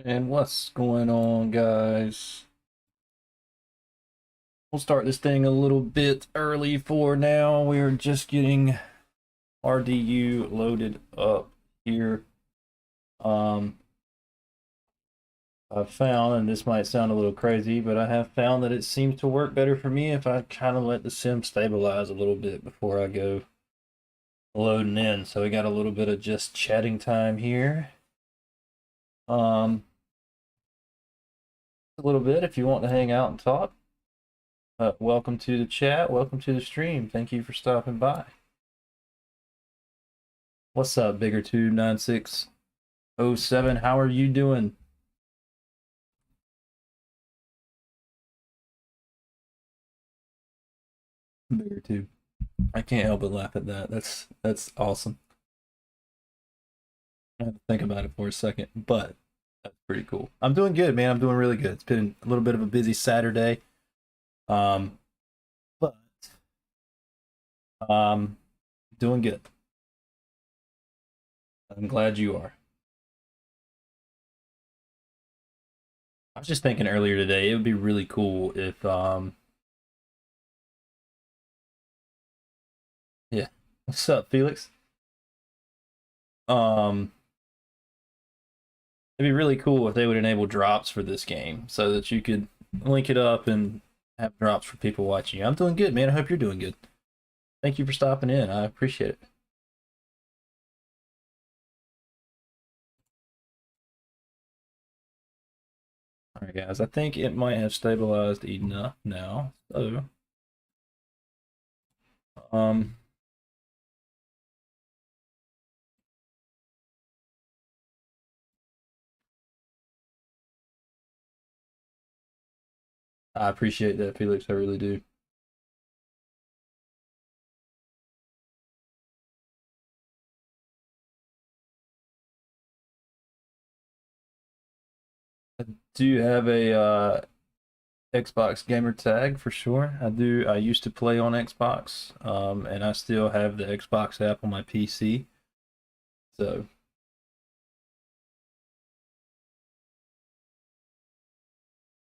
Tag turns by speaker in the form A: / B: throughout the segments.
A: And what's going on, guys? We'll start this thing a little bit early for now. We're just getting RDU loaded up here. Um, I've found, and this might sound a little crazy, but I have found that it seems to work better for me if I kind of let the sim stabilize a little bit before I go loading in. So we got a little bit of just chatting time here. A little bit if you want to hang out and talk. Welcome to the chat. Welcome to the stream. Thank you for stopping by. What's up, Bigger29607? How are you doing? Bigger2. I can't help but laugh at that. That's awesome. I had to think about it for a second, but that's pretty cool. I'm doing good, man. I'm doing really good. It's been a little bit of a busy Saturday. Um, but doing good. I'm glad you are. I was just thinking earlier today, it would be really cool if yeah. What's up, Felix? Um It'd be really cool if they would enable drops for this game so that you could link it up and have drops for people watching you. I'm doing good, man. I hope you're doing good. Thank you for stopping in. I appreciate it. All right, guys. I think it might have stabilized enough now. So, um, I appreciate that, Felix. I really do. Do you have a Xbox gamer tag for sure? I do. I used to play on Xbox, and I still have the Xbox app on my PC. So,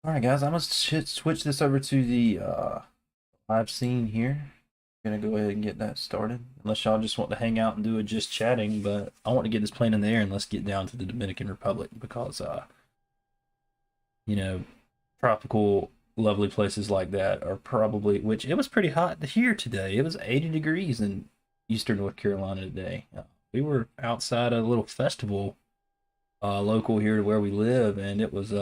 A: all right, guys, I'm gonna switch this over to the live scene here. Gonna go ahead and get that started. Unless y'all just want to hang out and do it just chatting, but I want to get this plane in the air and let's get down to the Dominican Republic because you know, tropical lovely places like that are probably, which it was pretty hot here today. It was 80 degrees in eastern North Carolina today. We were outside a little festival local here to where we live, and it was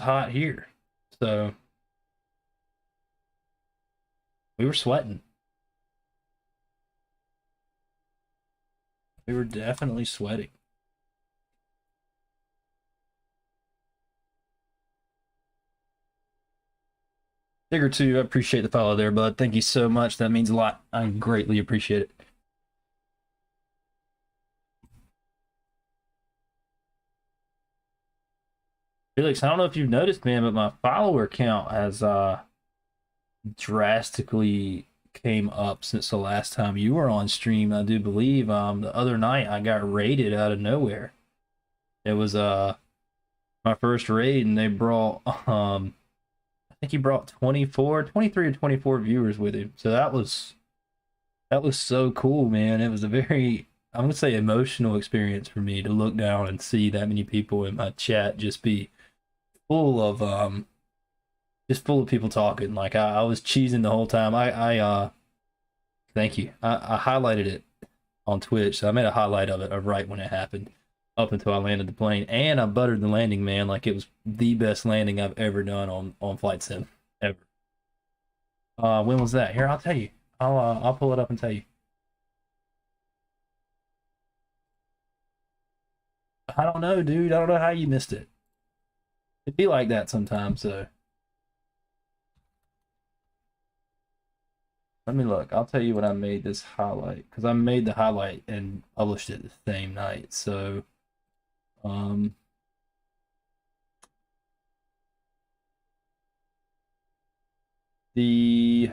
A: hot here. So we were sweating. We were definitely sweating. Figure two, I appreciate the follow there, bud. Thank you so much. That means a lot. I greatly appreciate it. Felix, I don't know if you've noticed, man, but my follower count has drastically came up since the last time you were on stream. I do believe the other night I got raided out of nowhere. It was my first raid, and they brought I think he brought 23 or 24 viewers with him. So that was so cool, man. It was a very, I'm gonna say, emotional experience for me to look down and see that many people in my chat just be full of just full of people talking. Like I was cheesing the whole time. I thank you. I highlighted it on Twitch, so I made a highlight of it right when it happened, up until I landed the plane, and I buttered the landing, man. Like it was the best landing I've ever done on Flight Sim ever. When was that? Here, I'll tell you. I'll pull it up and tell you. I don't know, dude. I don't know how you missed it. It'd be like that sometimes. So let me look. I'll tell you when I made this highlight because I made the highlight and published it the same night. So um, the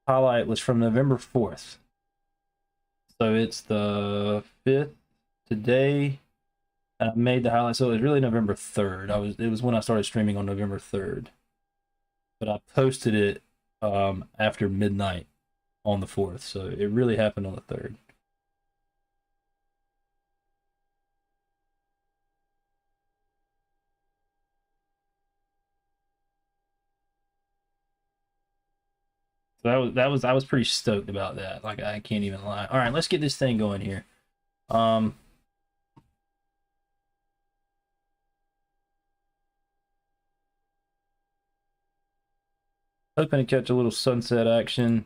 A: highlight was from November 4th. So it's the 5th today. And I made the highlight, so it was really November 3rd. It was when I started streaming on November 3rd. But I posted it after midnight on the 4th, so it really happened on the 3rd. So I was pretty stoked about that. Like, I can't even lie. All right, let's get this thing going here. Hoping to catch a little sunset action.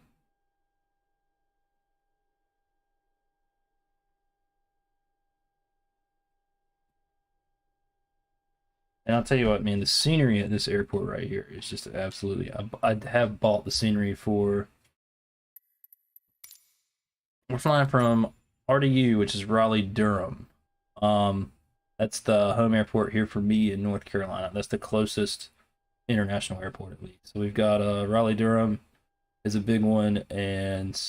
A: And I'll tell you what, man, the scenery at this airport right here is just absolutely. I have bought the scenery for. We're flying from RDU, which is Raleigh, Durham. That's the home airport here for me in North Carolina. That's the closest international airport, at least. So we've got Raleigh, Durham is a big one, and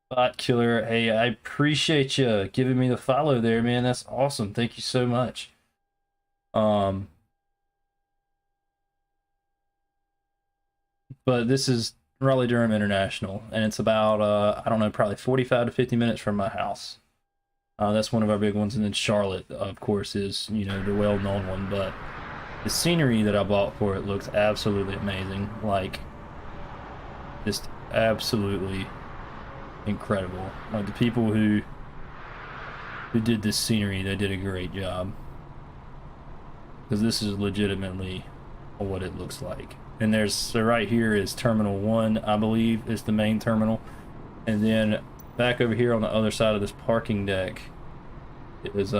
A: Bot Killer. Hey, I appreciate you giving me the follow there, man. That's awesome. Thank you so much. But this is Raleigh Durham International, and it's about I don't know, probably 45 to 50 minutes from my house. That's one of our big ones, and then Charlotte, of course, is, you know, the well-known one. But the scenery that I bought for it looks absolutely amazing, like just absolutely incredible. Like, the people who did this scenery, they did a great job, because this is legitimately what it looks like. And there's, so right here is Terminal 1, I believe, is the main terminal. And then back over here on the other side of this parking deck is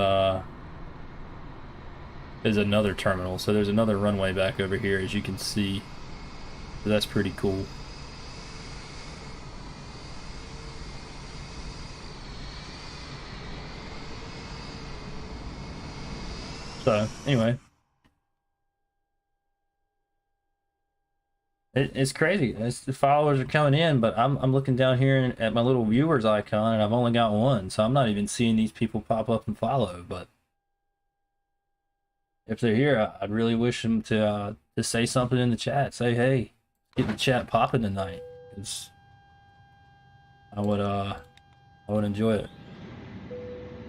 A: another terminal. So there's another runway back over here, as you can see. So that's pretty cool. So anyway, it's crazy. The followers are coming in, but I'm looking down here at my little viewers icon, and I've only got one, so I'm not even seeing these people pop up and follow. But if they're here, I'd really wish them to say something in the chat. Say, hey, get the chat popping tonight, because I would enjoy it.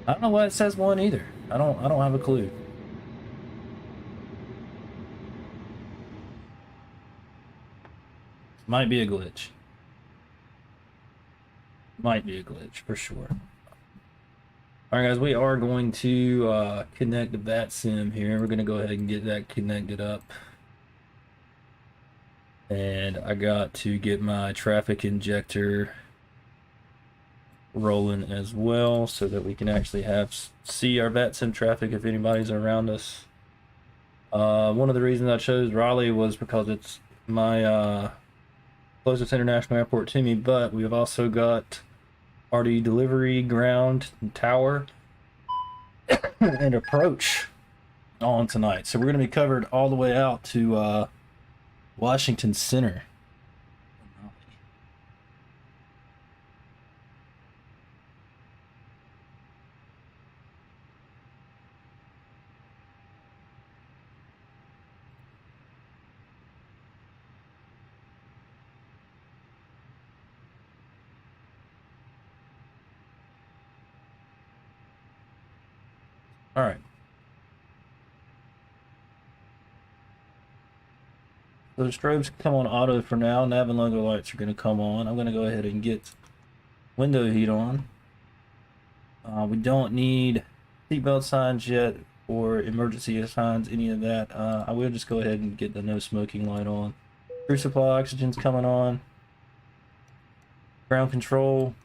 A: I don't know why it says one either. I don't have a clue. Might be a glitch. Might be a glitch for sure. All right, guys, we are going to connect the Vatsim here. We're going to go ahead and get that connected up. And I got to get my traffic injector rolling as well, so that we can actually see our Vatsim traffic if anybody's around us. One of the reasons I chose Raleigh was because it's my closest international airport to me, but we've also got RD delivery, ground, and tower, and approach on tonight. So we're going to be covered all the way out to Washington Center. All right. So the strobes come on auto for now. Nav and logo lights are going to come on. I'm going to go ahead and get window heat on. We don't need seatbelt signs yet, or emergency signs, any of that. I will just go ahead and get the no smoking light on. Crew supply oxygen's coming on. Ground control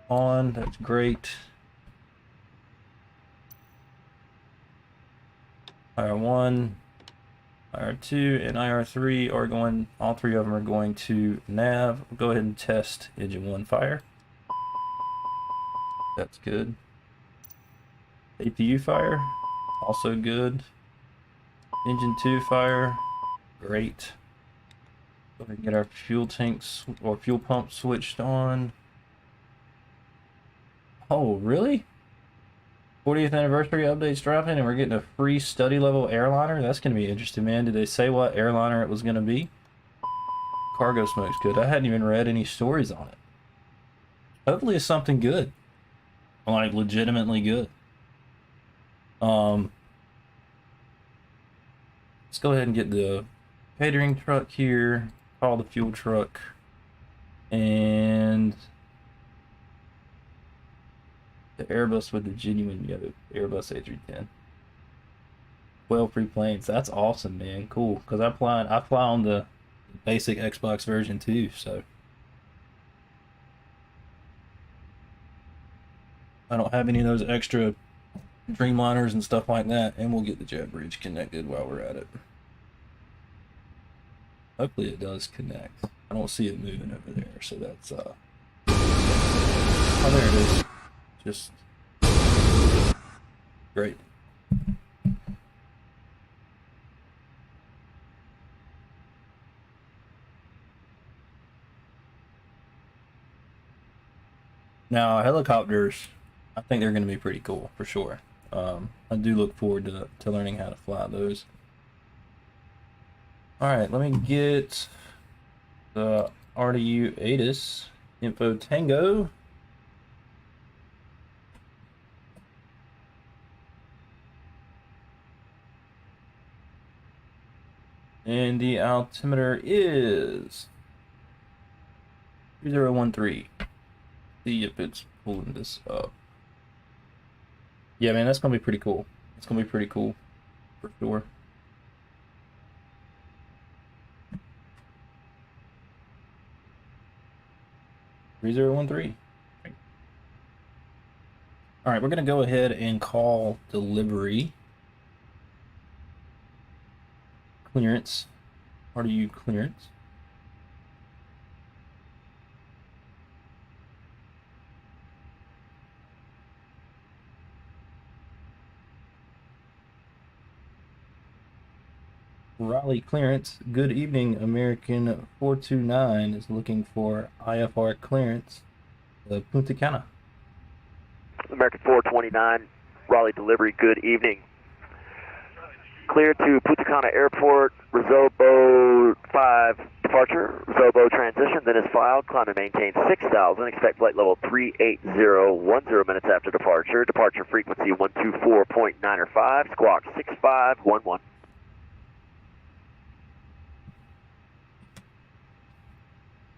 A: on. That's great. IR1, IR2, and IR3 are going, all three of them are going to nav. We'll go ahead and test engine 1 fire. That's good. APU fire, also good. Engine 2 fire, great. Go ahead and get our fuel tanks or fuel pump switched on. Oh, really? 40th anniversary updates dropping, and we're getting a free study level airliner? That's going to be interesting, man. Did they say what airliner it was going to be? Cargo smoke's good. I hadn't even read any stories on it. Hopefully it's something good. Like, legitimately good. Let's go ahead and get the catering truck here, call the fuel truck, and the Airbus with the genuine Airbus A310. 12 free planes. That's awesome, man. Cool. Because I fly on the basic Xbox version too, so I don't have any of those extra Dreamliners and stuff like that, and we'll get the jet bridge connected while we're at it. Hopefully it does connect. I don't see it moving over there, so that's oh, there it is. Just great. Now, helicopters, I think they're going to be pretty cool, for sure. I do look forward to learning how to fly those. Alright, let me get the RDU ATIS info Tango. And the altimeter is 3013. See if it's pulling this up. Yeah, man, that's gonna be pretty cool. It's gonna be pretty cool, for sure. Three 3013. All right, we're gonna go ahead and call delivery. Clearance. RDU clearance. Raleigh clearance. Good evening, American 429 is looking for IFR clearance. Punta Cana.
B: American 429, Raleigh delivery, good evening. Clear to Punta Cana Airport, Resobo 5 departure, Resobo transition, then is filed, climb and maintain 6,000, expect flight level 38010 minutes after departure, departure frequency 124.9 squawk 6511.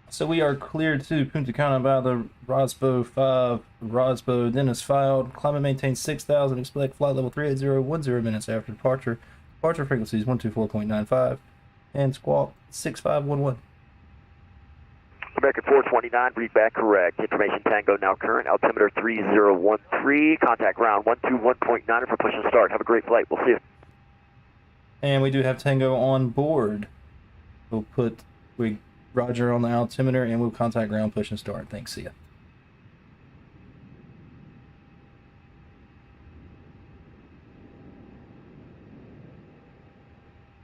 A: So we are cleared to Punta Cana by the Rosbo 5. Rosbo then is filed. Climb and maintain 6,000. Expect flight level 38010 minutes after departure. Departure frequency is 124.95 and squawk 6511.
B: American 429, read back correct. Information Tango now current. Altimeter 3013. Contact ground 121.9 for push and start. Have a great flight. We'll see you.
A: And we do have Tango on board. We'll put Roger on the altimeter, and we'll contact ground, push and start. Thanks, see ya.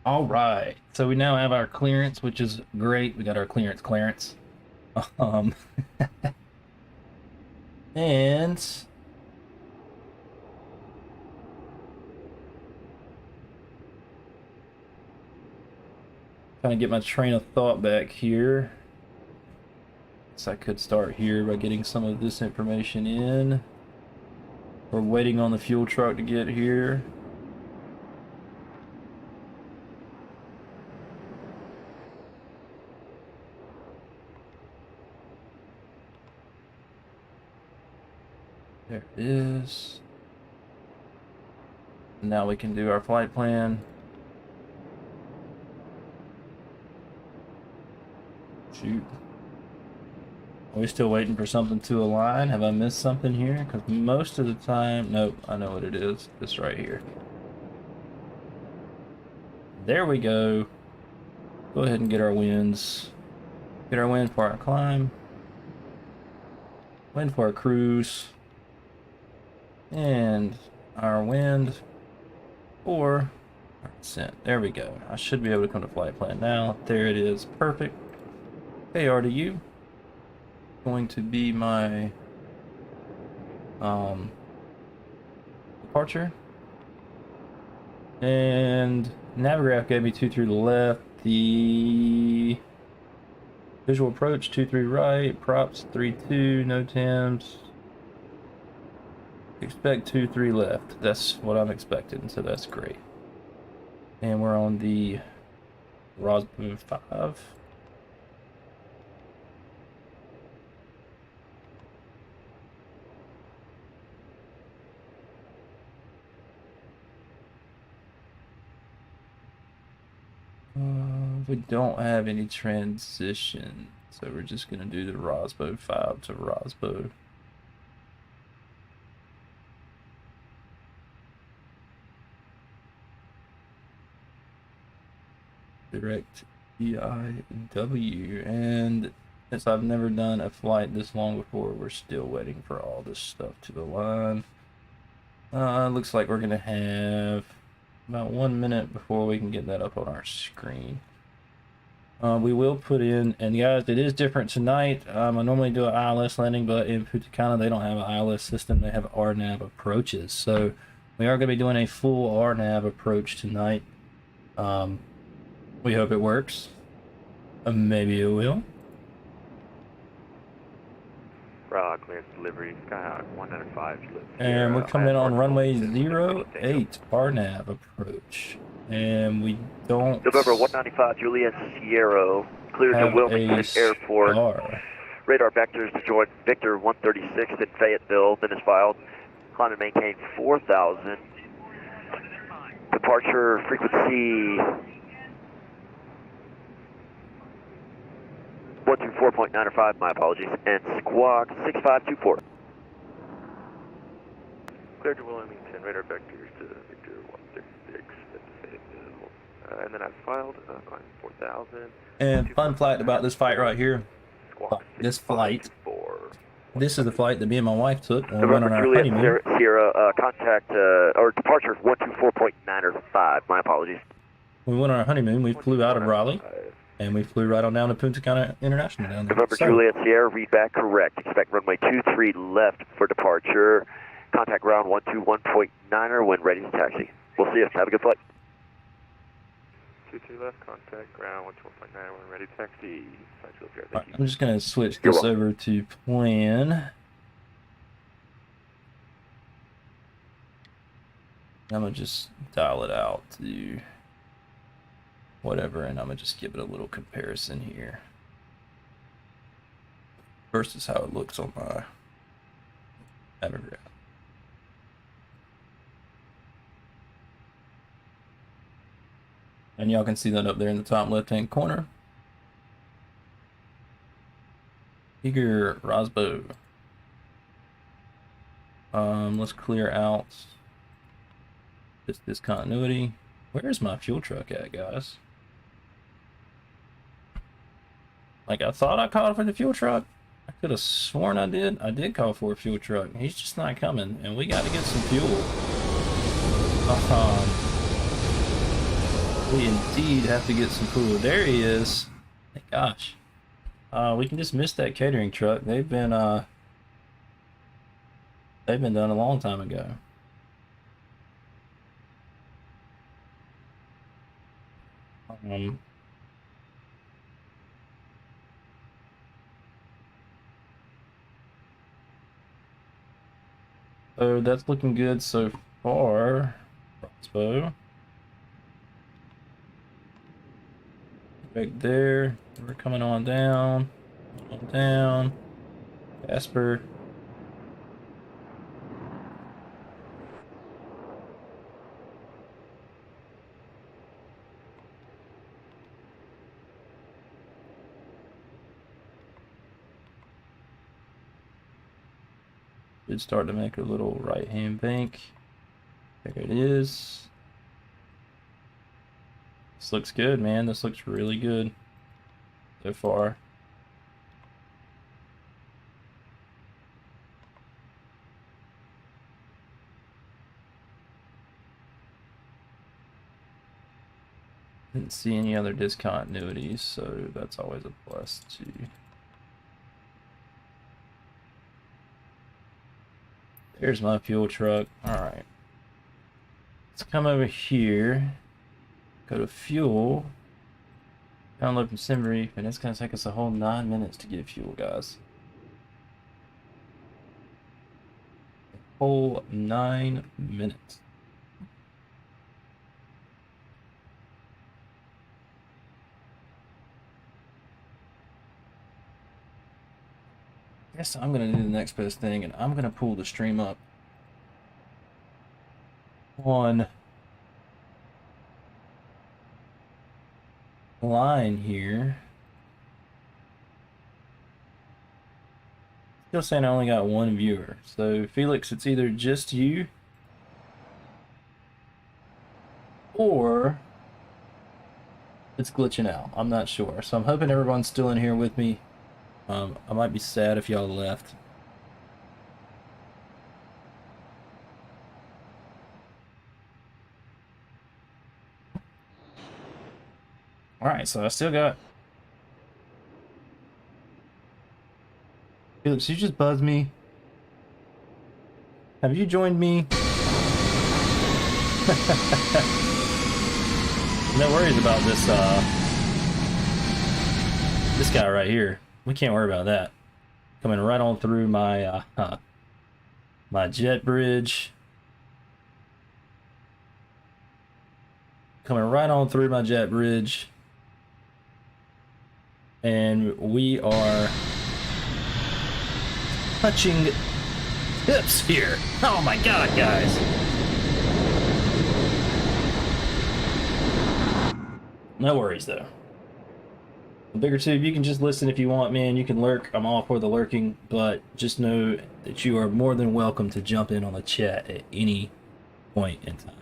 A: All right, so we now have our clearance, which is great. We got our clearance. And trying to get my train of thought back here. So I could start here by getting some of this information in. We're waiting on the fuel truck to get here. There it is. Now we can do our flight plan. Shoot. Are we still waiting for something to align? Have I missed something here? Because most of the time... Nope, I know what it is. This right here. There we go. Go ahead and get our winds. Get our wind for our climb. Wind for our cruise. And our wind for our descent. There we go. I should be able to come to flight plan now. There it is. Perfect. KRDU. Going to be my departure. And Navigraph gave me 23 to the left. The visual approach 23 right. Props 32. No TIMs. Expect 23 left. That's what I'm expecting, so that's great. And we're on the Rosbo 5. We don't have any transition, so we're just gonna do the Rosbo 5 to Rosbo. Direct EIW, and as I've never done a flight this long before, we're still waiting for all this stuff to align. Looks like we're gonna have about 1 minute before we can get that up on our screen. We will put in, and guys, it is different tonight. I normally do an ILS landing, but in Punta Cana they don't have an ILS system. They have RNAV approaches, so we are going to be doing a full RNAV approach tonight. We hope it works. Maybe it will.
B: Clearance delivery, Skyhawk 195.
A: And we're coming in on runway 08, RNAV approach. And we don't...
B: November 195, Juliet Sierra, cleared to Wilmington Airport. Radar vectors to join Victor 136 in Fayetteville, then is filed. Climb and maintain 4,000. Departure frequency 124.905, my apologies, and squawk 6524. Cleared to Wilmington, radar vectors to Victor 136 at Fayetteville. And then I filed 4,000.
A: And fun fact about this flight right here. This flight. This is the flight that me and my wife took when we went on our honeymoon.
B: Sierra, contact, or departure 124.905, my apologies.
A: When we went on our honeymoon, we flew out of Raleigh. And we flew right on down to Punta Cana International down there.
B: November Juliet Sierra, read back correct. Expect runway 23 left for departure. Contact ground 121.9er when ready to taxi. We'll see you. Have a good flight. 23 left, contact ground 121.9er when ready to taxi.
A: Right, I'm just going to switch this over to plan. I'm going to just dial it out to whatever, and I'm gonna just give it a little comparison here versus how it looks on my Navigraph. And y'all can see that up there in the top left hand corner. Eager Rosbo. Let's clear out this discontinuity. Where's my fuel truck at, guys? Like, I thought I called for the fuel truck. I could have sworn I did. I did call for a fuel truck. He's just not coming, and we got to get some fuel. We indeed have to get some fuel. There he is. Thank gosh. We can just miss that catering truck. They've been done a long time ago. So that's looking good so far. Crossbow. Right there. We're coming on down. Casper. Should start to make a little right hand bank. There it is. This looks good, man. This looks really good so far. Didn't see any other discontinuities, so that's always a plus too. Here's my fuel truck. Alright. Let's come over here. Go to fuel. Download from SimReef, and it's going to take us a whole 9 minutes to get fuel, guys. A whole 9 minutes. I guess I'm going to do the next best thing, and I'm going to pull the stream up on line here. Still saying I only got one viewer. So Felix, it's either just you or it's glitching out. I'm not sure. So I'm hoping everyone's still in here with me. I might be sad if y'all left. Alright, so I still got... Felix, you just buzzed me. Have you joined me? No worries about this, this guy right here. We can't worry about that. Coming right on through my, my jet bridge. Coming right on through my jet bridge. And we are touching tips here. Oh my god, guys. No worries though. Bigger Tube, you can just listen if you want, man. You can lurk. I'm all for the lurking, but just know that you are more than welcome to jump in on the chat at any point in time.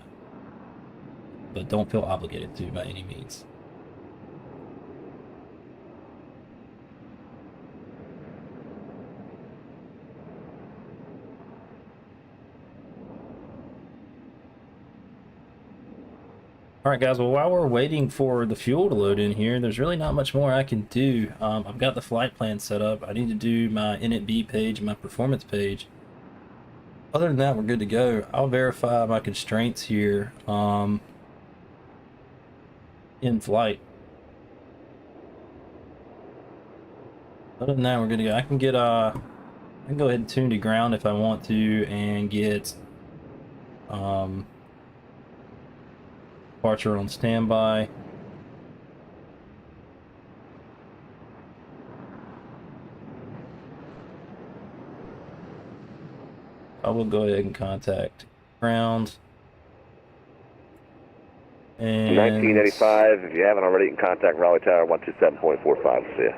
A: But don't feel obligated to by any means. Alright guys, well while we're waiting for the fuel to load in here, there's really not much more I can do. I've got the flight plan set up. I need to do my NetB page and my performance page. Other than that, we're good to go. I'll verify my constraints here in flight. Other than that, we're good to go. I can get I can go ahead and tune to ground if I want to and get departure on standby. I will go ahead and contact ground. And
B: 1985, if you haven't already, you can contact Raleigh Tower 127.45. See ya.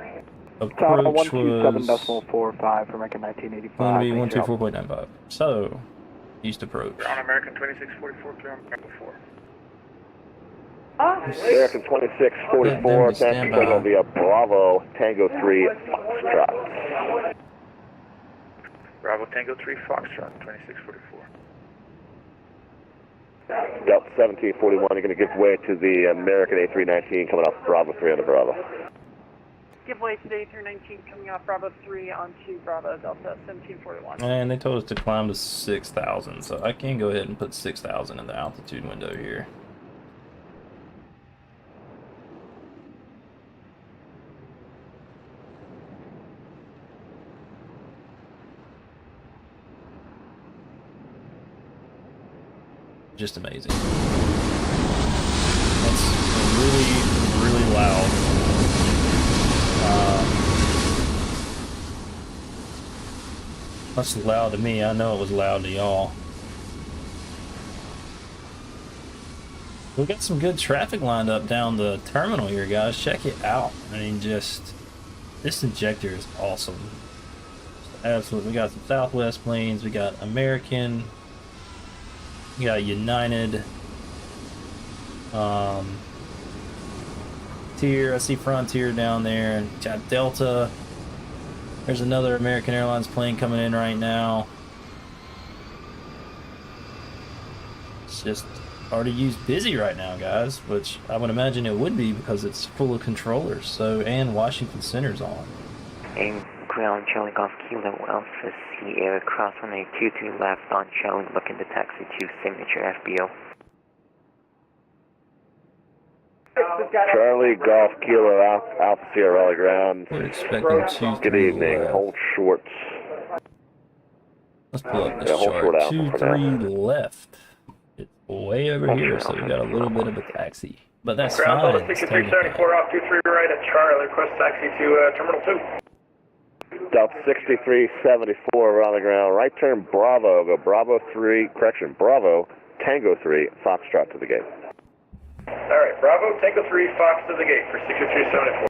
C: Tower
A: Approach was
C: 127.45 for American 1985.
A: going to be 124.95. So, east approach.
D: On American 2644, clear on Bravo 4.
B: American 2644, that's going to be a Bravo Tango 3 Foxtrot.
D: Bravo Tango 3 Foxtrot, 2644.
B: Delta 1741, you're going to give way to the American A319 coming off Bravo 3 on the Bravo.
E: Give way to the A319 coming off Bravo 3 onto Bravo Delta 1741.
A: And they told us to climb to 6,000, so I can go ahead and put 6,000 in the altitude window here. Just amazing. That's really, really loud. That's loud to me. I know it was loud to y'all. We got some good traffic lined up down the terminal here, guys. Check it out. I mean, just this injector is awesome. Absolutely. We got some Southwest planes. We got American. We got United. Tier. I see Frontier down there. Got Delta. There's another American Airlines plane coming in right now. It's just RDU's busy right now, guys, which I would imagine it would be because it's full of controllers. So, and Washington Center's on.
B: And
F: 23 on Charlie Golf Kilo Alpha Sierra, cross 1823 left on Charlie, looking to taxi to Signature FBO.
B: Charlie Golf Kilo Alpha Sierra Raleigh ground.
A: We're expecting 2-3
B: Good evening.
A: left.
B: Hold short.
A: Let's pull up this
B: Yeah, hold
A: chart.
B: short Alpha for
A: 2-3
B: now.
A: left. It's way over here, so we got a little bit of a taxi. But that's
D: Ground
A: fine.
D: Delta
A: It's
D: 6374 off 23 right at Charlie. Request taxi to Terminal 2.
B: Delta 6374 Raleigh ground. Right turn Bravo. Go Bravo 3. Correction. Bravo Tango 3. Foxtrot to the gate.
D: All right, Bravo, Tango 3, Fox to the gate for 6374.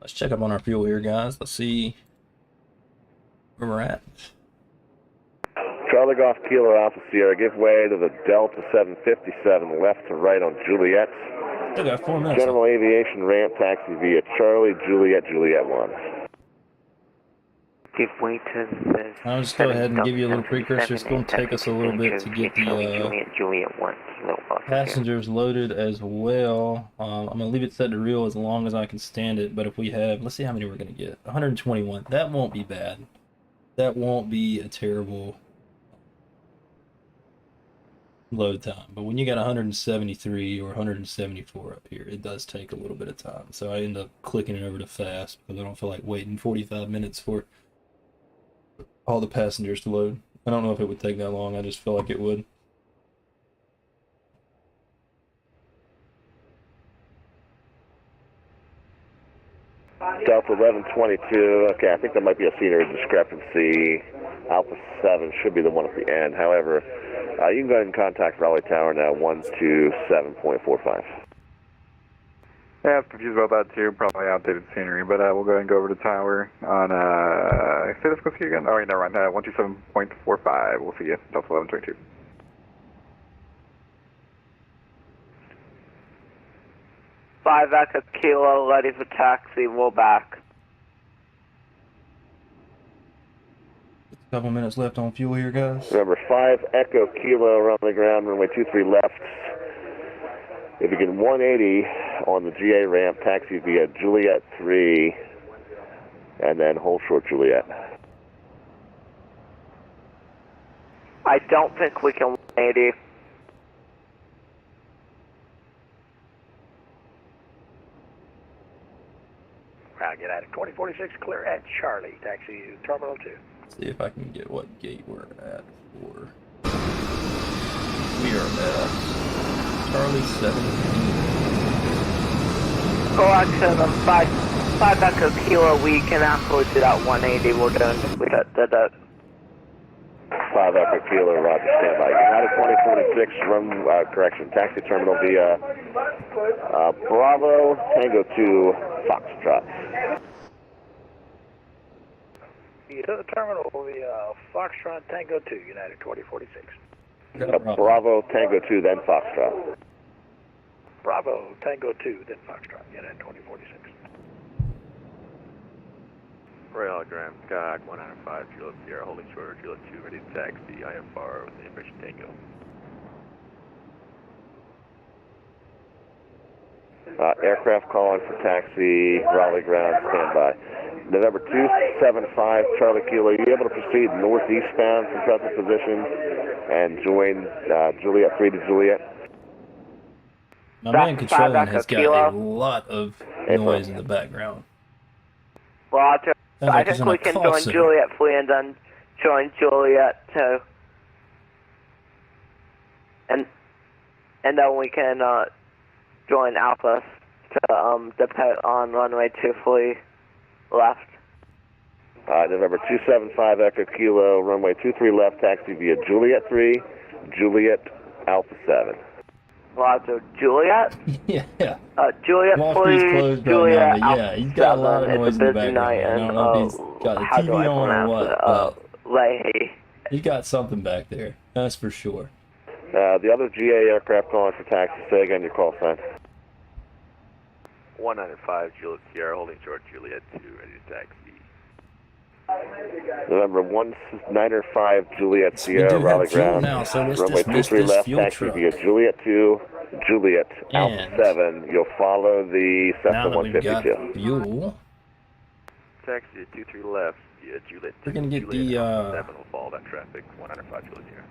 A: Let's check up on our fuel here, guys. Let's see where we're at.
B: Charlie Golf Kilo Alpha Sierra. Give way to the Delta 757 left to right on Juliet.
A: Still got 4 minutes.
B: General Aviation ramp taxi via Charlie Juliet Juliet 1.
F: Give way to the...
A: I'll just go ahead and give you a little precursor. It's going to take us a little bit to get the
F: Juliet 1 Kilo Alpha
A: passengers loaded as well. I'm going to leave it set to real as long as I can stand it. But if we have, let's see how many we're going to get. 121. That won't be bad. That won't be a terrible load time. But when you got 173 or 174 up here, it does take a little bit of time. So I end up clicking it over to fast because I don't feel like waiting 45 minutes for all the passengers to load. I don't know if it would take that long. I just feel like it would.
B: Delta 1122. Okay, I think there might be a scenery discrepancy. Alpha 7 should be the one at the end. However, you can go ahead and contact Raleigh Tower now, 127.45.
C: Yeah, confused about that too. Probably outdated scenery, but we'll go ahead and go over to tower on, say this go see you again? Oh, wait, never mind. 127.45. We'll see you. Delta 1122.
G: Five Echo Kilo, ready for taxi, we'll back.
A: A couple minutes left on fuel here, guys.
B: Remember, 5 Echo Kilo around the ground, runway 23 left. If you get 180 on the GA ramp, taxi via Juliet 3, and then hold short Juliet.
G: I don't think we can 180.
H: Ground United 2046, clear at Charlie, taxi to Terminal 2.
A: See if I can get what gate we're at for. We are at Charlie 17.
G: Correction, 5 Echo Kilo, we can absolutely do that 180, we're doing that.
B: 5 Echo Kilo, roger, standby. United 2046, run, correction, taxi terminal via Bravo, Tango 2, Foxtrot.
H: To the terminal via Foxtrot Tango 2, United 2046.
B: Bravo, Tango 2, then Foxtrot.
H: Bravo, Tango 2, then Foxtrot, United 2046.
I: Royal Graham, Skywalk 105, Juliet Sierra, holding short, Juliet 2, ready to taxi, IFR with the information Tango.
B: Aircraft calling for taxi, Raleigh ground, standby. November 275, Charlie Kilo, you able to proceed northeastbound from present position and join Juliet 3 to Juliet?
A: My man controlling has got a lot of noise in the background.
G: Roger.
A: Sounds
G: I
A: like he's
G: think
A: in a
G: we can
A: call
G: join
A: center.
G: Juliet 3 and then join Juliet 2. And then we can join Alpha to depart on runway 23 left.
B: November 275, Echo Kilo, runway 23 left, taxi via Juliet 3, Juliet Alpha 7.
G: Roger. Juliet?
A: Yeah.
G: Juliet
A: Wall Street's
G: 3,
A: closed
G: Juliet
A: right now, but yeah,
G: Alpha
A: he's got a lot of
G: 7.
A: noise
G: It's
A: in the
G: a busy
A: background.
G: night
A: I don't know if he's got the
G: how do
A: TV
G: I
A: on or
G: pronounce
A: what,
G: it?
A: but
G: Leahy.
A: he got something back there. That's for sure.
B: The other GA aircraft calling for taxi, say again your call sign.
I: 195, Juliet Sierra, holding short, Juliet 2, ready to taxi.
B: November 195 Juliet
A: We
B: Sierra,
A: do
B: Raleigh
A: have fuel
B: ground.
A: now, so let's
B: Runway
A: dismiss
B: 23
A: this
B: left,
A: fuel
B: taxi
A: truck.
B: via Juliet 2, Juliet Alpha
A: And
B: 7. You'll follow the
A: now
B: Cessna
A: that we've got
B: 152.
A: fuel,
I: Taxi 23 left via Juliet 2.
A: we're gonna get
I: Juliet
A: the
I: Alpha 7 will follow that traffic. 195 Juliet Sierra.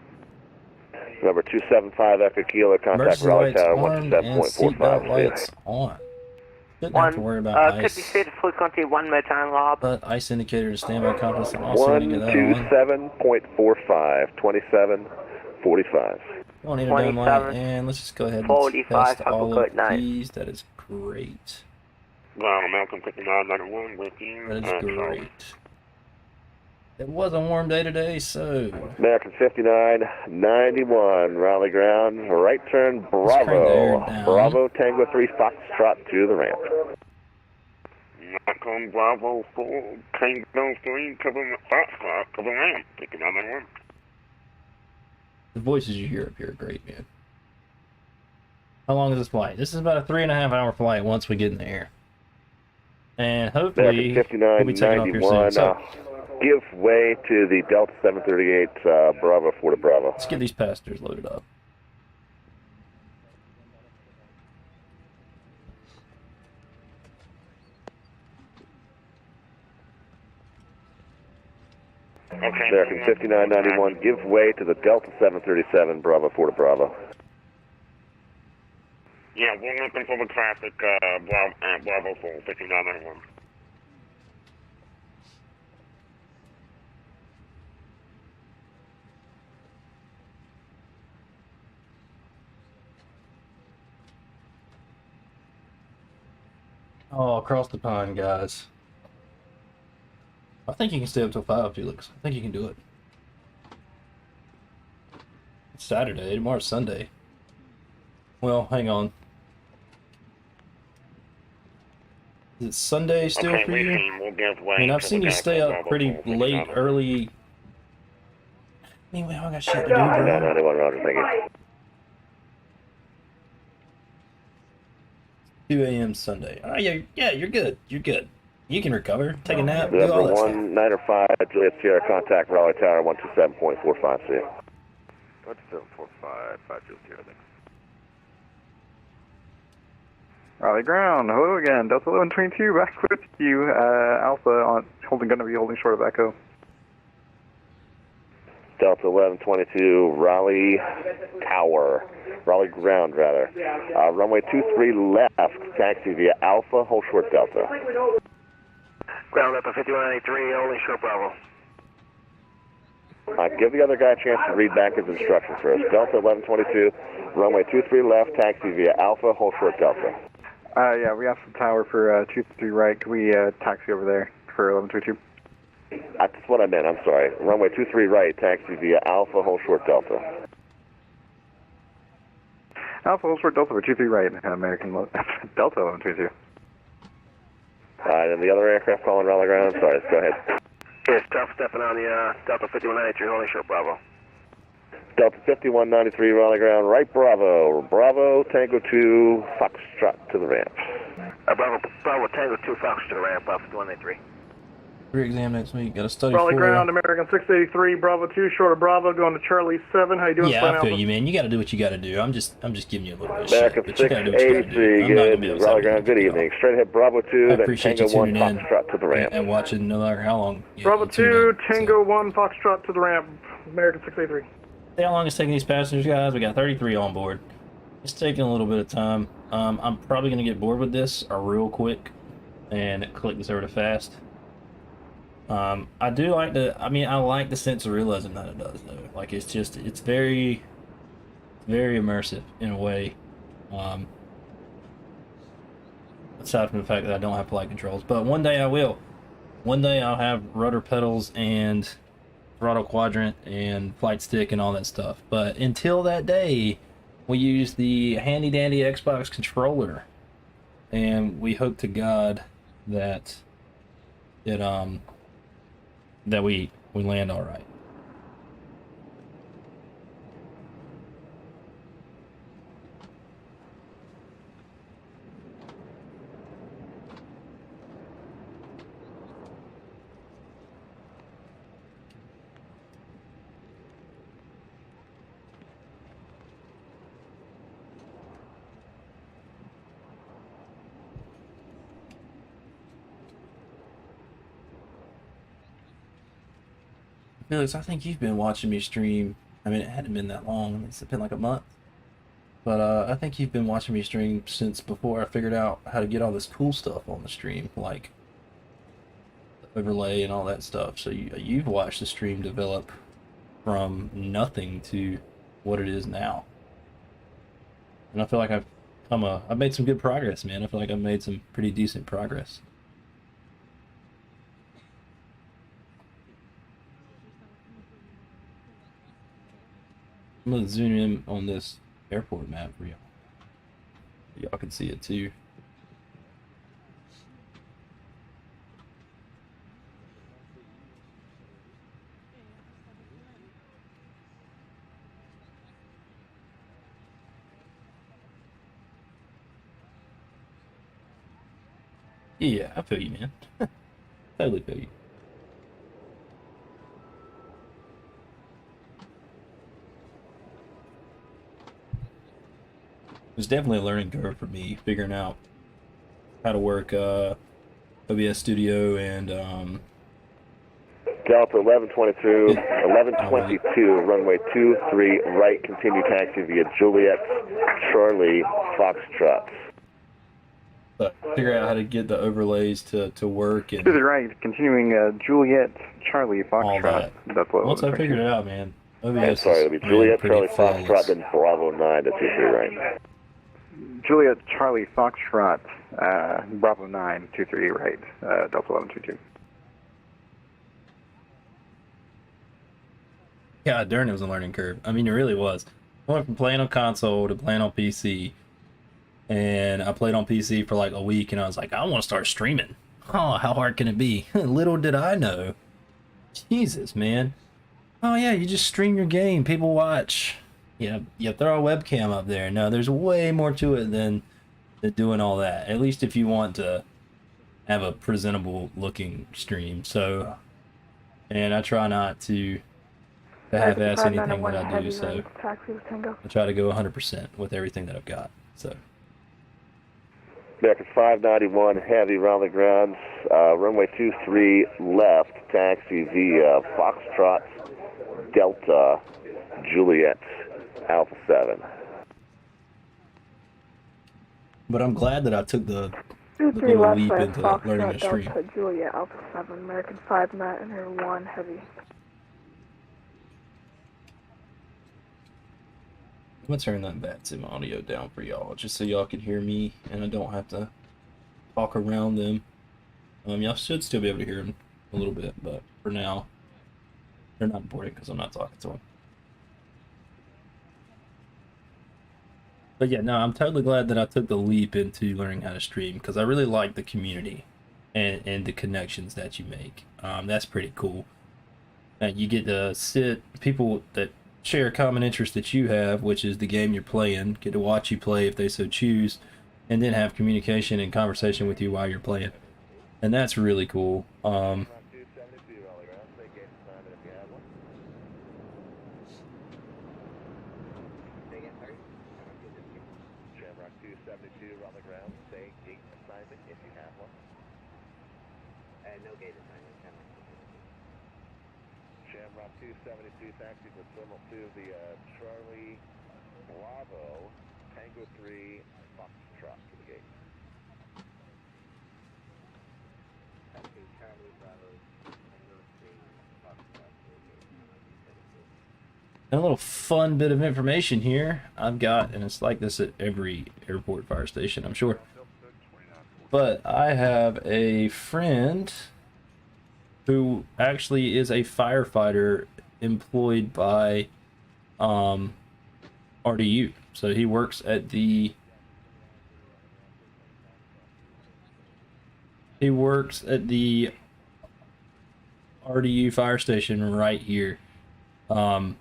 B: Number 275 Echo Kilo, contact
A: emergency
B: Raleigh
A: lights
B: Tower
A: armed and
B: 127.45.
A: seatbelt
B: See you.
A: lights on. Shouldn't have to worry about
G: Could be
A: ice,
G: said full country 1 more time, Rob.
A: but ice indicator to standby compass. I'm also gonna get that on.
B: 127.45, 27.45.
A: Don't need a dome light, and let's just go ahead and
G: 45,
A: test all
G: Papa
A: of
G: 9.
A: these. That is great.
I: Malcolm 5991 with you.
A: That is great. It was a warm day today, so
B: American 5991, Raleigh ground, right turn,
A: crank the air
B: Bravo.
A: down.
B: Bravo, Tango 3, Foxtrot to the ramp.
I: Malcolm Bravo 4, Tango 3, cover Foxtrot, cover ramp. 5991.
A: the voices you hear up here are great, man. How long is this flight? This is about a 3.5 hour flight once we get in the air. And hopefully,
B: American
A: we'll be taking off here soon.
B: 5991,
A: So,
B: give way to the Delta 738, Bravo 4 to Bravo.
A: let's get these passengers loaded up.
I: Okay.
B: American 5991, give way to the Delta 737, Bravo 4 to Bravo.
I: Yeah, we're looking for the traffic, Bravo 4, 5991.
A: Oh, across the pond, guys. I think you can stay up till 5, Felix. I think you can do it. It's Saturday. Tomorrow's Sunday. Well, hang on. Is it Sunday still
I: Okay,
A: for you?
I: we'll give way.
A: I mean, I've
I: to
A: seen
I: the
A: you stay up
I: Bravo
A: pretty
I: 4,
A: late,
I: 5991.
A: early. I mean, we all got shit to do, bro.
B: 5991, Roger, thank you.
A: 2 a.m. Sunday. Oh, yeah, you're good. You're good. You can recover. Take a nap. Do
B: Number
A: all that stuff.
B: 195, Juliet Sierra, contact Raleigh Tower 127.45, see you.
I: 2745, 5 Juliet Sierra, thanks.
C: Raleigh ground, hello again, Delta 1122, back with you, Alpha on, gonna be holding short of Echo.
B: Delta 1122, Raleigh Tower, Raleigh ground rather. Runway 23 left, taxi via Alpha, hold short Delta.
G: Ground up at 5193, only short Bravo.
B: Give the other guy a chance to read back his instructions first. Delta 1122, runway 23 left, taxi via Alpha, hold short Delta.
C: Yeah, we asked the tower for 23 right, can we taxi over there for 1122?
B: That's what I meant, I'm sorry. Runway 23 right, taxi via Alpha, hold short Delta.
C: Alpha, hold short Delta for 23 right, American Delta 1122.
B: And the other aircraft calling Raleigh ground, I'm sorry, go ahead.
G: Yes, Delta stepping on the Delta 5193, only short Bravo.
B: Delta 5193, Raleigh ground, right Bravo. Bravo, Tango 2, Foxtrot to the ramp.
G: Bravo Tango 2 Fox to the ramp, 5193.
A: Re-exam next week. Got a study
D: Raleigh
A: for
D: ground,
A: you.
D: American 683, Bravo 2, short of Bravo, going to Charlie 7. How you doing,
A: Yeah,
D: Slant
A: I feel
D: Alpha?
A: you, man. You got to do what you got to do. I'm just giving you a little bit of
B: American
A: shit, but you got to do what you got to do.
B: 683,
A: I'm not gonna be
B: good.
A: able to
B: Raleigh
A: tell you
B: ground, good
A: to go.
B: evening. Straight ahead Bravo 2,
A: I
B: then
A: appreciate
B: Tango
A: you
B: 1,
A: tuning in
B: Foxtrot to the ramp.
A: and watching no matter how long.
D: Bravo
A: you tune
D: 2,
A: in.
D: Tango 1, Foxtrot to the ramp, American 683.
A: See how long it's taking these passengers, guys? We got 33 on board. It's taking a little bit of time. I'm probably going to get bored with this real quick and click this over to fast. I do like I like the sense of realism that it does, though. Like, it's very, very immersive in a way. Aside from the fact that I don't have flight controls. But one day I will. One day I'll have rudder pedals and throttle quadrant and flight stick and all that stuff. But until that day, we use the handy dandy Xbox controller. And we hope to God that that we land all right. Felix, I think you've been watching me stream. I mean, it hadn't been that long. It's been like a month. But I think you've been watching me stream since before I figured out how to get all this cool stuff on the stream, like the overlay and all that stuff. So you've watched the stream develop from nothing to what it is now. And I feel like I've made some good progress, man. I feel like I've made some pretty decent progress. I'm gonna zoom in on this airport map for y'all. Y'all can see it too. Yeah, I feel you, man. Totally feel you. It was definitely a learning curve for me, figuring out how to work OBS Studio and
B: Delta 1122, 1122, runway 23, right, continue taxi via Juliet, Charlie, Foxtrot.
A: but figure out how to get the overlays to work and
C: To the right, continuing Juliet, Charlie,
A: all
C: Foxtrot.
A: that.
C: That's what
A: Once I figured it out, man, OBS
B: Sorry, it'll be
A: is
B: Juliet,
A: pretty
B: Charlie,
A: flawless.
B: Foxtrot, then Bravo 9 to 23, right.
C: Juliet, Charlie, Foxtrot, Bravo 9, 23, right, Delta 1122.
A: Yeah, darn, it was a learning curve. I mean, it really was. I went from playing on console to playing on PC, and I played on PC for like a week, and I was like, I want to start streaming. Oh, how hard can it be? Little did I know. Jesus, man. Oh yeah, you just stream your game, people watch. Yeah, you throw a webcam up there. No, there's way more to it than doing all that. At least if you want to have a presentable looking stream. So, and I try not to half-ass anything that I do, so I try to go 100% with everything that I've got. So
B: American 591, heavy around the grounds, runway 23 left, taxi via Foxtrot, Delta, Juliet, Alpha 7.
A: but I'm glad that I took the
E: 23
A: little
E: left
A: leap
E: side,
A: into learning
E: Foxtrot,
A: to stream.
E: Delta, Juliet, Alpha 7, American 5 net, and Air 1 heavy.
A: I'm gonna turn that Vatsim audio down for y'all, just so y'all can hear me and I don't have to talk around them. Y'all should still be able to hear them a little bit, but for now, they're not important because I'm not talking to them. But yeah, no, I'm totally glad that I took the leap into learning how to stream because I really like the community and the connections that you make. That's pretty cool. You get to sit, people that share a common interest that you have, which is the game you're playing, get to watch you play if they so choose, and then have communication and conversation with you while you're playing. And that's really cool.
B: Shamrock 272, taxi for Terminal 2 via Charlie, Bravo, Tango 3, Foxtrot to the gate. Taxi Charlie, Bravo, Tango 3, Foxtrot to the gate.
A: And a little fun bit of information here I've got, and it's like this at every airport fire station, I'm sure. But I have a friend who actually is a firefighter employed by RDU. So he works at the RDU fire station right here. And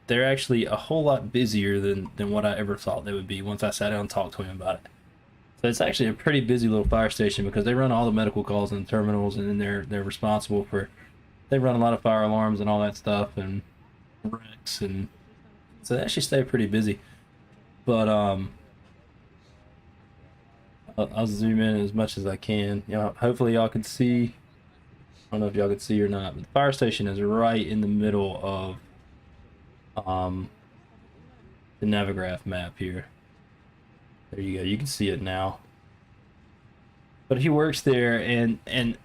A: they're actually a whole lot busier than what I ever thought they would be once I sat down and talked to him about it. So it's actually a pretty busy little fire station because they run all the medical calls in the terminals, and then they're responsible for, they run a lot of fire alarms and all that stuff and wrecks, and so they actually stay pretty busy. But I'll zoom in as much as I can. Hopefully y'all can see I don't know if y'all could see or not, but the fire station is right in the middle of the Navigraph map here. There you go. You can see it now. But he works there, and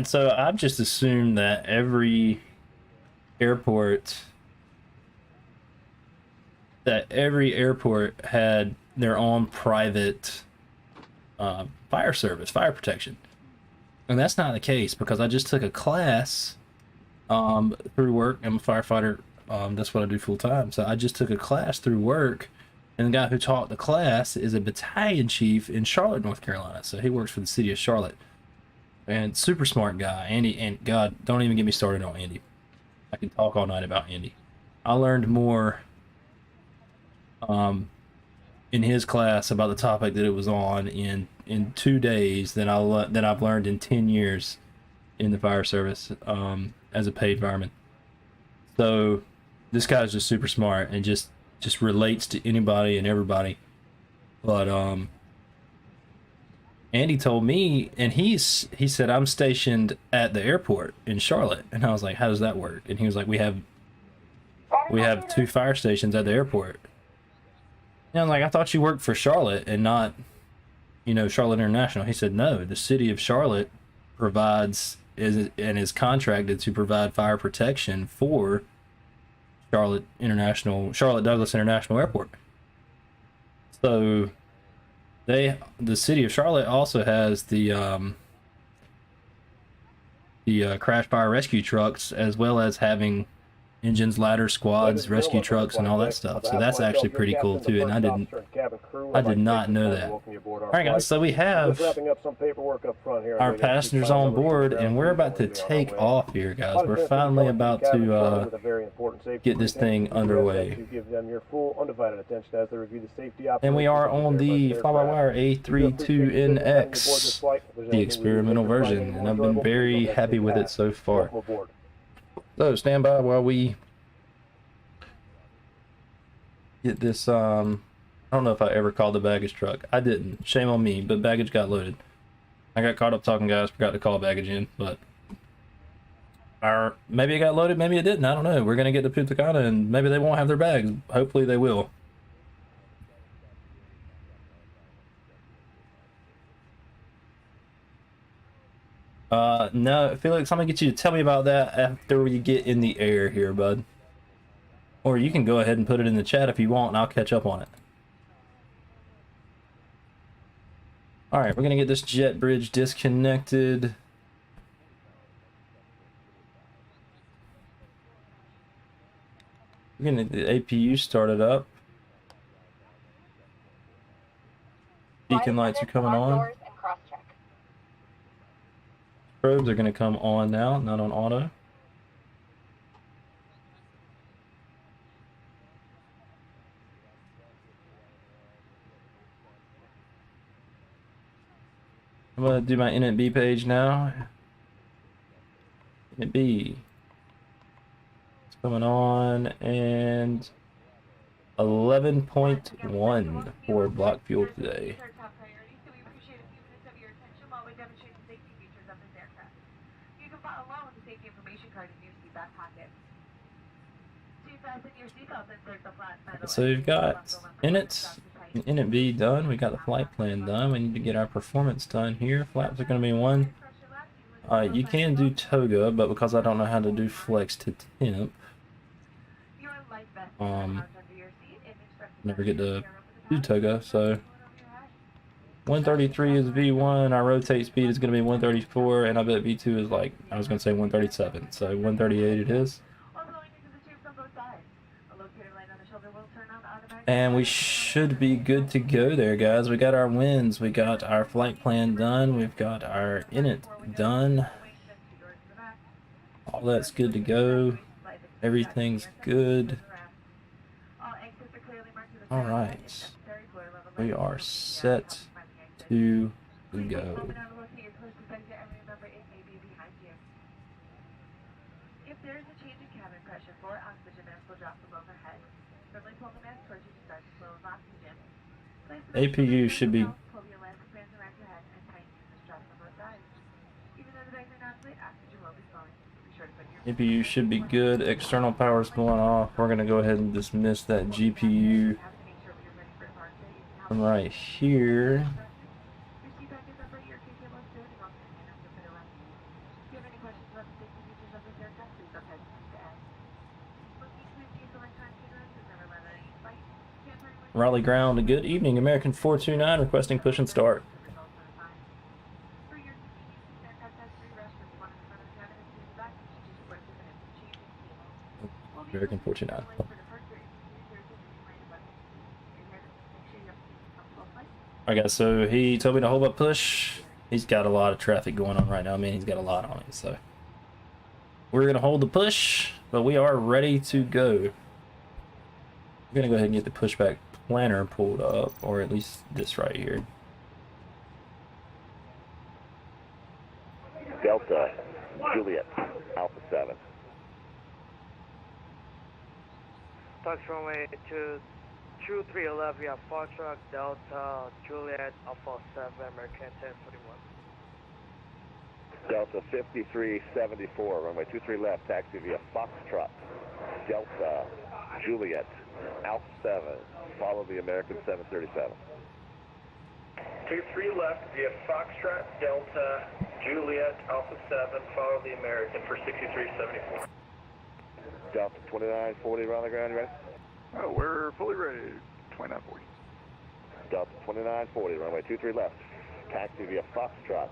A: so I've just assumed that every airport had their own private fire service, fire protection. And that's not the case, because I just took a class through work. I'm a firefighter. That's what I do full time. So I just took a class through work, and the guy who taught the class is a battalion chief in Charlotte, North Carolina. So he works for the city of Charlotte, and super smart guy, Andy. And God, don't even get me started on Andy. I can talk all night about Andy. I learned more in his class about the topic that it was on in 2 days than I've learned in 10 years in the fire service as a paid fireman. So this guy's just super smart and just relates to anybody and everybody. But Andy told me, and he said, I'm stationed at the airport in Charlotte, and I was like, how does that work? And he was like, we have 2 fire stations at the airport. And I'm like, I thought you worked for Charlotte and not, Charlotte International. He said, no, the city of Charlotte provides and is contracted to provide fire protection for Charlotte Douglas International Airport. So the city of Charlotte also has the crash fire rescue trucks, as well as having engines, ladders, squads, rescue trucks, and all that stuff. So that's actually pretty cool too, and I did not know that. Alright guys, so we have our passengers on board, and we're about to take off here, guys. We're finally about to get this thing underway. And we are on the fly-by-wire A32NX, the experimental version, and I've been very happy with it so far. So stand by while we get this. I don't know if I ever called the baggage truck. I didn't. Shame on me, but baggage got loaded. I got caught up talking, guys. Forgot to call baggage in, but maybe it got loaded, maybe it didn't. I don't know. We're gonna get to Punta Cana, and maybe they won't have their bags. Hopefully they will. No, Felix, I'm gonna get you to tell me about that after we get in the air here, bud. Or you can go ahead and put it in the chat if you want, and I'll catch up on it. Alright, we're gonna get this jet bridge disconnected. We're gonna get the APU started up. Beacon lights are coming on. Probes are going to come on now, not on auto. I'm going to do my NB page now. NB. It's coming on, and 11.1 for block fuel today. So we've got init B done. We got the flight plan done. We need to get our performance done here. Flaps are going to be 1. You can do toga, but because I don't know how to do flex to temp, never get to do toga. So 133 is V1. Our rotate speed is going to be 134, and I bet V2 is like, I was going to say 137. So 138 it is. And we should be good to go there, guys. We got our wins. We got our flight plan done. We've got our init done. All that's good to go. Everything's good. All right. We are set to go. APU should be GPU should be good. External power's going off. We're gonna go ahead and dismiss that GPU from right here. Raleigh ground, good evening, American 429 requesting push and start. American 429. Alright guys, so he told me to hold up push. He's got a lot of traffic going on right now. I mean, he's got a lot on it, so we're gonna hold the push, but we are ready to go. We're gonna go ahead and get the pushback planner pulled up, or at least this right here.
B: Delta, Juliet, Alpha 7.
G: Touch runway 23 via Foxtrot, Delta, Juliet, Alpha 7, American 1041.
B: Delta 5374, runway 23 left, taxi via Foxtrot, Delta, Juliet, Alpha 7, follow the American 737.
D: 23 left via Foxtrot, Delta, Juliet, Alpha 7, follow the American for 6374.
B: Delta 2940, around the ground, you ready?
C: Oh, we're fully ready. 2940.
B: Delta 2940, runway 23 left, taxi via Foxtrot,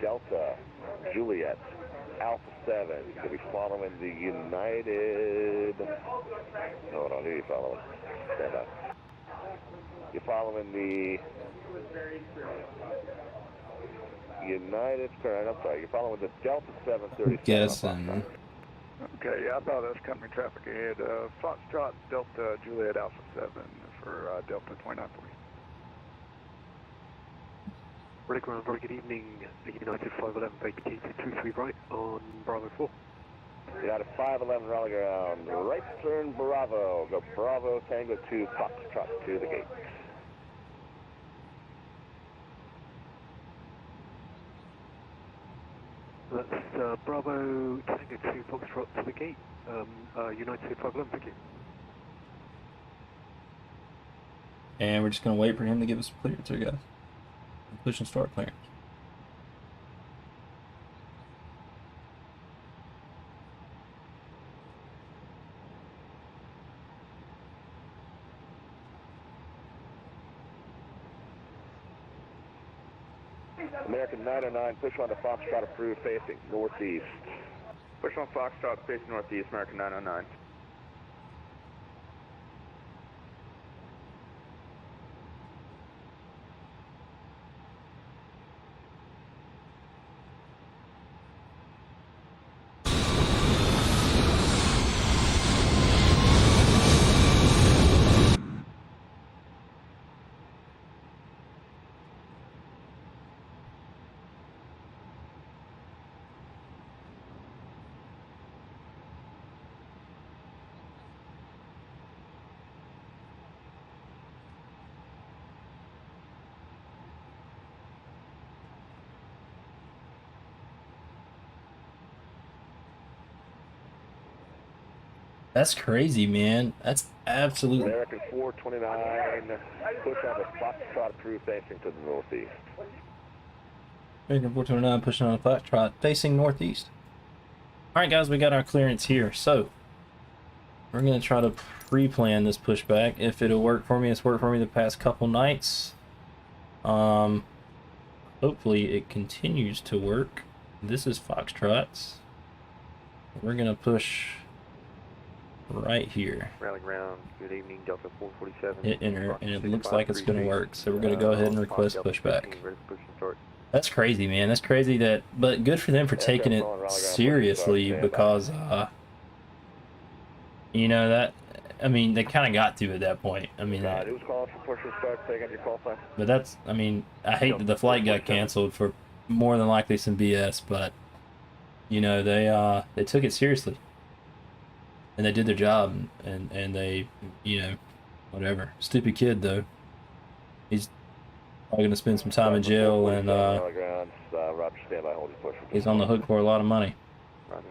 B: Delta, Juliet, Alpha 7. You'll be following the United. Hold on, who are you following? Stand by. You're following the United. I'm sorry, you're following the Delta 737.
A: Guessing.
C: Okay, yeah, I thought that was company traffic ahead. Foxtrot, Delta, Juliet, Alpha 7 for Delta 2940.
J: Raleigh ground, very good evening. United 511 vacated 23 right on Bravo 4.
B: United 511 Raleigh ground, right turn Bravo. Go Bravo, Tango 2, Foxtrot to the gate.
J: That's Bravo, Tango 2, Foxtrot to the gate. United 511, thank you.
A: And we're just gonna wait for him to give us clearance here, guys. Push and start clearance.
B: American 909, push on to Foxtrot approved, facing northeast.
C: Push on Foxtrot, facing northeast, American 909.
A: That's crazy, man. That's absolutely.
B: American 429, push on the Foxtrot approved, facing to the northeast.
A: American 429 pushing on a Foxtrot facing northeast. Alright guys, we got our clearance here. So we're gonna try to pre-plan this pushback. If it'll work for me, it's worked for me the past couple nights. Hopefully it continues to work. This is Foxtrot's. We're gonna push right here.
I: Raleigh ground, good evening, Delta 447.
A: Hit enter, and it looks like it's gonna work. So we're gonna go ahead and request pushback. That's crazy, man. That's crazy that, but good for them for taking it seriously, because you know, that, I mean, they kind of got to at that point. I mean,
B: It was calling for push and start, taking your call sign.
A: but that's, I mean, I hate that the flight got canceled for more than likely some BS, but you know, they took it seriously. And they did their job, and they, you know, whatever. Stupid kid, though. He's probably going to spend some time in jail, and
B: Roger, stand by, hold your push.
A: he's on the hook for a lot of money.
B: Roger.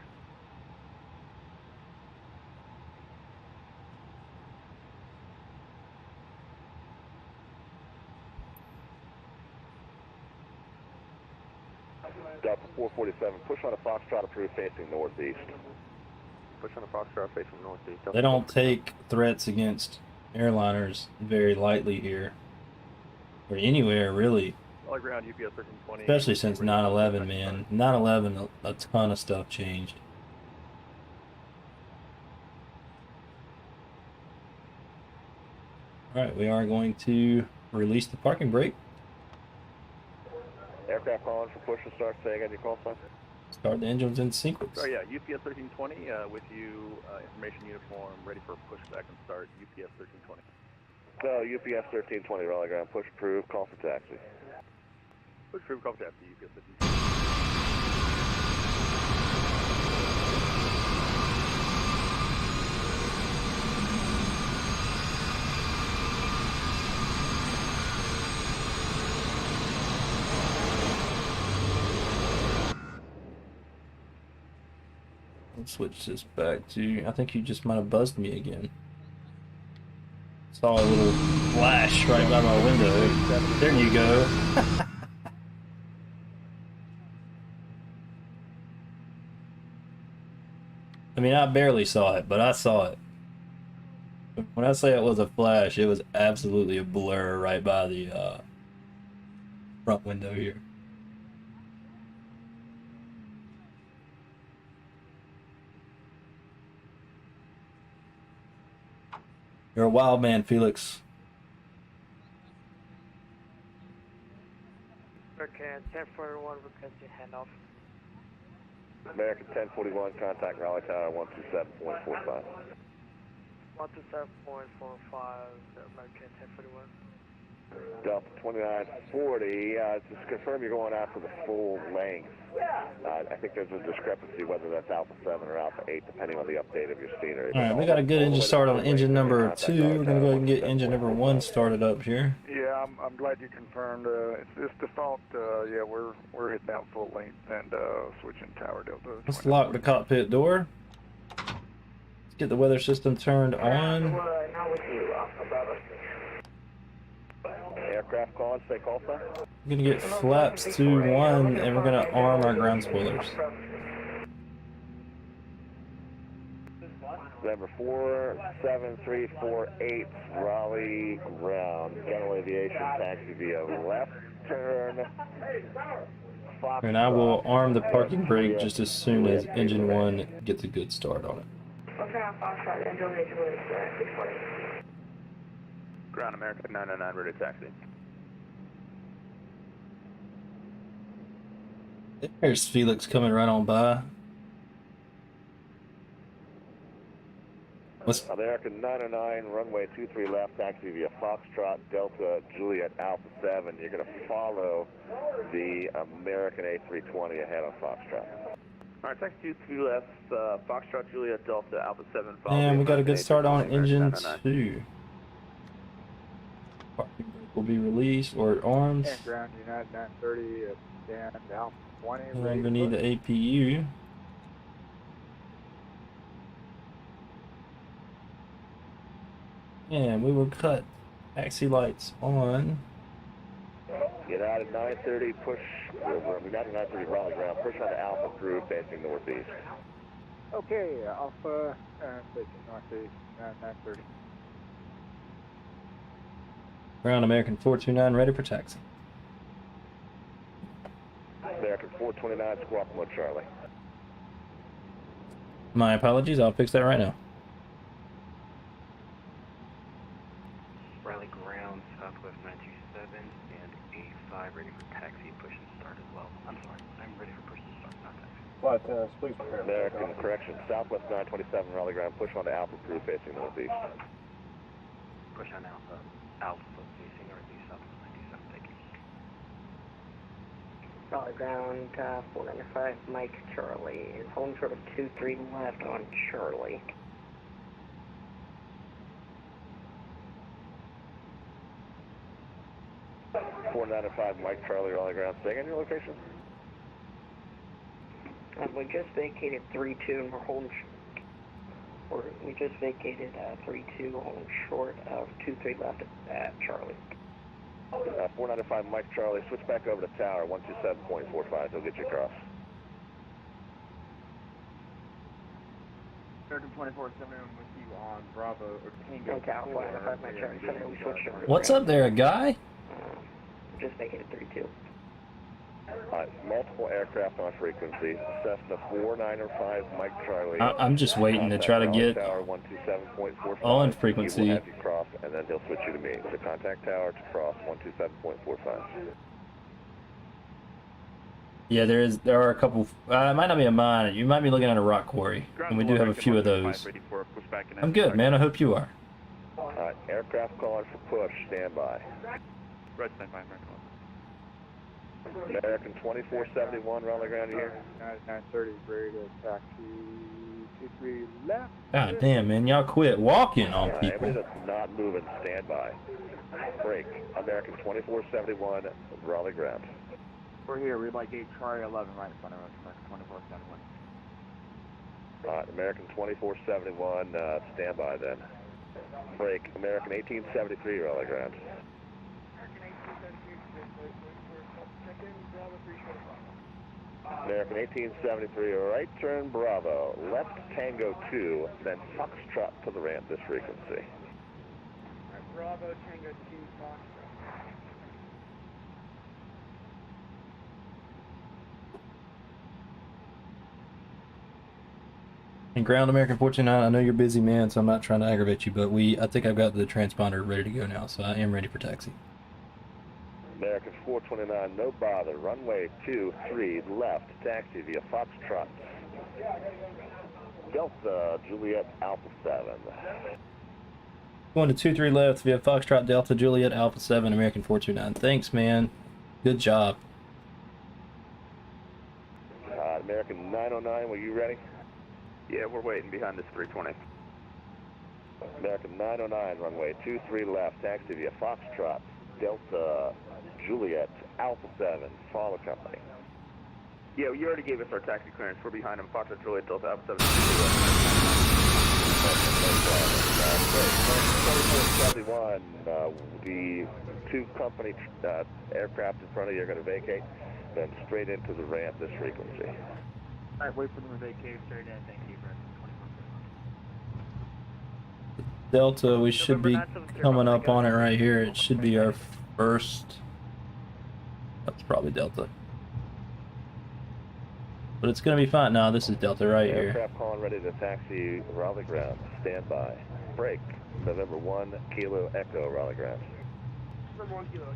B: Delta 447, push on a Foxtrot approved facing northeast.
I: Push on the Foxtrot facing northeast.
A: They don't take threats against airliners very lightly here. Or anywhere, really.
I: All ground UPS 1320.
A: Especially since 9/11, man. 9/11, a ton of stuff changed. Alright, we are going to release the parking brake.
B: Aircraft calling for push and start. Say again, your call sign.
A: Start the engines in sequence.
I: Oh yeah, UPS 1320 with you, information uniform, ready for pushback and start. UPS 1320.
B: So UPS 1320, Raleigh ground, push approved, call for taxi.
I: Push approved, call for taxi. UPS 1320.
A: Let's switch this back to, I think you just might have buzzed me again. Saw a little flash right by my window. There you go. I mean, I barely saw it, but I saw it. When I say it was a flash, it was absolutely a blur right by the front window here. You're a wild man, Felix.
G: Okay, 1041, requesting handoff.
B: American 1041, contact Raleigh Tower 127.45.
G: 127.45, American 1041.
B: Delta 2940, just confirm you're going out for the full length. I think there's a discrepancy whether that's Alpha 7 or Alpha 8, depending on the update of your scenery.
A: Alright, we got a good engine start on engine number 2. We're going to go ahead and get engine number 1 started up here.
C: Yeah, I'm glad you confirmed. It's default. Yeah, we're hitting out full length and switching tower Delta.
A: Let's lock the cockpit door. Let's get the weather system turned on.
G: Not with you,
B: Aircraft calling, say call sign.
A: We're going to get flaps to 1 and we're going to arm our ground spoilers.
B: Number 47348, Raleigh ground. General Aviation taxi via left turn.
A: And I will arm the parking brake just as soon as engine 1 gets a good start on it.
I: Ground American 999, ready to taxi.
A: There's Felix coming right on by. What's
B: American 909, runway 23 left, taxi via Foxtrot, Delta, Juliet, Alpha 7. You're going to follow the American A320 ahead on Foxtrot.
I: Alright, taxi 23 left, Foxtrot, Juliet, Delta, Alpha 7.
A: And we got a good start on engine 2. Parking brake will be released or armed.
C: And ground United 930 and Alpha 20.
A: And I'm going to need the APU. And we will cut taxi lights on.
B: United 930, push, United 930 Raleigh ground, push on to Alpha crew facing northeast.
C: Okay, Alpha and facing northeast 930.
A: Ground American 429 ready for taxi.
B: American 429, squawk mode Charlie.
A: My apologies, I'll fix that right now.
F: Raleigh ground, Southwest 927 and 85 ready for taxi, push and start as well. I'm sorry, I'm ready for push and start, not taxi.
C: But please prepare.
B: American correction, Southwest 927 Raleigh ground, push on to Alpha crew facing northeast.
F: Push on Alpha, Alpha facing northeast, Southwest 927, thank you.
G: Raleigh ground, 495, Mike Charlie. Is holding short of 23 left on Charlie.
B: .495 Mike Charlie Raleigh ground. Staying in your location?
G: We just vacated 32 and we're holding. We just vacated 32, holding short of 23 left at Charlie.
I: 495 Mike Charlie, switch back over to tower, 127.45, he'll get you across.
C: American 2471 with you on Bravo or Tango.
G: Cal 495 Mike Charlie 7, we switched over.
A: What's up there, guy?
G: Just making it 3-2.
I: Multiple aircraft on frequency. Cessna 495 Mike Charlie.
A: I'm just waiting to try to get
I: tower 127.45.
A: on
I: He
A: frequency.
I: will have you cross, and then he'll switch you to me. So contact tower to cross 127.45.
A: Yeah, there are a couple. It might not be a mine. You might be looking at a rock quarry, and we do have a few of those. I'm good, man. I hope you are.
I: Aircraft calling for push. Stand by.
C: Red stand by, American.
I: American 2471, Raleigh ground here.
C: 930, ready to taxi 23 left.
A: God damn, man. Y'all quit walking on
I: Anybody
A: people.
I: that's not moving, stand by. Break. American 2471, Raleigh ground.
C: We're here, we'd like gate Charlie 11 right in front of us, American 2471.
I: American 2471, stand by then. Break. American 1873, Raleigh ground. American 1873, right turn Bravo, left Tango 2, then Foxtrot to the ramp this frequency.
C: Bravo, Tango 2, Foxtrot.
A: And ground American 429, I know you're busy, man, so I'm not trying to aggravate you, but I think I've got the transponder ready to go now, so I am ready for taxi.
I: American 429, no bother, runway 23, left, taxi via Foxtrot. Delta, Juliet, Alpha 7.
A: Going to 23 left via Foxtrot Delta Juliet Alpha 7 American 429. Thanks, man. Good job.
I: American 909, were you ready?
F: Yeah, we're waiting behind this 320.
I: American 909, runway 23 left, taxi via Foxtrot Delta Juliet Alpha 7, follow company.
F: Yeah, you already gave us our taxi clearance. We're behind him. Foxtrot Juliet Delta Alpha 7.
I: 2471, the two company aircraft in front of you are going to vacate, then straight into the ramp this frequency.
C: Alright, wait for them to vacate straight in, thank you, Brett.
A: Delta, we should be coming up on it right here. It should be our first. That's probably Delta. But it's going to be fine. No, this is Delta right here.
I: Aircraft calling ready to taxi Raleigh ground. Stand by. Break. November 1 Kilo Echo Raleigh ground.
C: November 1 Kilo Echo.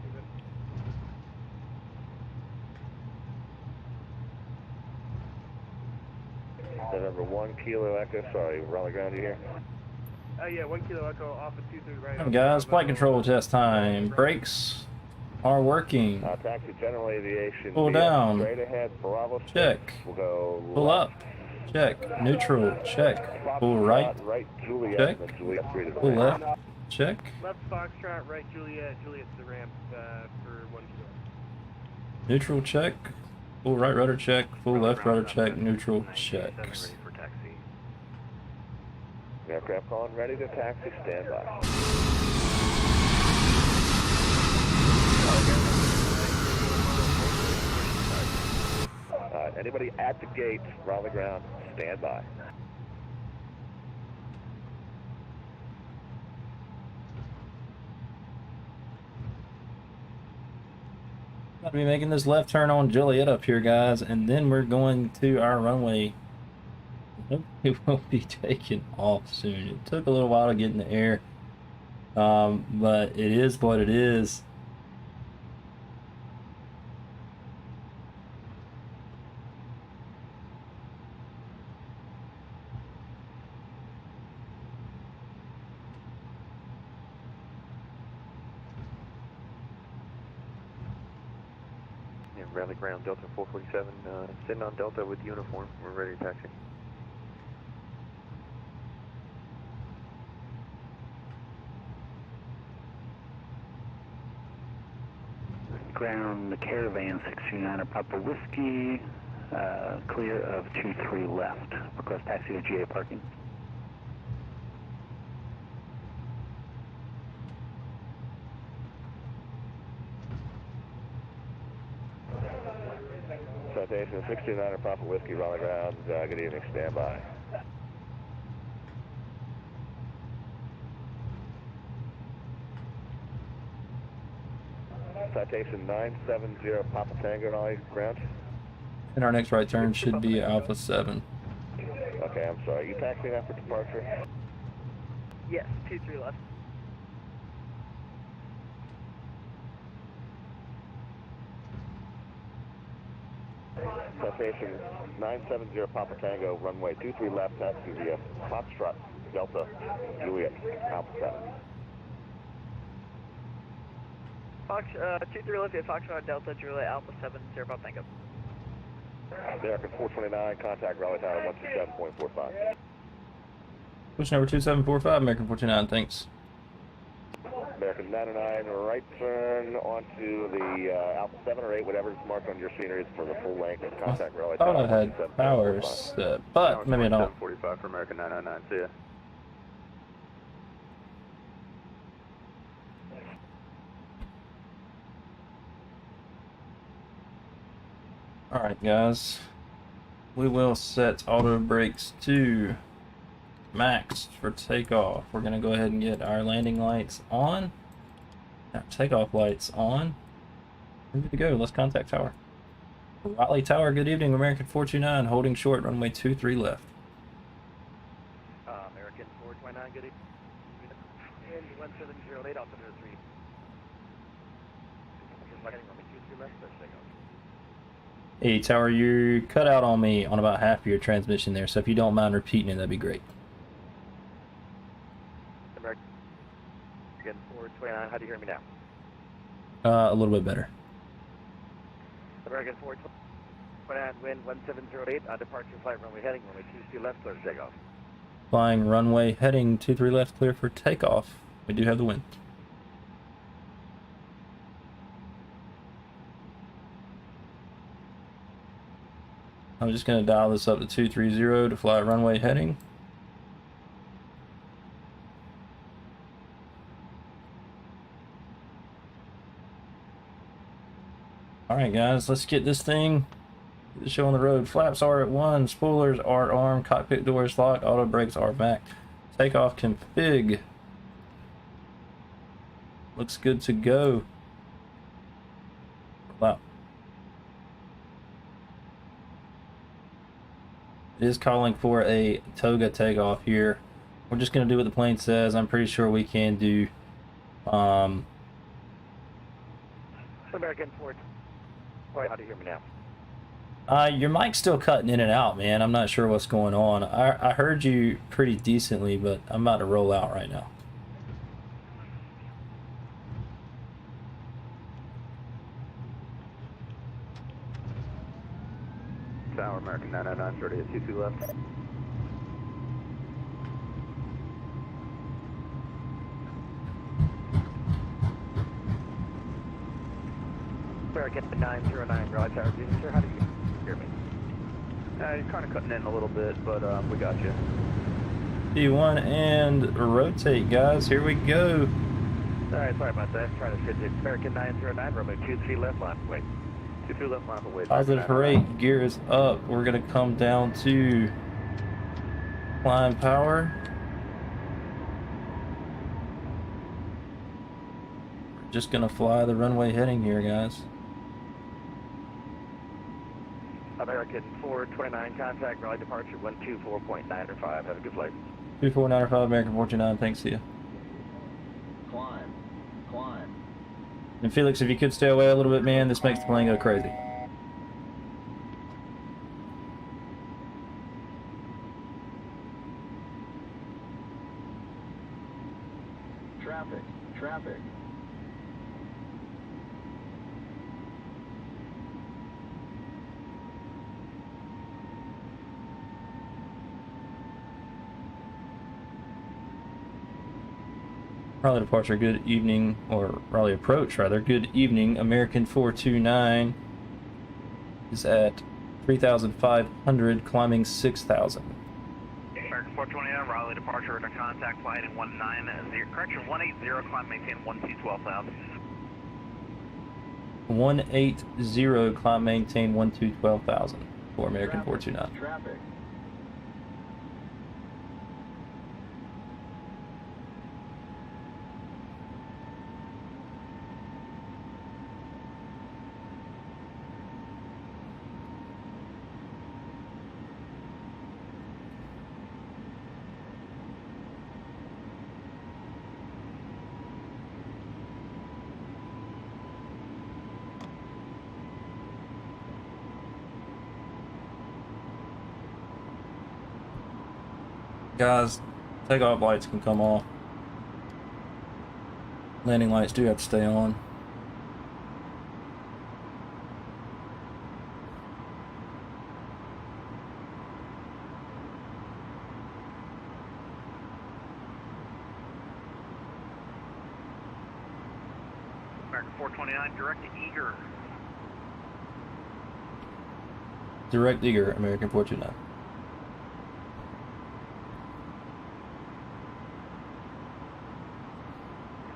I: November 1 Kilo Echo, sorry, Raleigh ground, you here?
C: Yeah, 1 Kilo Echo off of 23 right.
A: Hey guys, flight control test time. Brakes are working.
I: Taxi General Aviation.
A: Pull down.
I: Straight ahead, Bravo 6.
A: Check.
I: We'll go
A: Pull
I: left.
A: up. Check. Neutral. Check. Pull right.
I: Right, Juliet.
A: Check.
I: Then Juliet 3 to the
A: Pull
I: ramp.
A: left. Check.
C: Left Foxtrot, right Juliet, Juliet's the ramp for 1 Kilo.
A: Neutral check. Full right rudder check. Full left rudder check. Neutral checks.
I: Aircraft calling ready to taxi, stand by. Anybody at the gate, Raleigh ground, stand by.
A: About to be making this left turn on Juliet up here, guys, and then we're going to our runway. It will be taking off soon. It took a little while to get in the air, but it is what it is.
F: Raleigh ground, Delta 447, sitting on Delta with uniform. We're ready to taxi.
H: Ground, the Caravan 629 Papa Whiskey, clear of 23 left. Request taxi to GA parking.
I: Citation 629 Papa Whiskey, Raleigh ground. Good evening, stand by. Citation 970 Papa Tango, Raleigh ground.
A: And our next right turn should be Alpha 7.
I: Okay, I'm sorry. You taxiing after departure?
G: Yes, 23 left.
I: Citation 970 Papa Tango, runway 23 left, taxi via Foxtrot, Delta, Juliet, Alpha 7.
G: Fox, 23 left at Foxtrot Delta, Juliet, Alpha 7, 0 Papa Tango.
I: American 429, contact Raleigh Tower 127.45.
A: Push number 2745, American 429, thanks.
I: American 909, right turn onto the Alpha 7 or 8, whatever's marked on your scenery for the full length. Contact Raleigh
A: I thought
I: Tower
A: I had power set, but maybe I don't.
C: 45 for American 909, see ya.
A: Alright guys, we will set auto brakes to max for takeoff. We're going to go ahead and get our landing lights on, our takeoff lights on. We're good to go. Let's contact tower. Raleigh Tower, good evening. American 429, holding short, runway 23 left.
J: American 429, good evening. And 1708 altimeter 3. Runway 23 left, let's take off.
A: Hey Tower, you cut out on me on about half of your transmission there, so if you don't mind repeating it, that'd be great.
J: American 429, how do you hear me now?
A: A little bit better.
J: American 429, wind 1708, on departure flight runway heading, runway 23 left, clear to take off.
A: Flying runway heading 23 left, clear for takeoff. We do have the wind. I'm just going to dial this up to 230 to fly runway heading. Alright guys, let's get this thing, get the show on the road. Flaps are at 1, spoilers are armed, cockpit doors locked, auto brakes are back. Takeoff config. Looks good to go. Wow. It is calling for a toga takeoff here. We're just going to do what the plane says. I'm pretty sure we can do
J: American 429, how do you hear me now?
A: Your mic's still cutting in and out, man. I'm not sure what's going on. I heard you pretty decently, but I'm about to roll out right now.
C: Tower, American 909, 30 at 22 left.
J: American 909, Raleigh Tower, sir, how do you hear me?
C: You're kind of cutting in a little bit, but we got you.
A: P1 and rotate, guys. Here we go.
J: Alright, sorry about that. Trying to fit it. American 909, runway 23 left line, wait.
C: 23 left line for wait.
A: Positive rate, gear is up. We're going to come down to climb power. We're just going to fly the runway heading here, guys.
J: American 429, contact Raleigh departure 124.905. Have a good flight.
A: 2495, American 429, thanks to you.
K: Climb.
A: And Felix, if you could stay away a little bit, man, this makes the plane go crazy.
K: Traffic.
A: Raleigh departure, good evening, or Raleigh approach rather, good evening. American 429 is at 3,500, climbing 6,000.
L: American 429, Raleigh departure, return contact flight in 190, correction 180, climb maintain 12,000.
A: 180, climb maintain 12,000 for American 429.
K: Traffic.
A: Guys, takeoff lights can come off. Landing lights do have to stay on.
L: American 429, direct to Eager.
A: Direct Eager, American 429.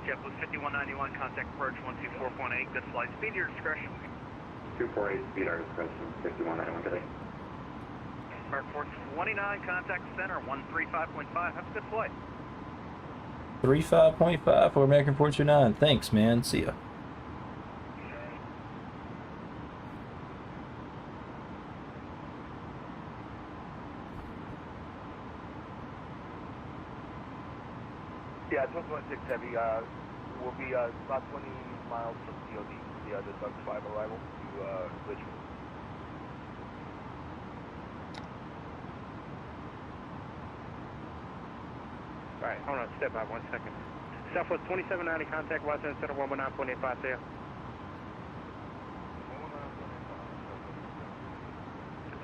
L: JetBlue 5191, contact approach 124.8, good flight speed, your discretion.
C: 248, speed our discretion, 5191 today.
L: American 429, contact center 135.5, have a good flight.
A: 35.5 for American 429. Thanks, man. See ya.
J: Yeah, 12.6 Heavy, will be about 20 miles from COD, the Doug 5 arrival to Richmond.
M: Alright, hold on, step by 1 second. Southwest 2790, contact Washington Center 119.85 there.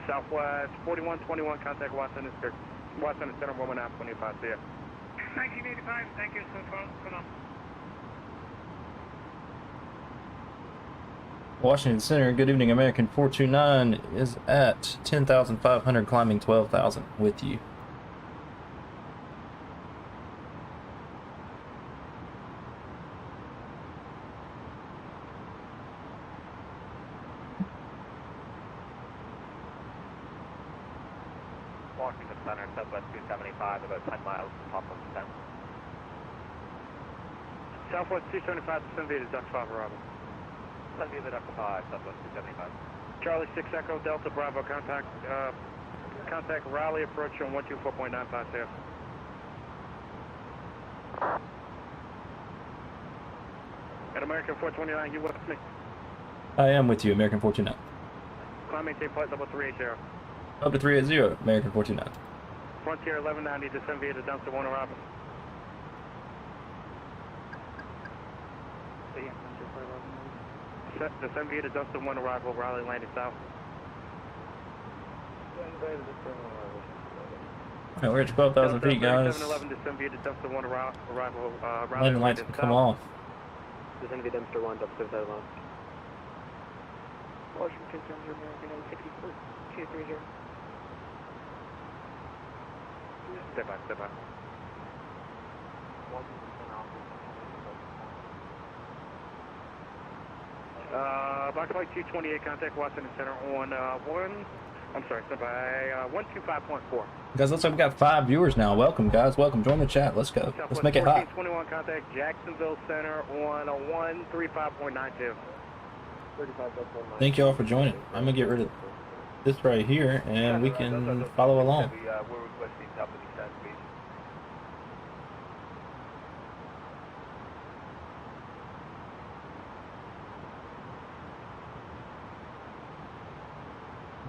M: Southwest 4121, contact Washington Center 119.85 there.
L: 1985, thank you, so far.
A: Washington Center, good evening. American 429 is at 10,500, climbing 12,000 with you.
J: Washington Center, Southwest 275, about 10 miles from top of the town.
M: Southwest 275, descend via Duck 5 arrival.
J: Descend via the Duck 5, Southwest 275.
M: Charlie 6 Echo Delta Bravo, contact Raleigh approach on 124.95 there. At American 429, you with me?
A: I am with you, American 429.
M: Climb maintain flight level 380.
A: Up to 380, American 429.
M: Frontier 1190, descend via the dumpster 1 arrival. Descend via the dumpster 1 arrival, Raleigh landing south.
A: Alright, we're at 12,000 feet, guys.
M: 711, descend via the dumpster 1 arrival, Raleigh
A: Landing lights can come off.
J: Descend via dumpster 1, dumpster 7 left.
E: Washington Center, American 864, 230.
M: Step by, step by. Box flight 228, contact Washington Center on 125.4.
A: Guys, looks like we got 5 viewers now. Welcome, guys. Welcome. Join the chat. Let's go. Let's make it hot.
M: 1421, contact Jacksonville Center on 135.92.
A: Thank you all for joining. I'm gonna get rid of this right here, and we can follow along.
J: We're requesting top of the descent speed.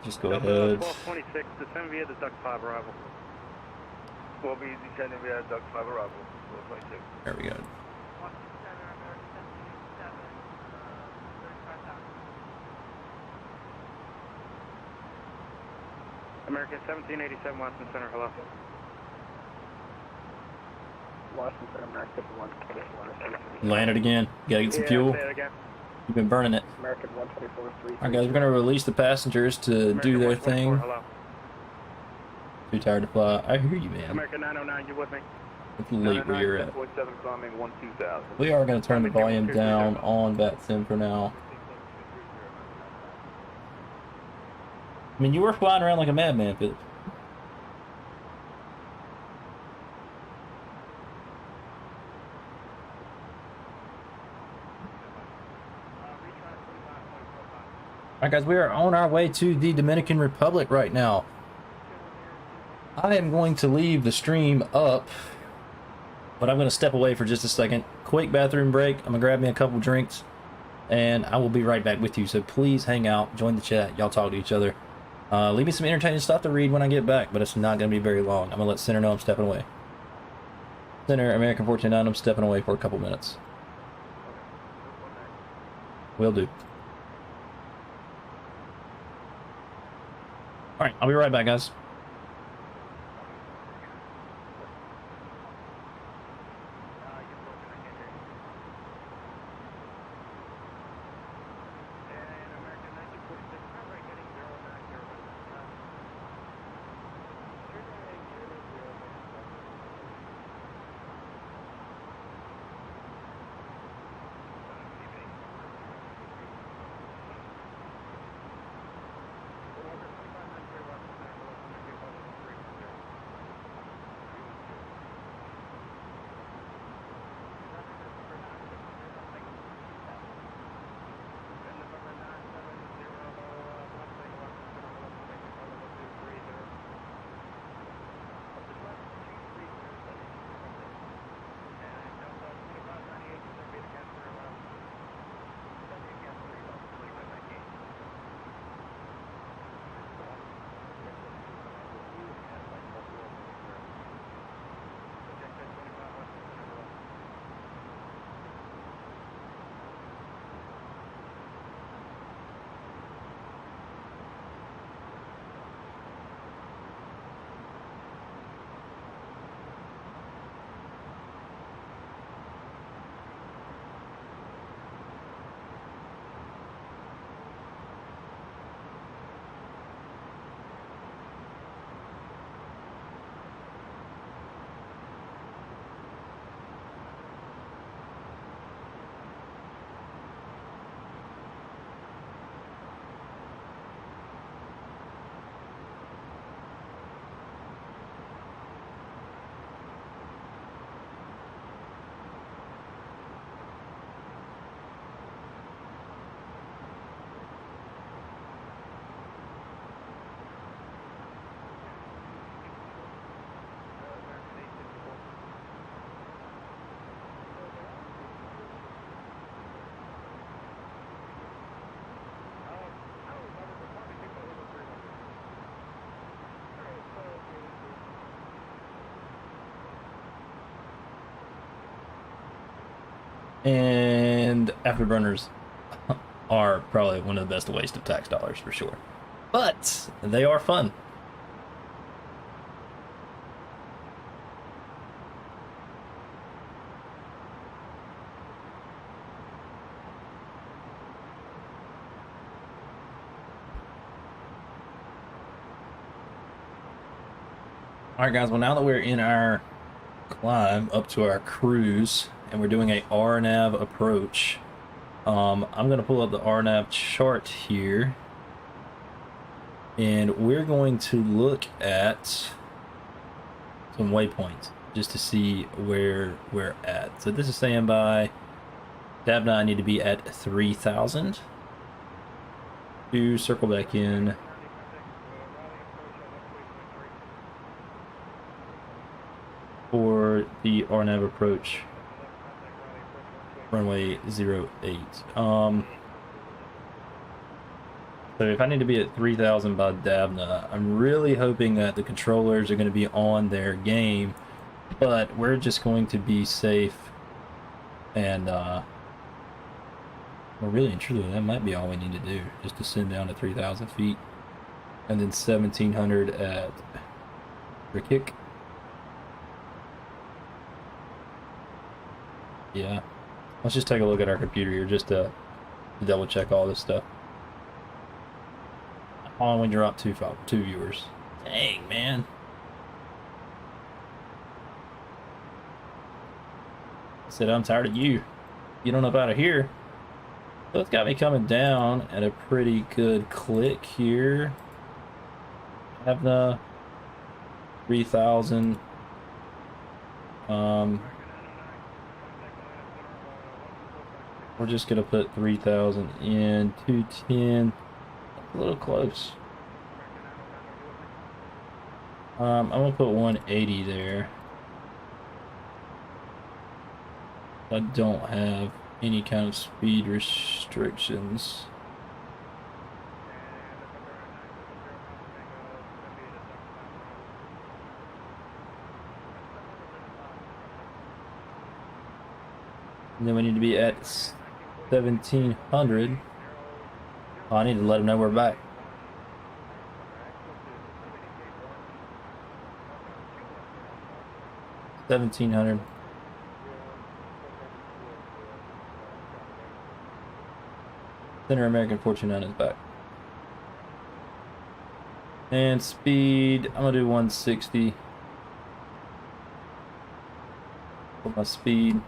A: Just go ahead.
M: 1226, descend via the Duck 5 arrival.
J: We'll be descending via Duck 5 arrival, 1226.
A: There we go.
M: American 1787, Washington Center, hello.
J: Washington Center, American 124.
A: Landed again. Gotta get some fuel.
M: Say it again.
A: You've been burning it.
J: American 124, 3.
A: Alright, guys, we're gonna release the passengers to do their thing.
M: Hello.
A: Too tired to fly. I hear you, man.
M: American 909, you with me?
A: It's late where you're at.
J: 7 climbing 12000.
A: We are gonna turn the volume down on Vatsim for now. I mean, you were flying around like a madman, Philip. Alright guys, we are on our way to the Dominican Republic right now. I am going to leave the stream up, but I'm going to step away for just a second. Quick bathroom break. I'm going to grab me a couple drinks, and I will be right back with you. So please hang out, join the chat, y'all talk to each other. Leave me some entertaining stuff to read when I get back, but it's not going to be very long. I'm going to let Center know I'm stepping away. Center, American 429, I'm stepping away for a couple minutes. Will do. Alright, I'll be right back, guys. And afterburners are probably one of the best waste of tax dollars for sure, but they are fun. All right, guys. Well, now that we're in our climb up to our cruise, and we're doing a RNAV approach, I'm going to pull up the RNAV chart here, and we're going to look at some waypoints just to see where we're at. So this is saying by Dabna I need to be at 3,000 to circle back in. For the RNAV approach, runway 08. So if I need to be at 3,000 by Dabna, I'm really hoping that the controllers are going to be on their game, but we're just going to be safe, and well, really and truly, that might be all we need to do, just to send down to 3,000 feet, and then 1,700 at Rikick. Yeah, let's just take a look at our computer here just to double check all this stuff. Oh, we dropped two viewers. Dang, man. I said I'm tired of you. Get on up out of here. So it's got me coming down at a pretty good click here. have the 3,000. We're just gonna put 3,000 in 210. A little close. I'm gonna put 180 there. I don't have any kind of speed restrictions. And then we need to be at 1,700. Oh, I need to let them know we're back. $1,700. Center American 429 is back. And speed, I'm gonna do 160. For my speed.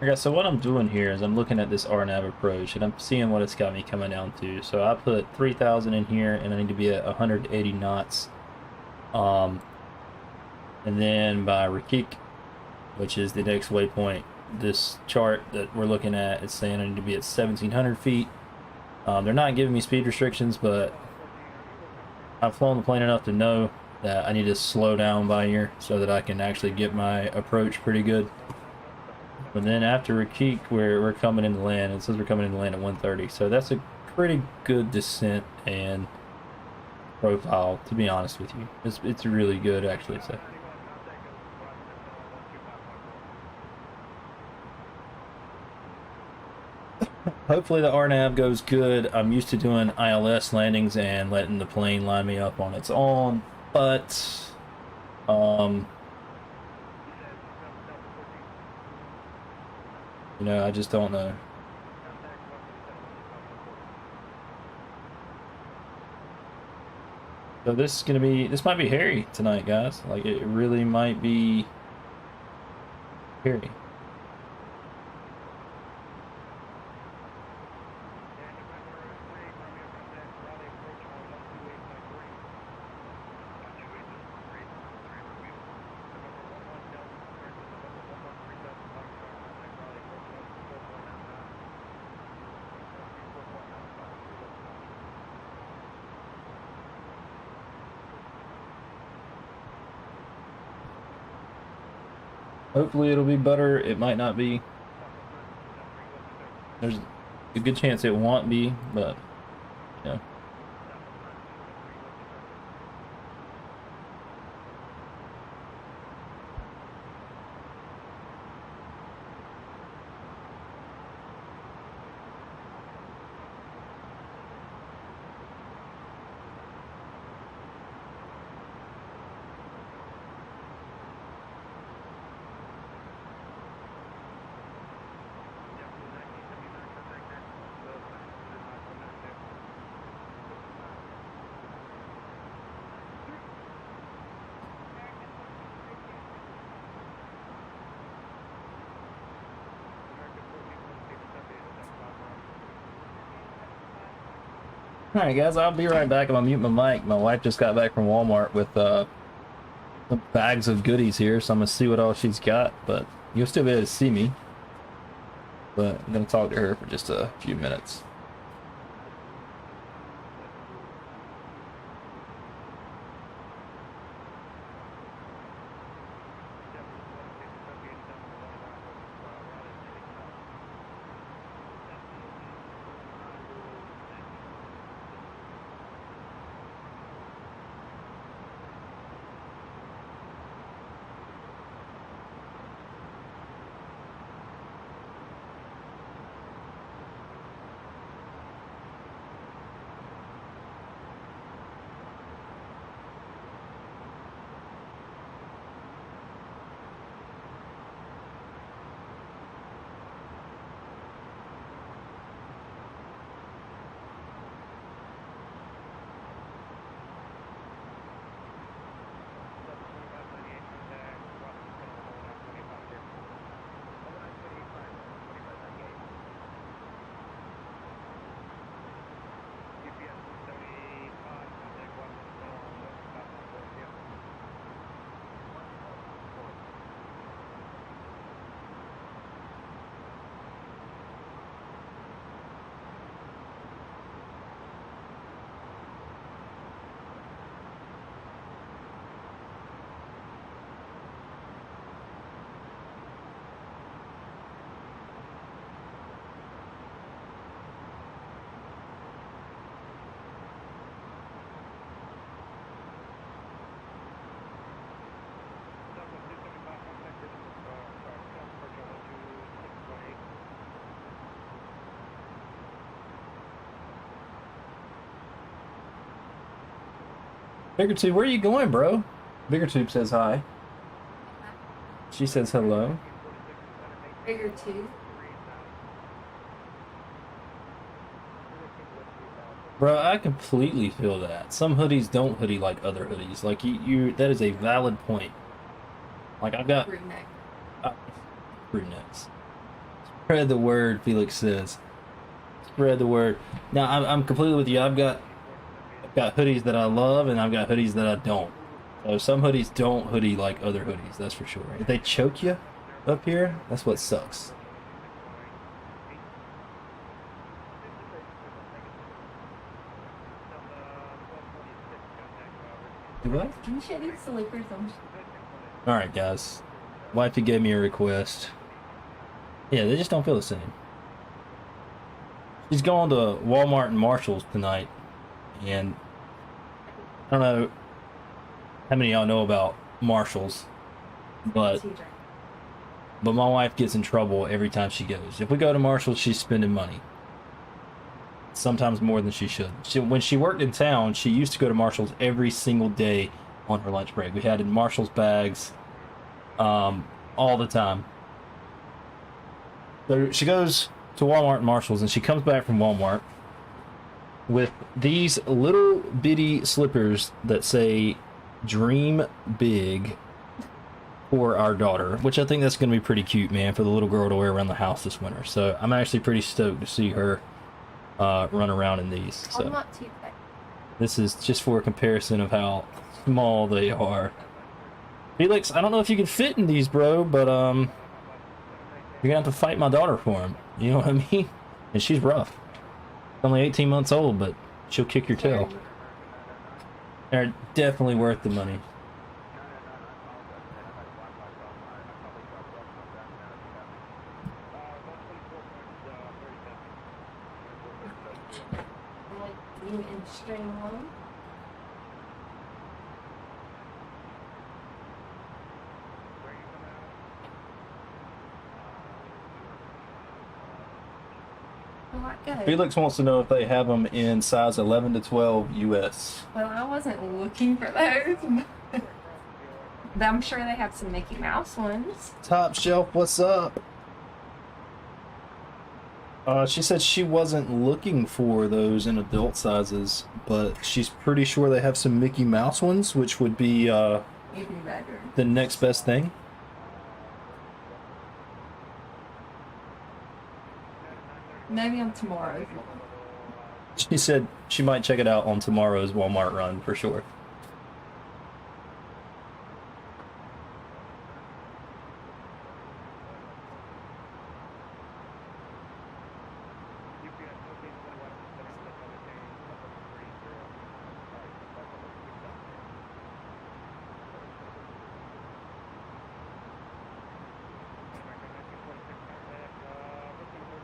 A: Okay, so what I'm doing here is I'm looking at this RNAV approach and I'm seeing what it's got me coming down to. So I put 3,000 in here and I need to be at 180 knots. And then by Rakik, which is the next waypoint, this chart that we're looking at, it's saying I need to be at 1,700 feet. They're not giving me speed restrictions, but I've flown the plane enough to know that I need to slow down by here so that I can actually get my approach pretty good. But then after Rakik, we're coming into land. It says we're coming into land at 130, so that's a pretty good descent and profile, to be honest with you. It's really good, actually. So hopefully the RNAV goes good. I'm used to doing ILS landings and letting the plane line me up on its own, but you know, I just don't know. So this might be hairy tonight, guys. Like, it really might be hairy. Hopefully it'll be better. It might not be. There's a good chance it won't be, but you know. Alright guys, I'll be right back. I'm gonna mute my mic. My wife just got back from Walmart with some bags of goodies here, so I'm gonna see what all she's got, but you'll still be able to see me. But I'm gonna talk to her for just a few minutes. Bigger Tube, where are you going, bro? Bigger Tube says hi. She says hello.
N: Bigger Tube.
A: Bro, I completely feel that. Some hoodies don't hoodie like other hoodies. Like you that is a valid point. Like I've got
N: Brunette.
A: brunettes. Spread the word, Felix says. Spread the word. Now I'm completely with you. I've got hoodies that I love and I've got hoodies that I don't. So some hoodies don't hoodie like other hoodies, that's for sure. If they choke you up here, that's what sucks. What?
N: Can you show these slippers on?
A: Alright, guys. Wifey gave me a request. Yeah, they just don't feel the same. She's going to Walmart and Marshall's tonight. And I don't know how many of y'all know about Marshall's, but my wife gets in trouble every time she goes. If we go to Marshall's, she's spending money. Sometimes more than she should. When she worked in town, she used to go to Marshall's every single day on her lunch break. We had in Marshall's bags all the time. So she goes to Walmart and Marshall's, and she comes back from Walmart with these little bitty slippers that say "Dream Big" for our daughter, which I think that's going to be pretty cute, man, for the little girl to wear around the house this winter. So I'm actually pretty stoked to see her run around in these. So
N: I'm not too bad.
A: this is just for a comparison of how small they are. Felix, I don't know if you can fit in these, bro, but you're gonna have to fight my daughter for them. You know what I mean? And she's rough. Only 18 months old, but she'll kick your tail. They're definitely worth the money.
N: You in string one.
A: Felix wants to know if they have them in size 11 to 12 US.
N: Well, I wasn't looking for those. But I'm sure they have some Mickey Mouse ones.
A: Top Shelf, what's up? She said she wasn't looking for those in adult sizes, but she's pretty sure they have some Mickey Mouse ones, which would be
N: Even better.
A: the next best thing.
N: Maybe on tomorrow's one.
A: She said she might check it out on tomorrow's Walmart run for sure.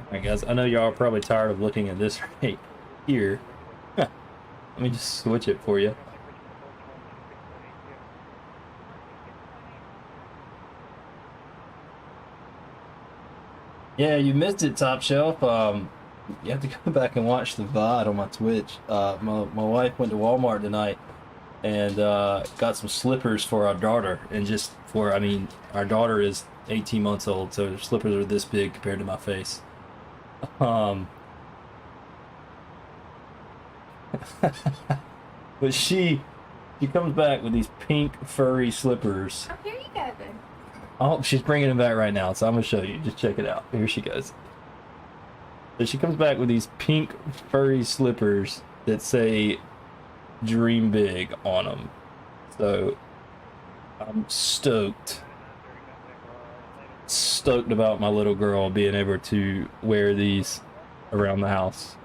A: Alright guys, I know y'all are probably tired of looking at this right here. Let me just switch it for you. Yeah, you missed it, Top Shelf. You have to go back and watch the VOD on my Twitch. My wife went to Walmart tonight and got some slippers for our daughter. And just for, I mean, our daughter is 18 months old, so the slippers are this big compared to my face. But she comes back with these pink furry slippers.
N: Oh, here you go then.
A: Oh, she's bringing them back right now, so I'm gonna show you. Just check it out. Here she goes. So she comes back with these pink furry slippers that say "Dream Big" on them. So I'm stoked about my little girl being able to wear these around the house.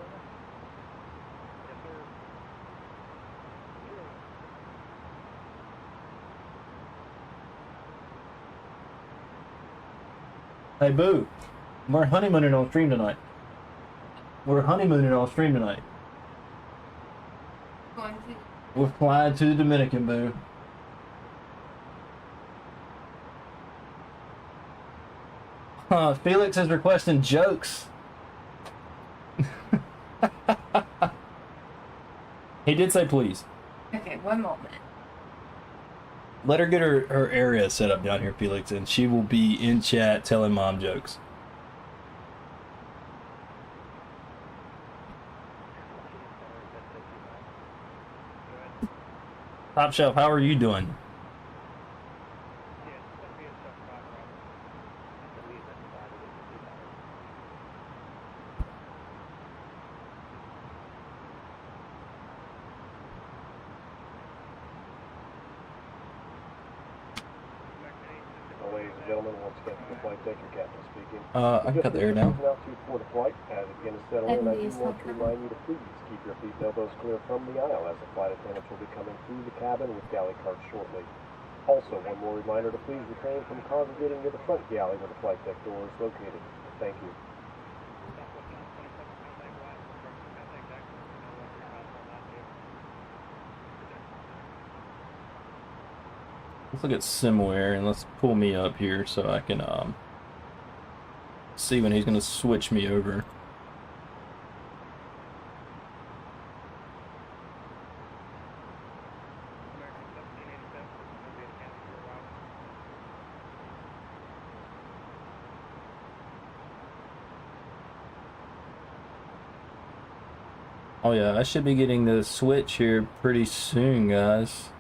A: Hey Boo, we're honeymooning on stream tonight. We're honeymooning on stream tonight.
N: Going to.
A: We're flying to the Dominican, Boo. Felix is requesting jokes. He did say please.
N: Okay. Okay, one moment.
A: Let her get her area set up down here, Felix, and she will be in chat telling mom jokes. Top Shelf, how are you doing?
O: Ladies and gentlemen, once again, the flight deck, your captain speaking.
A: I cut the air down.
O: Now to port of flight. As it begins to settle in, I do want to remind you to please keep your feet and elbows clear from the aisle, as the flight attendants will be coming through the cabin with galley carts shortly. Also, one more reminder to please refrain from congregating near the front galley where the flight deck door is located. Thank you.
A: Let's look at Simware and let's pull me up here so I can see when he's going to switch me over. Oh yeah, I should be getting the switch here pretty soon, guys.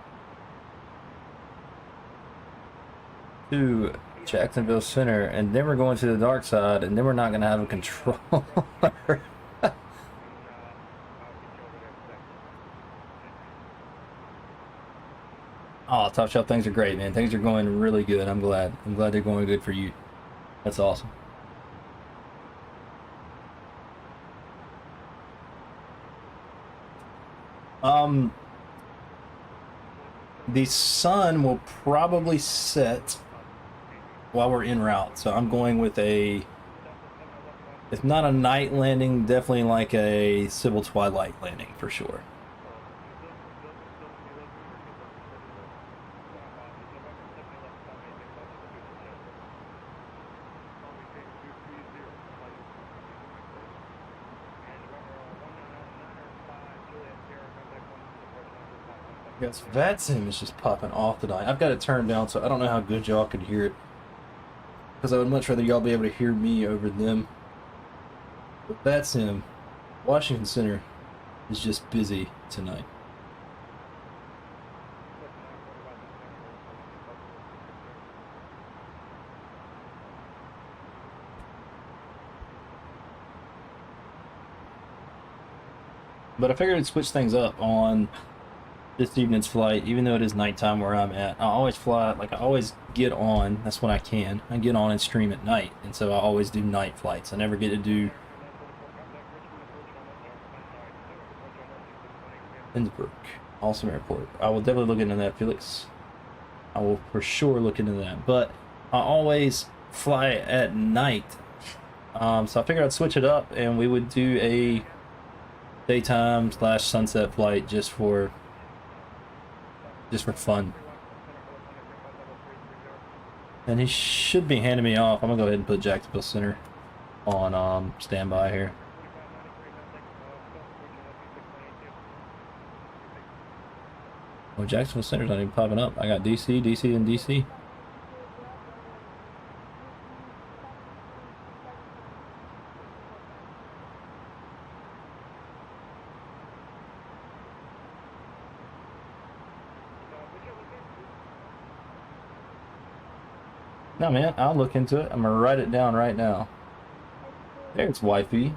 A: To Jacksonville Center, and then we're going to the dark side, and then we're not going to have a controller. Oh, Top Shelf, things are great, man. Things are going really good. I'm glad. I'm glad they're going good for you. That's awesome. The sun will probably set while we're en route, so I'm going with a, if not a night landing, definitely like a civil twilight landing for sure. Yes, Vatsim is just popping off tonight. I've got it turned down, so I don't know how good y'all could hear it, because I would much rather y'all be able to hear me over them. But Vatsim, Washington Center, is just busy tonight. But I figured I'd switch things up on this evening's flight, even though it is nighttime where I'm at. I always fly, like I always get on, that's when I can. I get on and stream at night, and so I always do night flights. I never get to do Innsbruck, awesome airport. I will definitely look into that, Felix. I will for sure look into that. But I always fly at night, so I figured I'd switch it up, and we would do a daytime / sunset flight just for fun. And he should be handing me off. I'm gonna go ahead and put Jacksonville Center on standby here. Oh, Jacksonville Center's not even popping up. I got DC, DC, and DC. No, man, I'll look into it. I'm gonna write it down right now. There's wifey.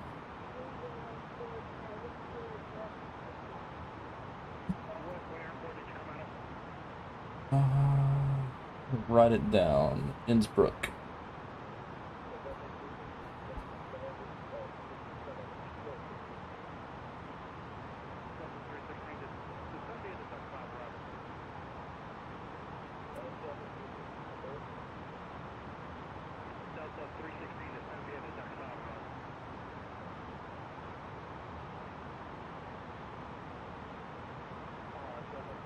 A: Write it down. Innsbruck.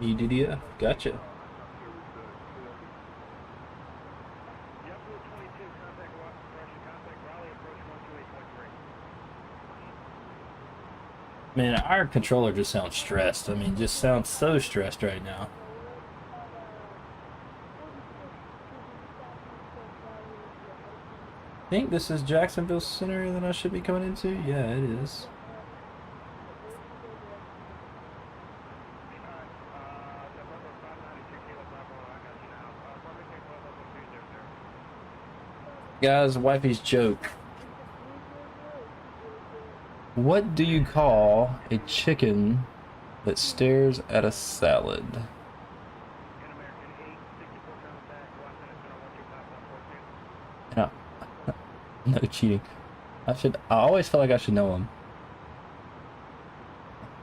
A: EDDF, gotcha. Man, our controller just sounds stressed. I mean, just sounds so stressed right now. I think this is Jacksonville Center that I should be coming into. Yeah, it is. Guys, wifey's joke. What do you call a chicken that stares at a salad? No, no cheating. I always feel like I should know him.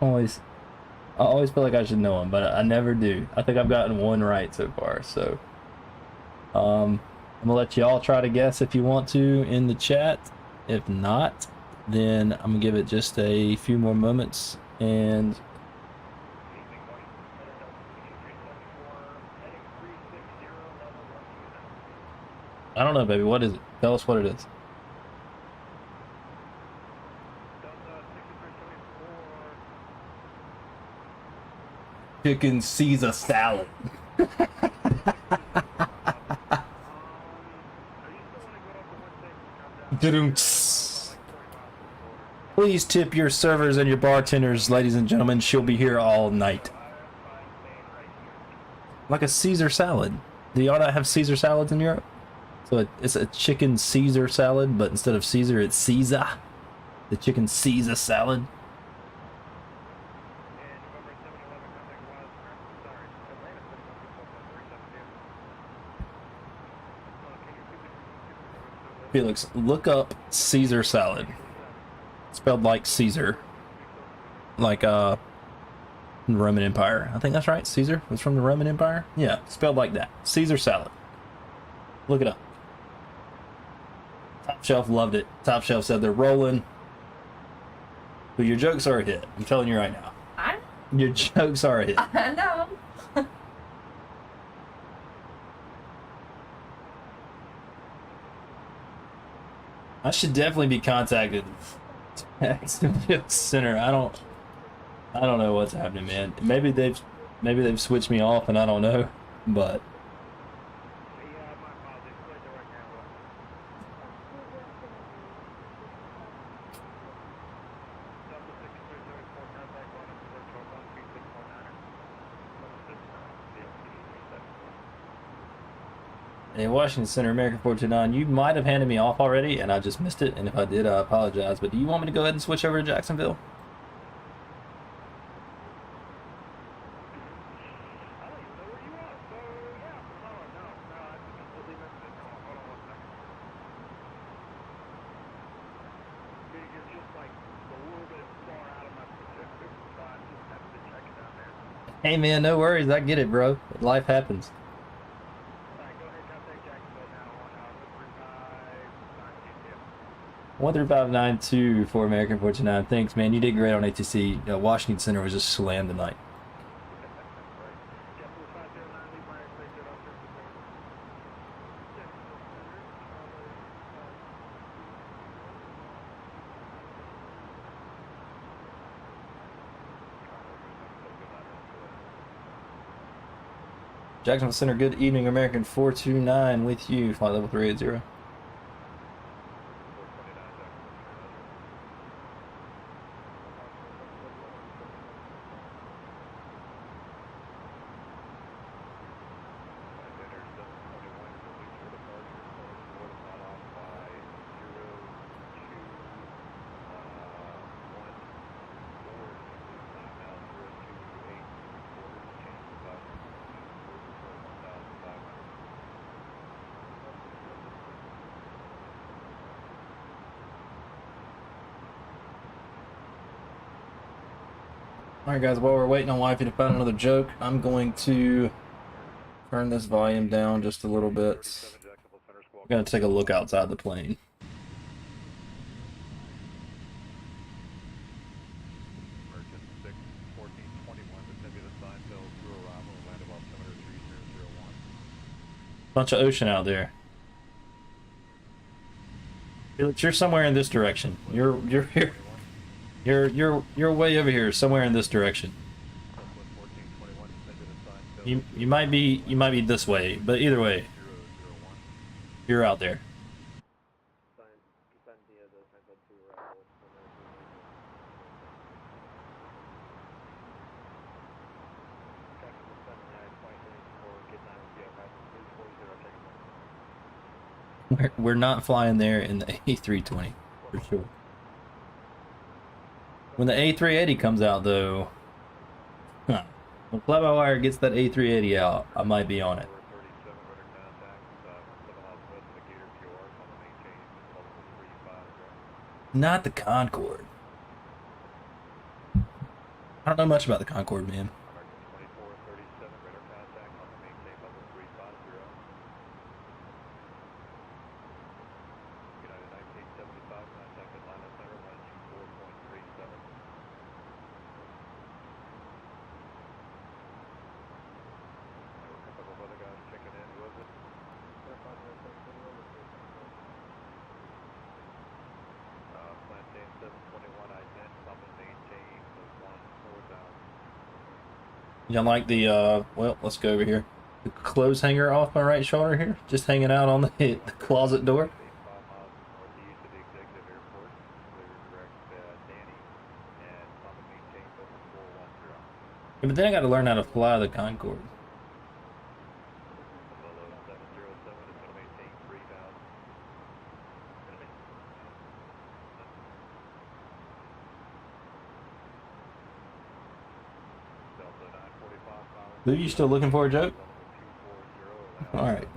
A: I always feel like I should know him, but I never do. I think I've gotten one right so far, so. I'm gonna let y'all try to guess if you want to in the chat. If not, then I'm gonna give it just a few more moments and I don't know, baby. What is it? Tell us what it is. Chicken Caesar salad. Please tip your servers and your bartenders, ladies and gentlemen. She'll be here all night. Like a Caesar salad. Do y'all not have Caesar salads in Europe? So it's a chicken Caesar salad, but instead of Caesar, it's Caesar. The chicken Caesar salad. Felix, look up Caesar salad. Spelled like Caesar. Like Roman Empire. I think that's right. Caesar was from the Roman Empire. Yeah, spelled like that. Caesar salad. Look it up. Top Shelf loved it. Top Shelf said they're rolling. But your jokes are a hit. I'm telling you right now. Your jokes are a hit.
N: I know.
A: I should definitely be contacted. Center. I don't know what's happening, man. Maybe they've switched me off and I don't know, but in Washington Center, American 429, you might have handed me off already, and I just missed it, and if I did, I apologize, but do you want me to go ahead and switch over to Jacksonville? Hey man, no worries, I get it, bro. Life happens. 13592 for American 429. Thanks, man. You did great on ATC. Washington Center was just slammed tonight. Jacksonville Center, good evening. American 429 with you. Flight level 380. Alright guys, while we're waiting on Wifey to find another joke, I'm going to turn this volume down just a little bit. I'm going to take a look outside the plane. Bunch of ocean out there. Felix, you're somewhere in this direction. You're here. You're way over here, somewhere in this direction. You might be this way, but either way, you're out there. We're not flying there in the A320 for sure. When the A380 comes out, though, when Fly-by-Wire gets that A380 out, I might be on it. Not the Concorde. I don't know much about the Concorde, man. You like the, well, let's go over here. The clothes hanger off my right shoulder here, just hanging out on the closet door. Yeah, but then I got to learn how to fly the Concorde. Are you still looking for a joke? Alright.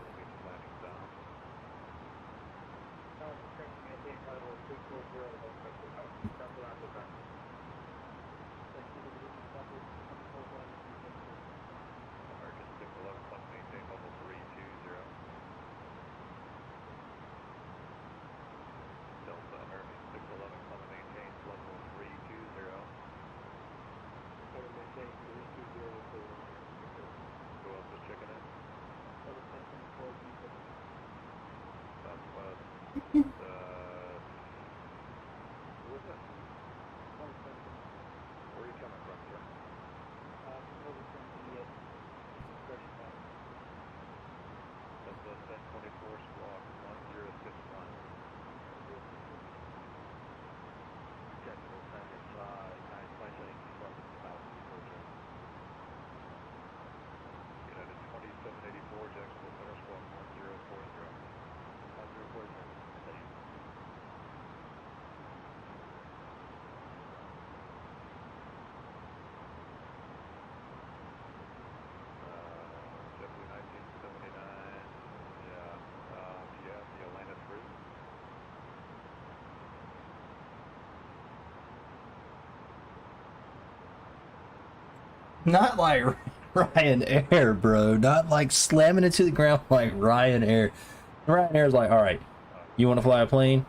A: Not like Ryanair, bro. Not like slamming it to the ground like Ryanair. Ryanair's like, alright, you want to fly a plane?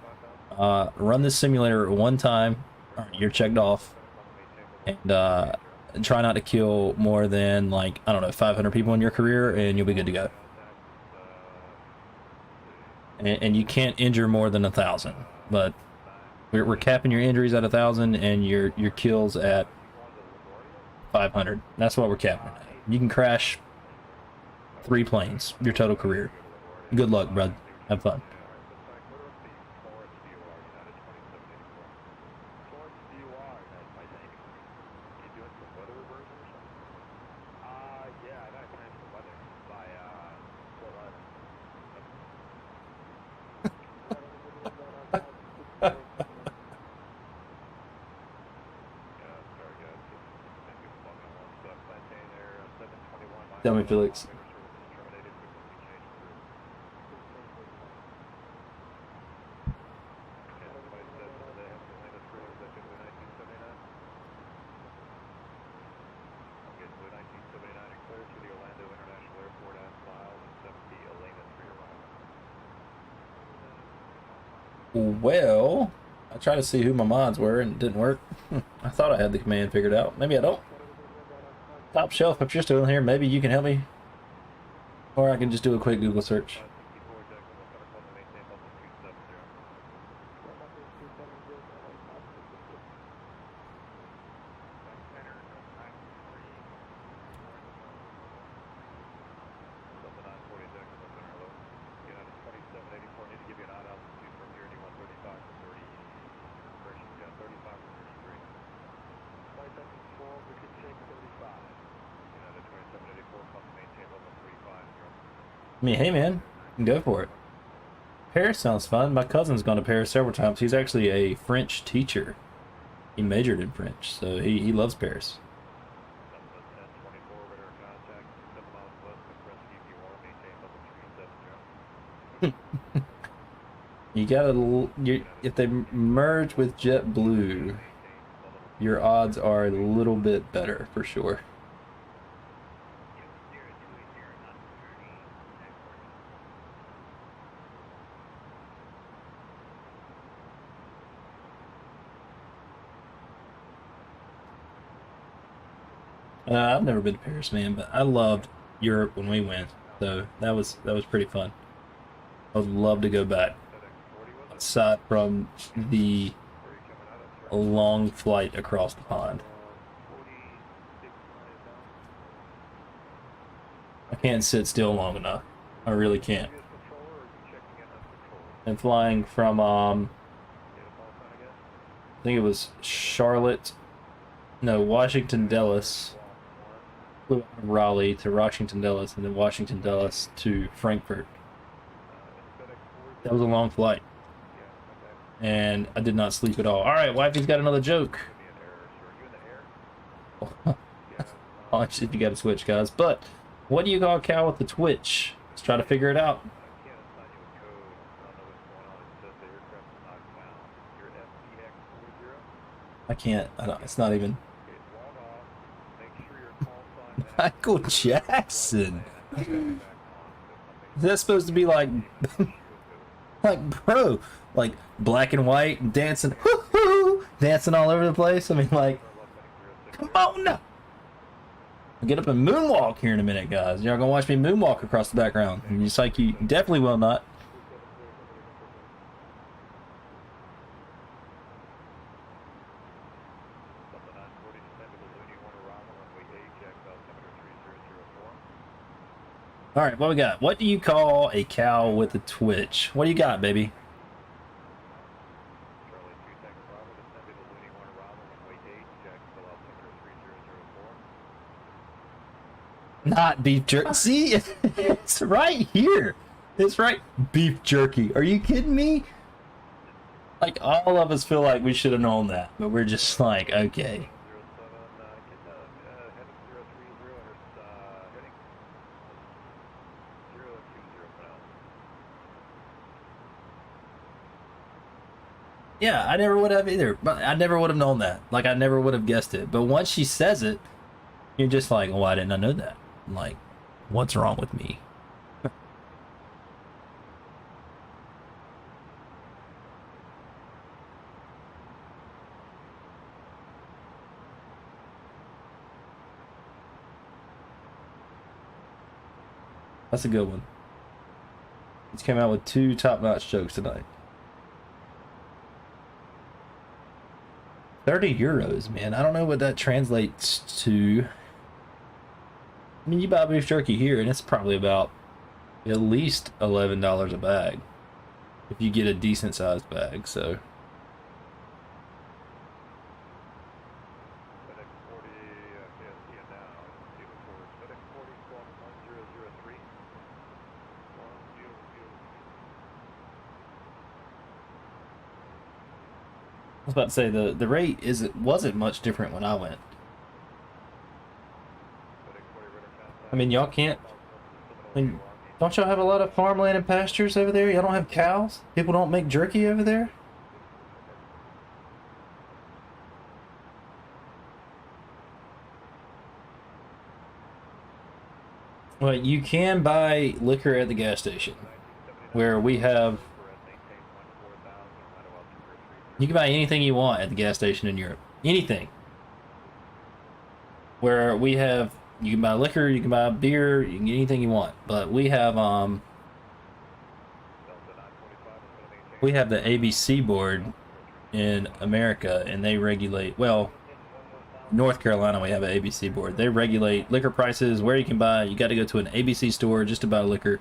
A: Run this simulator one time. Alright, you're checked off. And try not to kill more than, like, I don't know, 500 people in your career, and you'll be good to go. And you can't injure more than 1,000. But we're capping your injuries at 1,000 and your kills at 500. That's what we're capping. You can crash 3 planes your total career. Good luck, bud. Have fun. Tell me, Felix. Well, I tried to see who my mods were and it didn't work. I thought I had the command figured out. Maybe I don't. Top Shelf, if you're still in here, maybe you can help me. Or I can just do a quick Google search. I mean, hey man, go for it. Paris sounds fun. My cousin's gone to Paris several times. He's actually a French teacher. He majored in French, so he loves Paris. You gotta, if they merge with JetBlue, your odds are a little bit better for sure. I've never been to Paris, man, but I loved Europe when we went, so that was pretty fun. I would love to go back. Aside from the long flight across the pond, I can't sit still long enough. I really can't. And flying from I think it was Washington Dulles. Flew out of Raleigh to Washington Dulles, and then Washington Dulles to Frankfurt. That was a long flight, and I did not sleep at all. All right, wifey's got another joke. I'll see if you got a switch, guys. But what do you call a cow with the twitch? Let's try to figure it out. I can't. It's not even. Michael Jackson. Is that supposed to be like, like, bro, like black and white dancing, dancing all over the place? I mean, like, come on now. I'll get up and moonwalk here in a minute, guys. Y'all gonna watch me moonwalk across the background? And just like you definitely will not. All right, what we got? What do you call a cow with a twitch? What do you got, baby? Not beef jerky. See, it's right here. It's right. Beef jerky. Are you kidding me? Like, all of us feel like we should have known that, but we're just like, okay. Yeah, I never would have either. But I never would have known that. Like, I never would have guessed it. But once she says it, you're just like, why didn't I know that? I'm like, what's wrong with me? That's a good one. He's came out with 2 top-notch jokes tonight. 30 euros, man. I don't know what that translates to. I mean, you buy beef jerky here, and it's probably about at least $11 a bag if you get a decent-sized bag. So. I was about to say the rate wasn't much different when I went. I mean, y'all can't. I mean, don't y'all have a lot of farmland and pastures over there? Y'all don't have cows? People don't make jerky over there? Well, you can buy liquor at the gas station, where we have. You can buy anything you want at the gas station in Europe. Anything. Where we have, you can buy liquor, you can buy beer, you can get anything you want. But we have the ABC board in America, and they regulate, well, North Carolina we have an ABC board. They regulate liquor prices, where you can buy. You got to go to an ABC store just to buy liquor.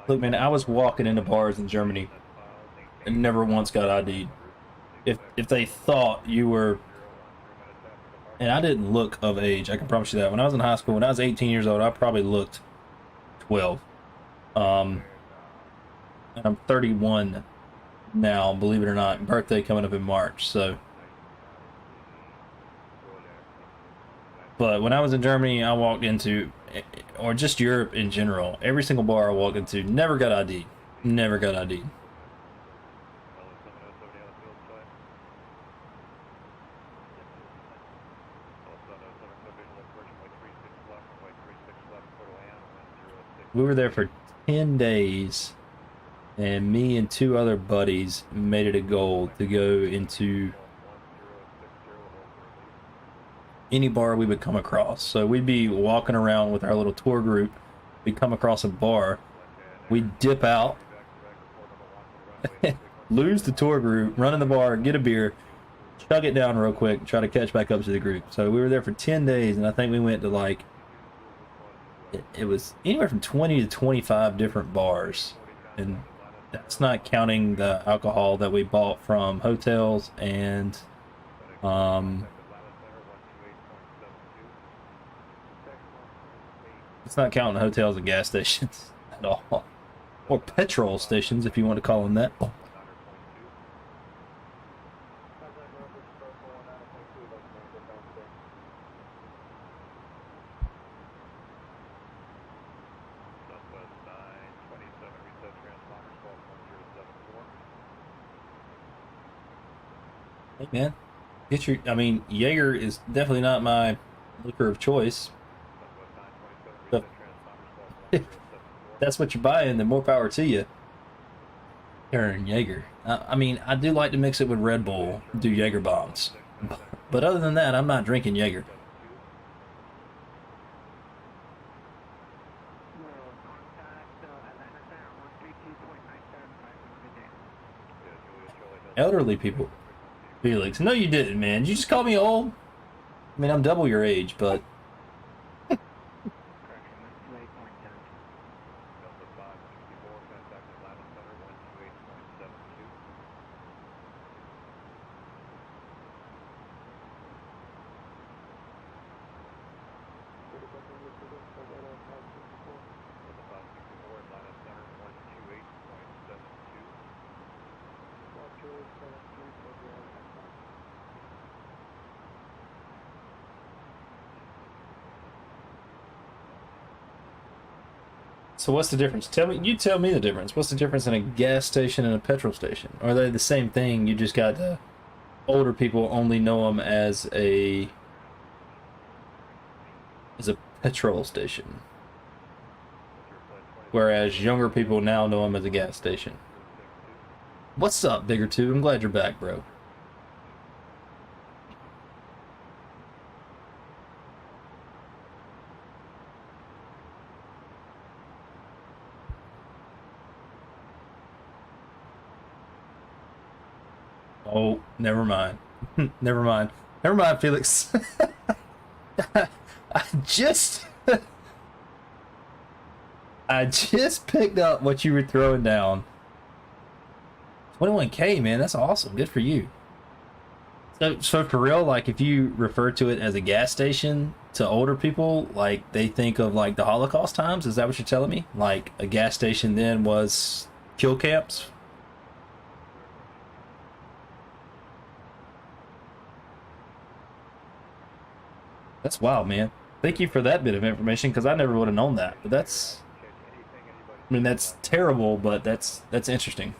A: Look, man, I was walking into bars in Germany and never once got ID'd. If they thought you were, and I didn't look of age, I can promise you that. When I was in high school, when I was 18 years old, I probably looked 12. And I'm 31 now, believe it or not. Birthday coming up in March, so. But when I was in Germany, I walked into, or just Europe in general, every single bar I walked into, never got ID'd. Never got ID'd. We were there for 10 days, and me and 2 other buddies made it a goal to go into any bar we would come across. So we'd be walking around with our little tour group, we'd come across a bar, we'd dip out, lose the tour group, run in the bar, get a beer, chug it down real quick, try to catch back up to the group. So we were there for 10 days, and I think we went to like, it was anywhere from 20 to 25 different bars, and that's not counting the alcohol that we bought from hotels and it's not counting hotels and gas stations at all, or petrol stations if you want to call them that. Hey man, get your, I mean, Jaeger is definitely not my liquor of choice. But if that's what you're buying, then more power to you. Aaron Jaeger. I mean, I do like to mix it with Red Bull, do Jaeger bombs. But other than that, I'm not drinking Jaeger. Elderly people. Felix, no you didn't, man. Did you just call me old? I mean, I'm double your age, but... So what's the difference? You tell me the difference. What's the difference in a gas station and a petrol station? Are they the same thing? You just got the older people only know them as a petrol station, whereas younger people now know them as a gas station. What's up, Bigger Two? I'm glad you're back, bro. Oh, never mind. Never mind. Never mind, Felix. I just picked up what you were throwing down. 21K, man, that's awesome. Good for you. So for real, like if you refer to it as a gas station to older people, like they think of like the Holocaust times. Is that what you're telling me? Like a gas station then was kill camps? That's wild, man. Thank you for that bit of information, because I never would have known that. But that's, I mean, that's terrible, but that's interesting.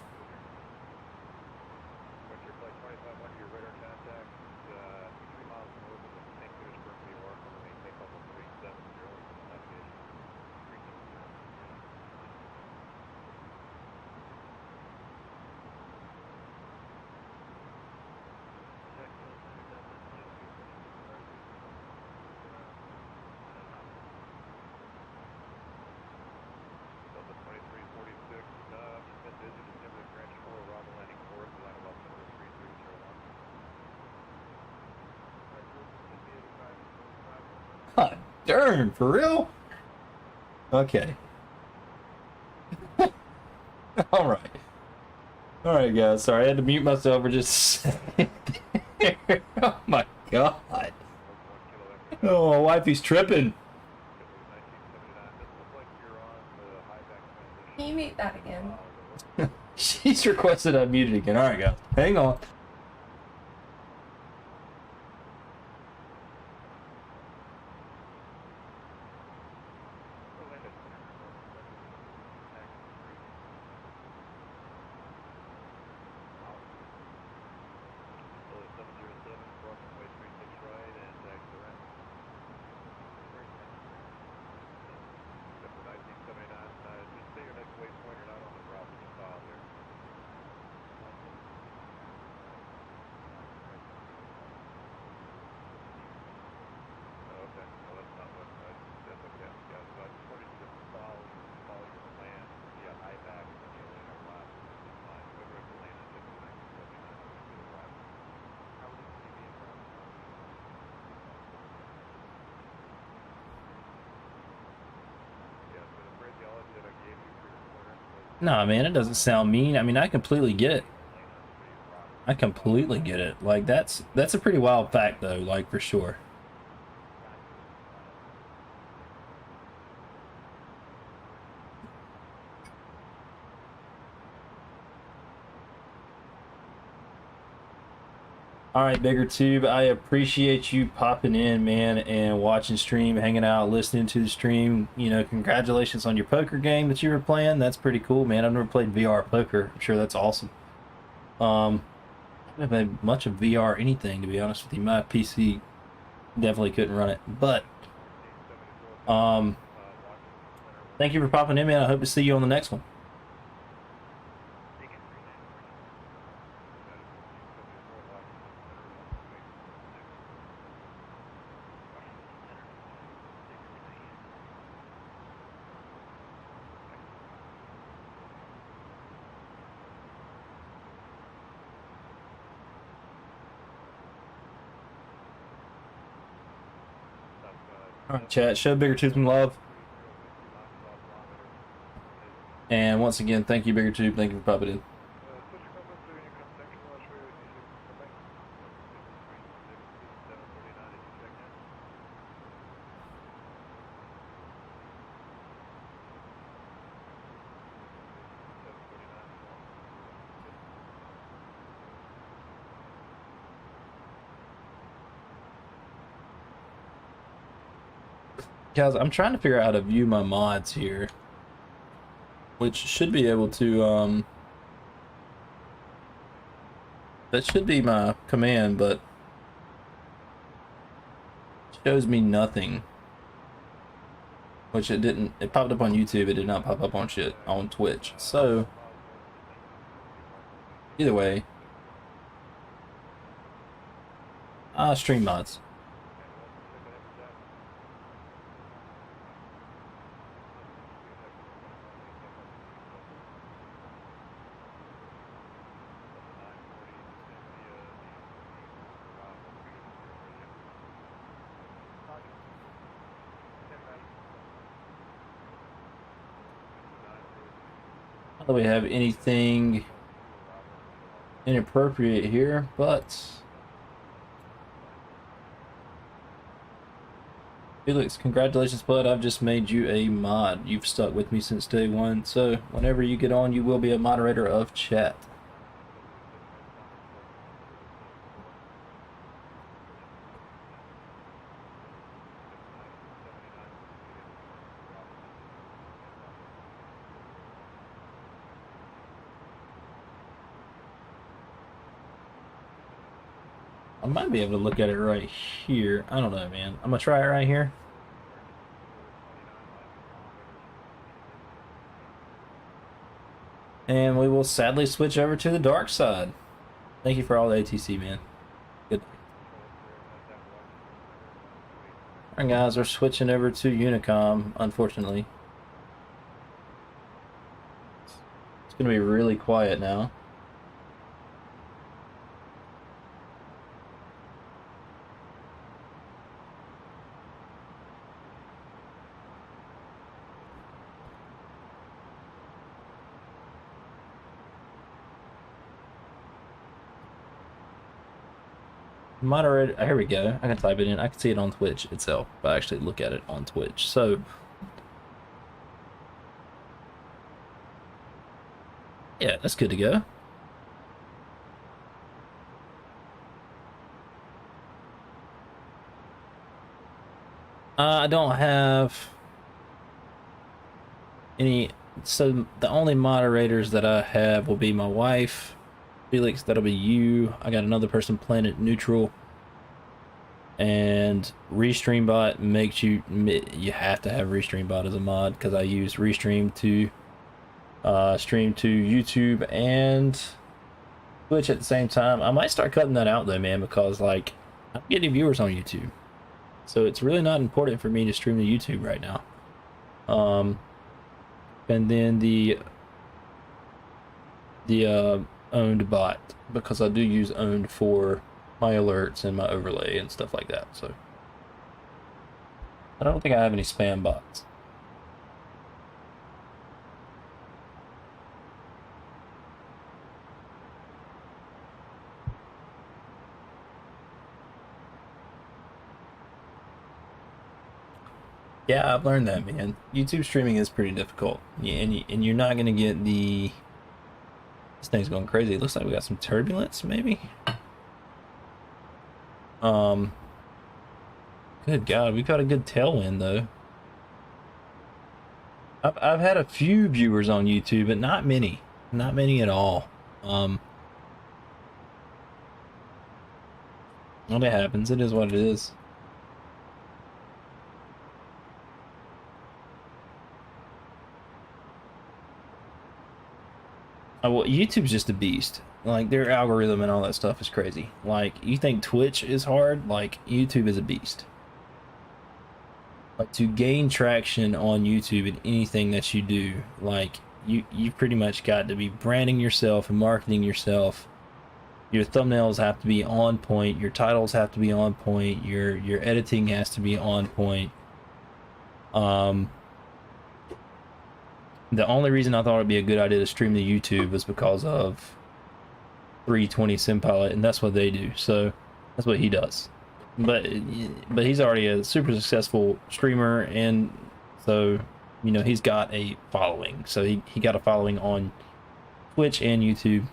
A: God darn, for real? Okay. All right. All right, guys. Sorry, I had to mute myself for just a second there. Oh my god. Oh, wifey's tripping.
N: Can you mute that again?
A: She's requested I mute it again. All right, guys. Hang on. Nah, man, it doesn't sound mean. I mean, I completely get it. I completely get it. Like, that's a pretty wild fact, though, like, for sure. All right, Bigger Tube, I appreciate you popping in, man, and watching stream, hanging out, listening to the stream. You know, congratulations on your poker game that you were playing. That's pretty cool, man. I've never played VR poker. I'm sure that's awesome. I haven't played much of VR anything, to be honest with you. My PC definitely couldn't run it. But, thank you for popping in, man. I hope to see you on the next one. All right, chat. Show Bigger Tube some love. And once again, thank you, Bigger Tube. Thank you for popping in. Guys, I'm trying to figure out how to view my mods here, which should be able to, that should be my command, but it shows me nothing, which it didn't. It popped up on YouTube. It did not pop up on shit on Twitch. So either way, stream mods. Not that we have anything inappropriate here, but Felix, congratulations, bud. I've just made you a mod. You've stuck with me since day one, so whenever you get on, you will be a moderator of chat. I might be able to look at it right here. I don't know, man. I'm gonna try it right here. And we will sadly switch over to the dark side. Thank you for all the ATC, man. Good. Alright, guys, we're switching over to Unicom, unfortunately. It's gonna be really quiet now. Moderator, here we go. I can type it in. I can see it on Twitch itself, but I actually look at it on Twitch. So, yeah, that's good to go. I don't have any, so the only moderators that I have will be my wife, Felix, that'll be you. I got another person, Planet Neutral. And RestreamBot makes you have to have RestreamBot as a mod, because I use Restream to stream to YouTube and Twitch at the same time. I might start cutting that out though, man, because like I'm getting viewers on YouTube, so it's really not important for me to stream to YouTube right now. And then the owned bot, because I do use owned for my alerts and my overlay and stuff like that. So I don't think I have any spam bots. Yeah, I've learned that, man. YouTube streaming is pretty difficult. Yeah, and you're not gonna get the... This thing's going crazy. It looks like we got some turbulence, maybe? Good God, we got a good tailwind though. I've had a few viewers on YouTube, but not many. Not many at all. Well, it happens. It is what it is. Well, YouTube's just a beast. Like, their algorithm and all that stuff is crazy. Like, you think Twitch is hard? Like, YouTube is a beast. Like, to gain traction on YouTube in anything that you do, like, you pretty much got to be branding yourself and marketing yourself. Your thumbnails have to be on point. Your titles have to be on point. Your editing has to be on point. The only reason I thought it'd be a good idea to stream to YouTube was because of 320 Simpilot, and that's what they do. So that's what he does. But he's already a super successful streamer, and so you know he's got a following. So he got a following on Twitch and YouTube.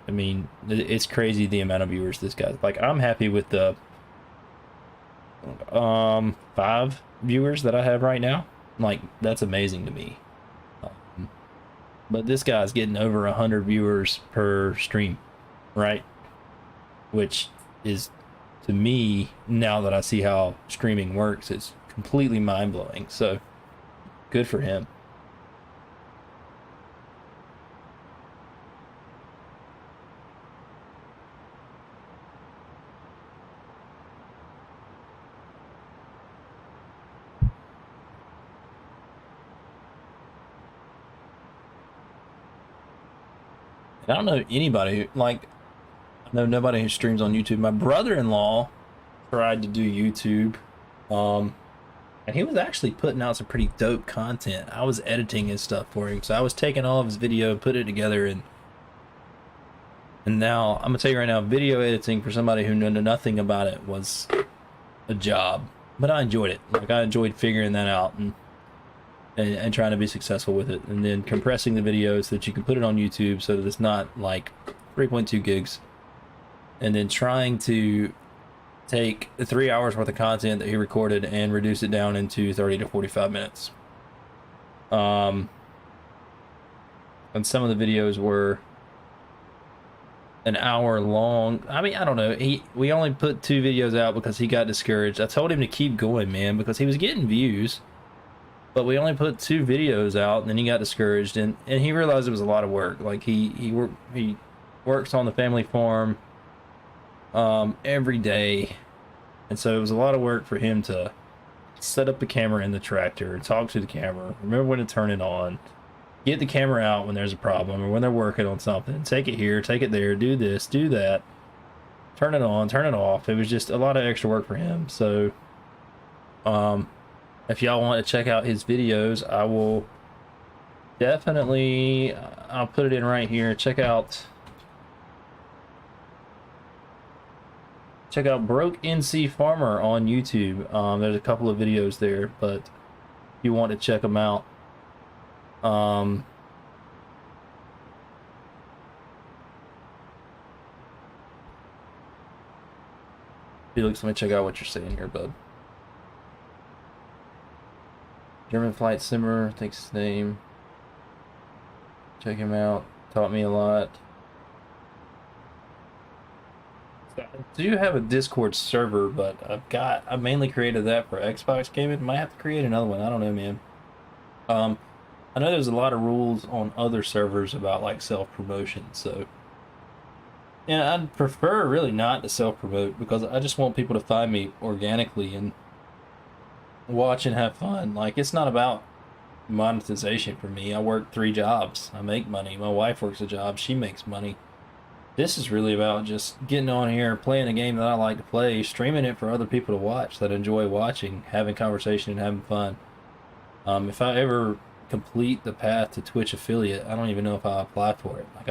A: I mean, it's crazy the amount of viewers this guy's. Like, I'm happy with the 5 viewers that I have right now. Like, that's amazing to me. But this guy's getting over 100 viewers per stream, right? Which is, to me, now that I see how streaming works, it's completely mind-blowing. So, good for him. I don't know anybody who, like, I know nobody who streams on YouTube. My brother-in-law tried to do YouTube, and he was actually putting out some pretty dope content. I was editing his stuff for him, so I was taking all of his video, put it together, and now, I'm gonna tell you right now, video editing for somebody who knew nothing about it was a job, but I enjoyed it. Like, I enjoyed figuring that out and trying to be successful with it, and then compressing the video so that you can put it on YouTube so that it's not like 3.2 gigs, and then trying to take the 3 hours worth of content that he recorded and reduce it down into 30 to 45 minutes. And some of the videos were an hour long. I mean, I don't know. We only put 2 videos out because he got discouraged. I told him to keep going, man, because he was getting views. But we only put 2 videos out, and then he got discouraged, and he realized it was a lot of work. Like, he works on the family farm every day, and so it was a lot of work for him to set up the camera in the tractor, talk to the camera, remember when to turn it on, get the camera out when there's a problem or when they're working on something, take it here, take it there, do this, do that, turn it on, turn it off. It was just a lot of extra work for him. So if y'all want to check out his videos, I will definitely, I'll put it in right here. Check out check out Broke NC Farmer on YouTube. There's a couple of videos there, but if you want to check them out, Felix, let me check out what you're saying here, bud. German Flight Simmer, thanks his name. Check him out. Taught me a lot. I do have a Discord server, but I mainly created that for Xbox gaming. Might have to create another one. I don't know, man. I know there's a lot of rules on other servers about like self-promotion, so yeah, I'd prefer really not to self-promote because I just want people to find me organically and watch and have fun. Like, it's not about monetization for me. I work 3 jobs. I make money. My wife works a job. She makes money. This is really about just getting on here, playing a game that I like to play, streaming it for other people to watch that enjoy watching, having conversation and having fun. If I ever complete the path to Twitch affiliate, I don't even know if I'll apply for it. Like,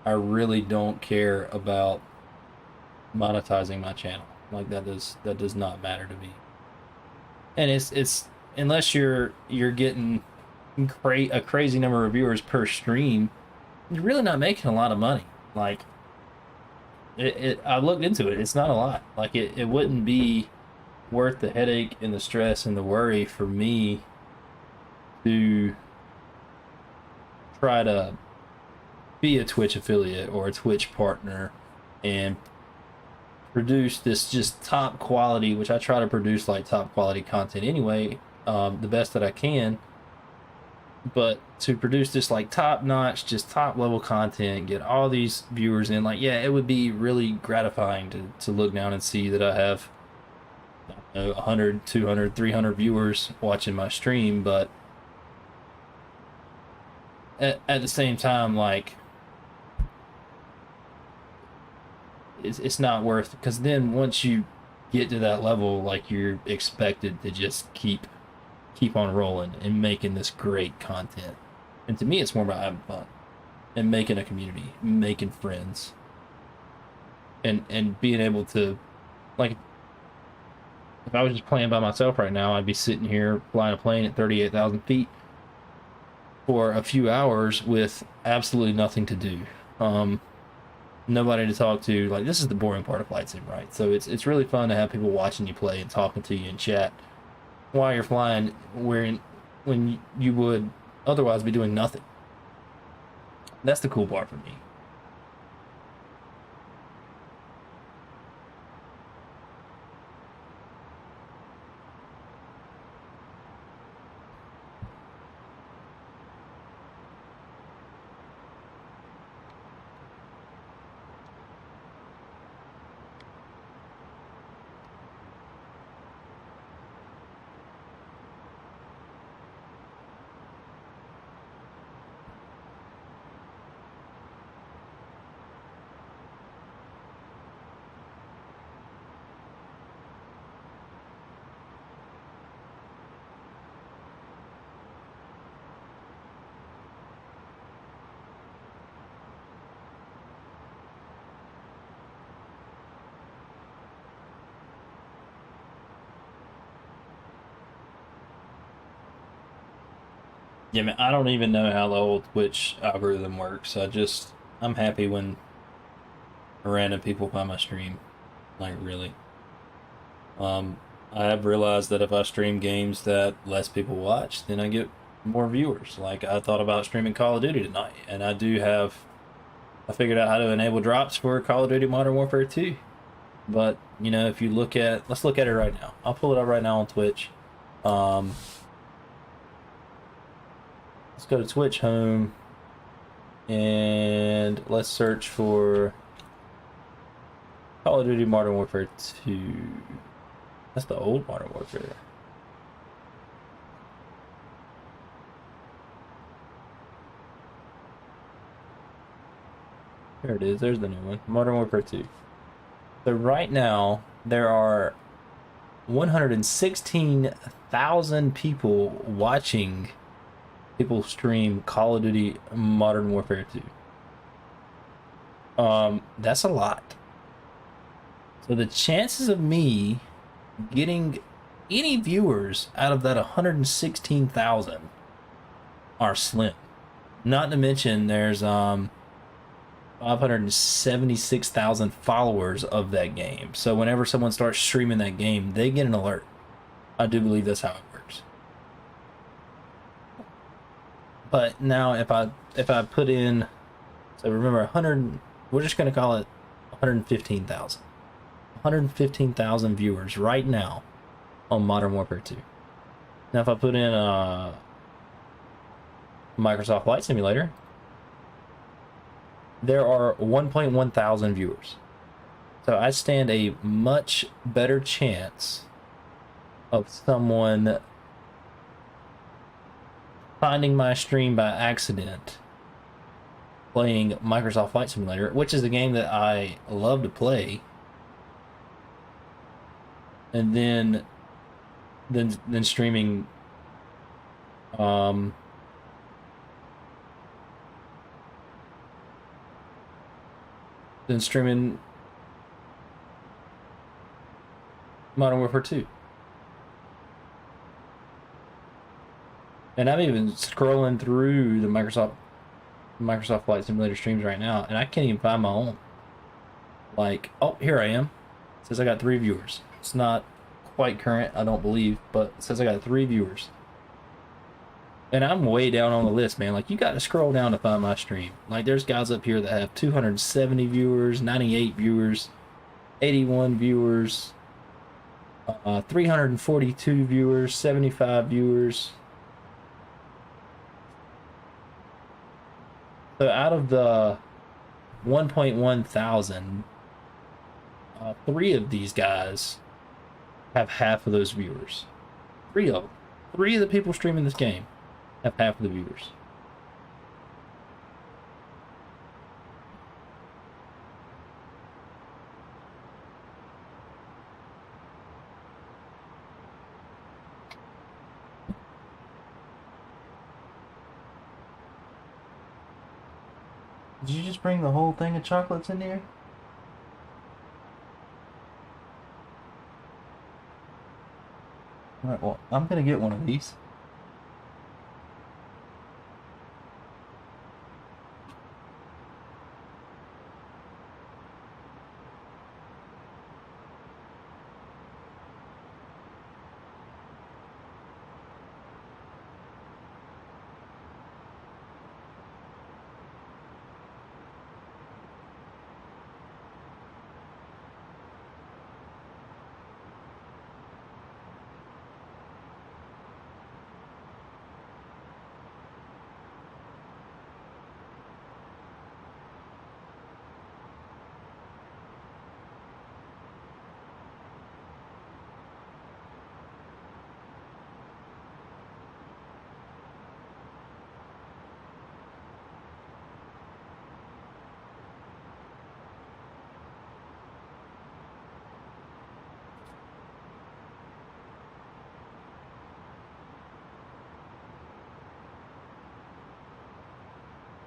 A: I really don't care about monetizing my channel. Like, that does not matter to me. And it's unless you're getting a crazy number of viewers per stream, you're really not making a lot of money. Like, I looked into it. It's not a lot. Like, it wouldn't be worth the headache and the stress and the worry for me to try to be a Twitch affiliate or a Twitch partner and produce this just top quality, which I try to produce like top quality content anyway, the best that I can. But to produce this like top notch, just top level content, get all these viewers in, like, yeah, it would be really gratifying to look down and see that I have 100, 200, 300 viewers watching my stream. But at the same time, like, it's not worth, because then once you get to that level, like, you're expected to just keep on rolling and making this great content. And to me, it's more about having fun and making a community, making friends, and being able to, like, if I was just playing by myself right now, I'd be sitting here flying a plane at 38,000 feet for a few hours with absolutely nothing to do. Nobody to talk to. Like, this is the boring part of flight sim, right? So it's really fun to have people watching you play and talking to you in chat while you're flying, when you would otherwise be doing nothing. That's the cool part for me. Yeah, man, I don't even know how the whole Twitch algorithm works. I'm happy when random people find my stream. Like, really. I have realized that if I stream games that less people watch, then I get more viewers. Like, I thought about streaming Call of Duty tonight, and I figured out how to enable drops for Call of Duty Modern Warfare 2. But, you know, if you let's look at it right now. I'll pull it up right now on Twitch. Let's go to Twitch home and let's search for Call of Duty Modern Warfare 2. That's the old Modern Warfare. There it is. There's the new one. Modern Warfare 2. So right now, there are 116,000 people watching people stream Call of Duty Modern Warfare 2. That's a lot. So the chances of me getting any viewers out of that 116,000 are slim. Not to mention there's 576,000 followers of that game. So whenever someone starts streaming that game, they get an alert. I do believe that's how it works. But now if I put in, so remember 100, we're just going to call it 115,000. 115,000 viewers right now on Modern Warfare 2. Now if I put in Microsoft Flight Simulator, there are 1.1 thousand viewers. So I stand a much better chance of someone finding my stream by accident playing Microsoft Flight Simulator, which is a game that I love to play, and then streaming Modern Warfare 2. And I'm even scrolling through the Microsoft Flight Simulator streams right now, and I can't even find my own. Like, oh, here I am. It says I got 3 viewers. It's not quite current, I don't believe, but it says I got 3 viewers. And I'm way down on the list, man. Like, you got to scroll down to find my stream. Like, there's guys up here that have 270 viewers, 98 viewers, 81 viewers, 342 viewers, 75 viewers. So out of the 1.1 thousand, 3 of these guys have half of those viewers. 3 of them. 3 of the people streaming this game have half of the viewers. Did you just bring the whole thing of chocolates in here? Alright, well, I'm gonna get one of these.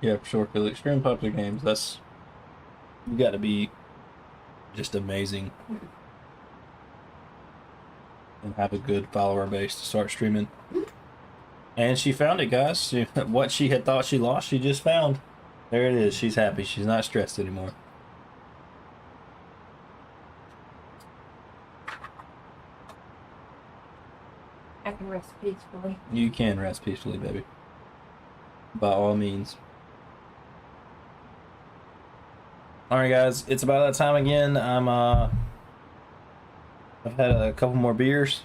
A: Yeah, for sure. Because extreme popular games, that's, you got to be just amazing and have a good follower base to start streaming. And she found it, guys. What she had thought she lost, she just found. There it is. She's happy. She's not stressed anymore.
N: I can rest peacefully.
A: You can rest peacefully, baby. By all means. Alright guys, it's about that time again. I've had a couple more beers,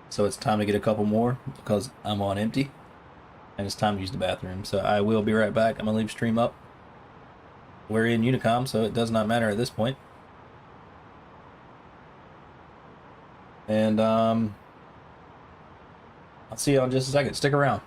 A: so it's time to get a couple more because I'm on empty and it's time to use the bathroom. So I will be right back. I'm gonna leave stream up. We're in Unicom, so it does not matter at this point. And I'll see you in just a second. Stick around.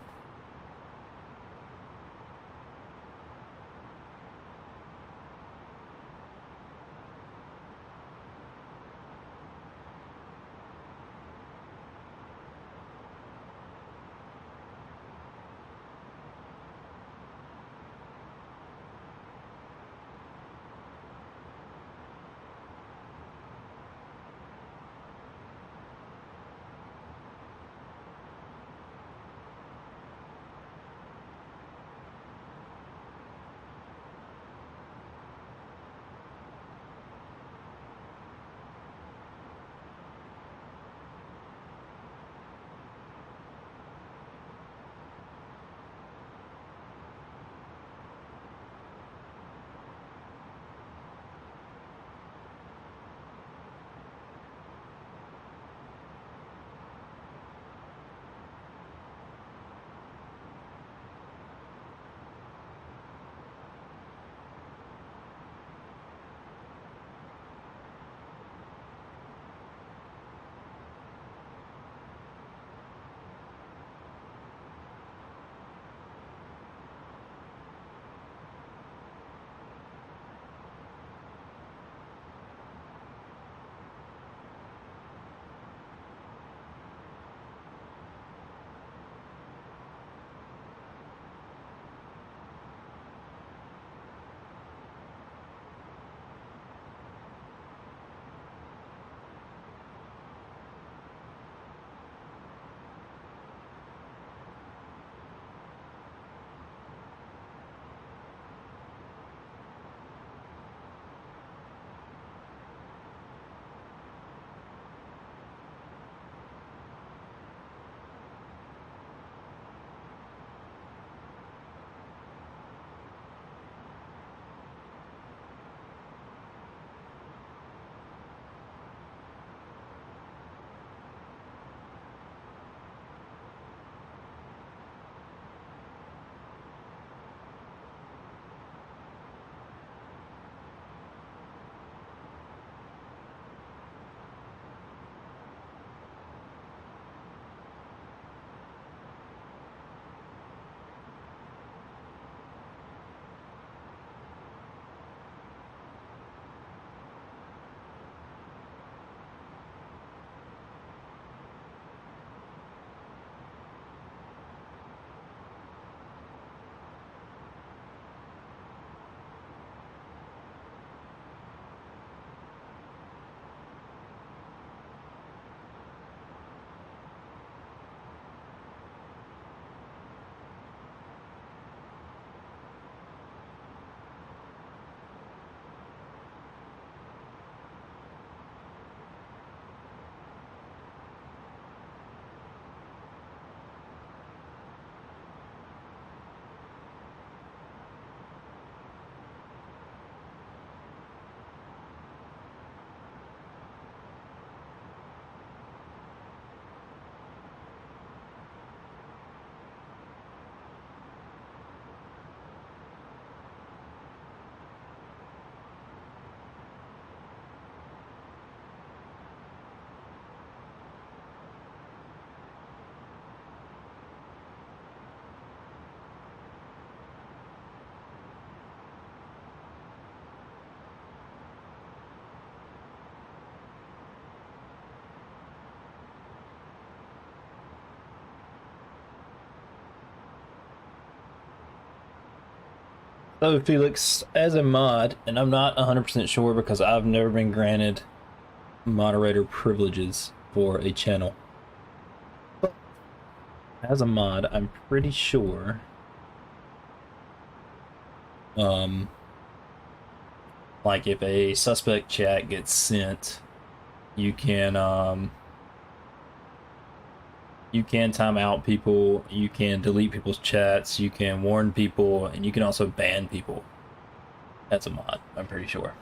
A: So Felix, as a mod, and I'm not 100% sure because I've never been granted moderator privileges for a channel. But as a mod, I'm pretty sure like if a suspect chat gets sent, you can time out people, you can delete people's chats, you can warn people, and you can also ban people. That's a mod, I'm pretty sure.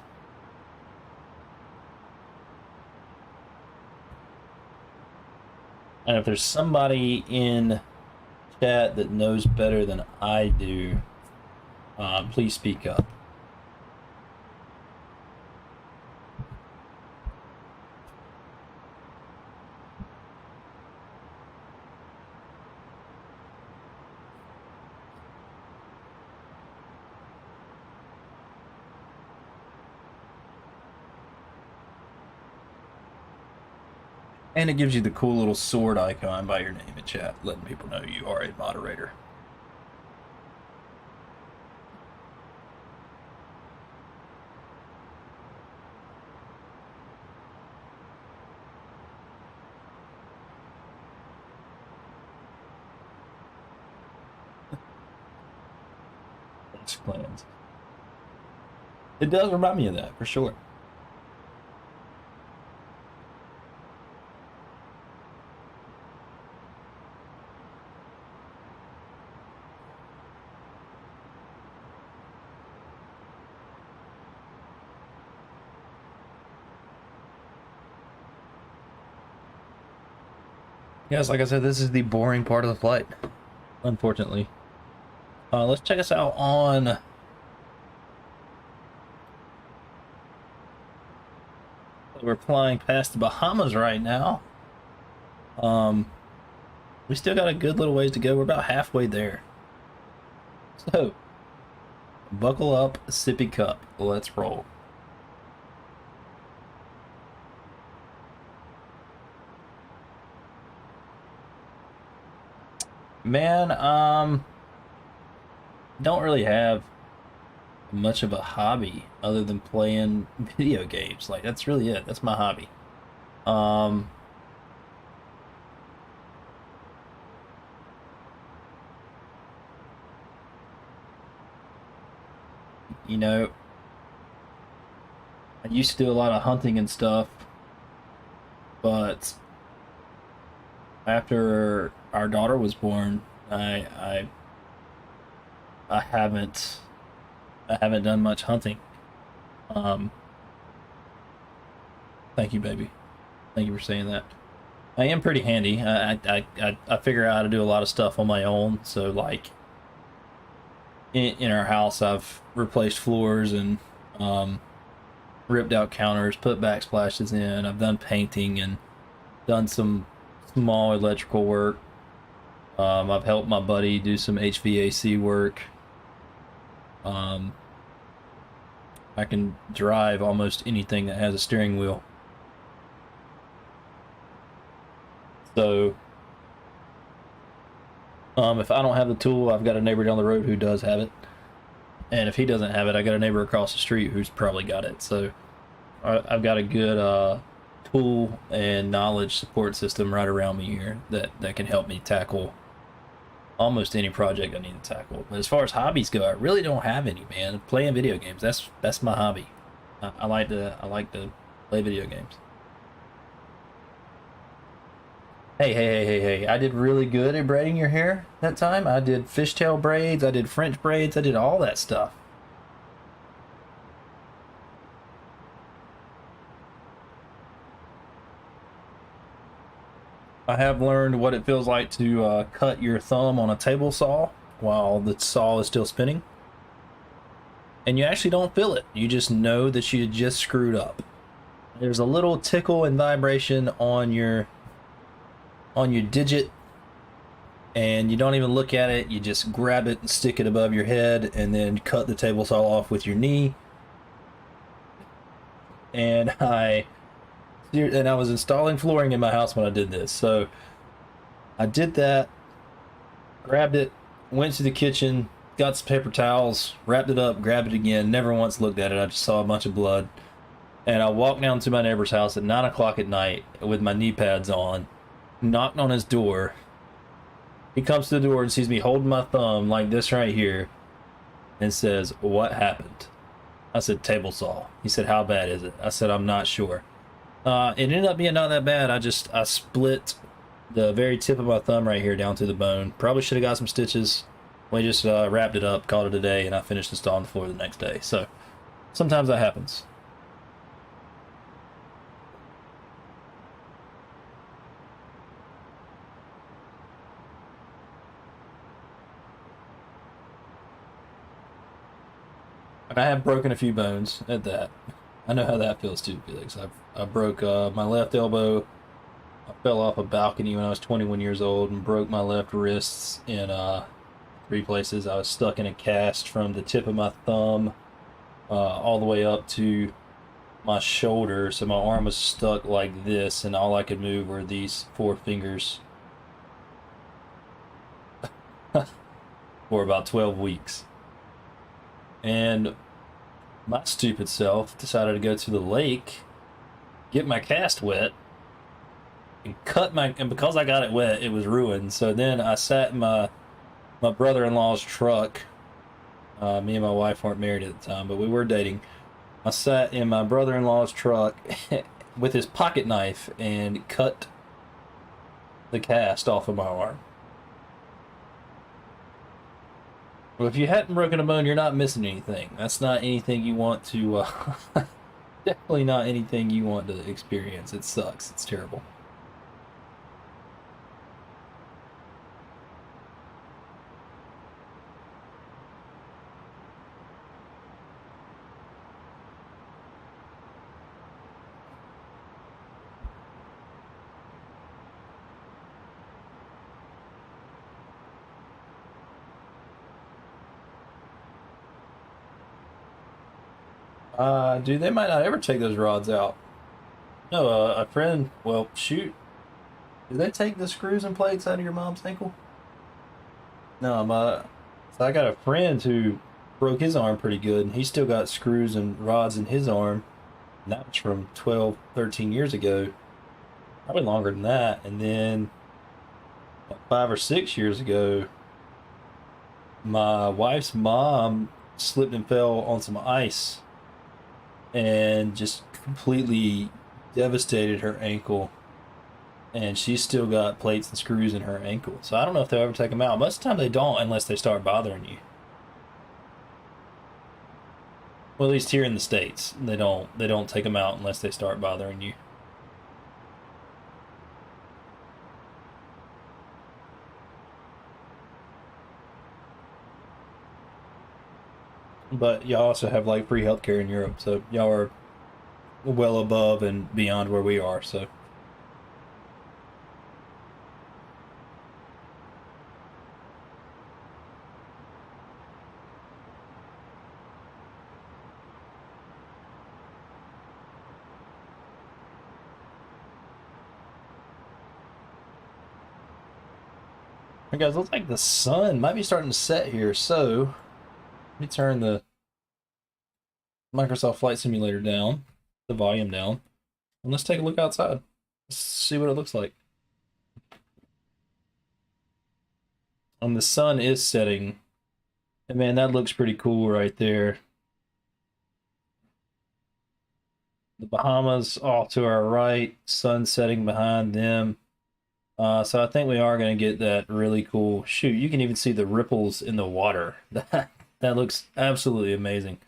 A: And if there's somebody in chat that knows better than I do, please speak up. And it gives you the cool little sword icon by your name in chat, letting people know you are a moderator. Plans. It does remind me of that, for sure. Yes, like I said, this is the boring part of the flight, unfortunately. Let's check us out on we're flying past the Bahamas right now. We still got a good little ways to go. We're about halfway there. So, buckle up, sippy cup. Let's roll. Man, don't really have much of a hobby other than playing video games. Like, that's really it. That's my hobby. You know, I used to do a lot of hunting and stuff, but after our daughter was born, I haven't done much hunting. Thank you, baby. Thank you for saying that. I am pretty handy. I figure out how to do a lot of stuff on my own. So like in our house, I've replaced floors and ripped out counters, put backsplashes in. I've done painting and done some small electrical work. I've helped my buddy do some HVAC work. I can drive almost anything that has a steering wheel. So, if I don't have the tool, I've got a neighbor down the road who does have it. And if he doesn't have it, I got a neighbor across the street who's probably got it. So, I've got a good tool and knowledge support system right around me here that can help me tackle almost any project I need to tackle. But as far as hobbies go, I really don't have any, man. Playing video games, that's my hobby. I like to play video games. Hey, I did really good at braiding your hair that time. I did fishtail braids, I did French braids, I did all that stuff. I have learned what it feels like to cut your thumb on a table saw while the saw is still spinning. And you actually don't feel it. You just know that you just screwed up. There's a little tickle and vibration on your digit, and you don't even look at it. You just grab it and stick it above your head and then cut the table saw off with your knee. And I was installing flooring in my house when I did this. So I did that, grabbed it, went to the kitchen, got some paper towels, wrapped it up, grabbed it again, never once looked at it. I just saw a bunch of blood. And I walked down to my neighbor's house at 9 o'clock at night with my knee pads on, knocked on his door. He comes to the door and sees me holding my thumb like this right here and says, "What happened?" I said, "Table saw." He said, "How bad is it?" I said, "I'm not sure." It ended up being not that bad. I split the very tip of my thumb right here down to the bone. Probably should have got some stitches. We just wrapped it up, called it a day, and I finished installing the floor the next day. So sometimes that happens. I have broken a few bones at that. I know how that feels too, Felix. I broke my left elbow. I fell off a balcony when I was 21 years old and broke my left wrists in 3 places. I was stuck in a cast from the tip of my thumb all the way up to my shoulder. So my arm was stuck like this, and all I could move were these 4 fingers for about 12 weeks. And my stupid self decided to go to the lake, get my cast wet, and and because I got it wet, it was ruined. So then I sat in my brother-in-law's truck. Me and my wife weren't married at the time, but we were dating. I sat in my brother-in-law's truck with his pocket knife and cut the cast off of my arm. Well, if you hadn't broken a bone, you're not missing anything. That's not anything you want to, definitely not anything you want to experience. It sucks. It's terrible. Dude, they might not ever take those rods out. No, a friend, well, shoot. Did they take the screws and plates out of your mom's ankle? No, so I got a friend who broke his arm pretty good, and he still got screws and rods in his arm. And that was from 12, 13 years ago. Probably longer than that. And then 5 or 6 years ago, my wife's mom slipped and fell on some ice and just completely devastated her ankle, and she's still got plates and screws in her ankle. So I don't know if they'll ever take them out. Most of the time they don't, unless they start bothering you. Well, at least here in the States, they don't take them out unless they start bothering you. But y'all also have like free healthcare in Europe, so y'all are well above and beyond where we are, so. Hey guys, looks like the sun might be starting to set here, so let me turn the Microsoft Flight Simulator down, the volume down, and let's take a look outside. Let's see what it looks like. And the sun is setting, and man, that looks pretty cool right there. The Bahamas off to our right, sun setting behind them. So I think we are going to get that really cool. Shoot, you can even see the ripples in the water. That looks absolutely amazing.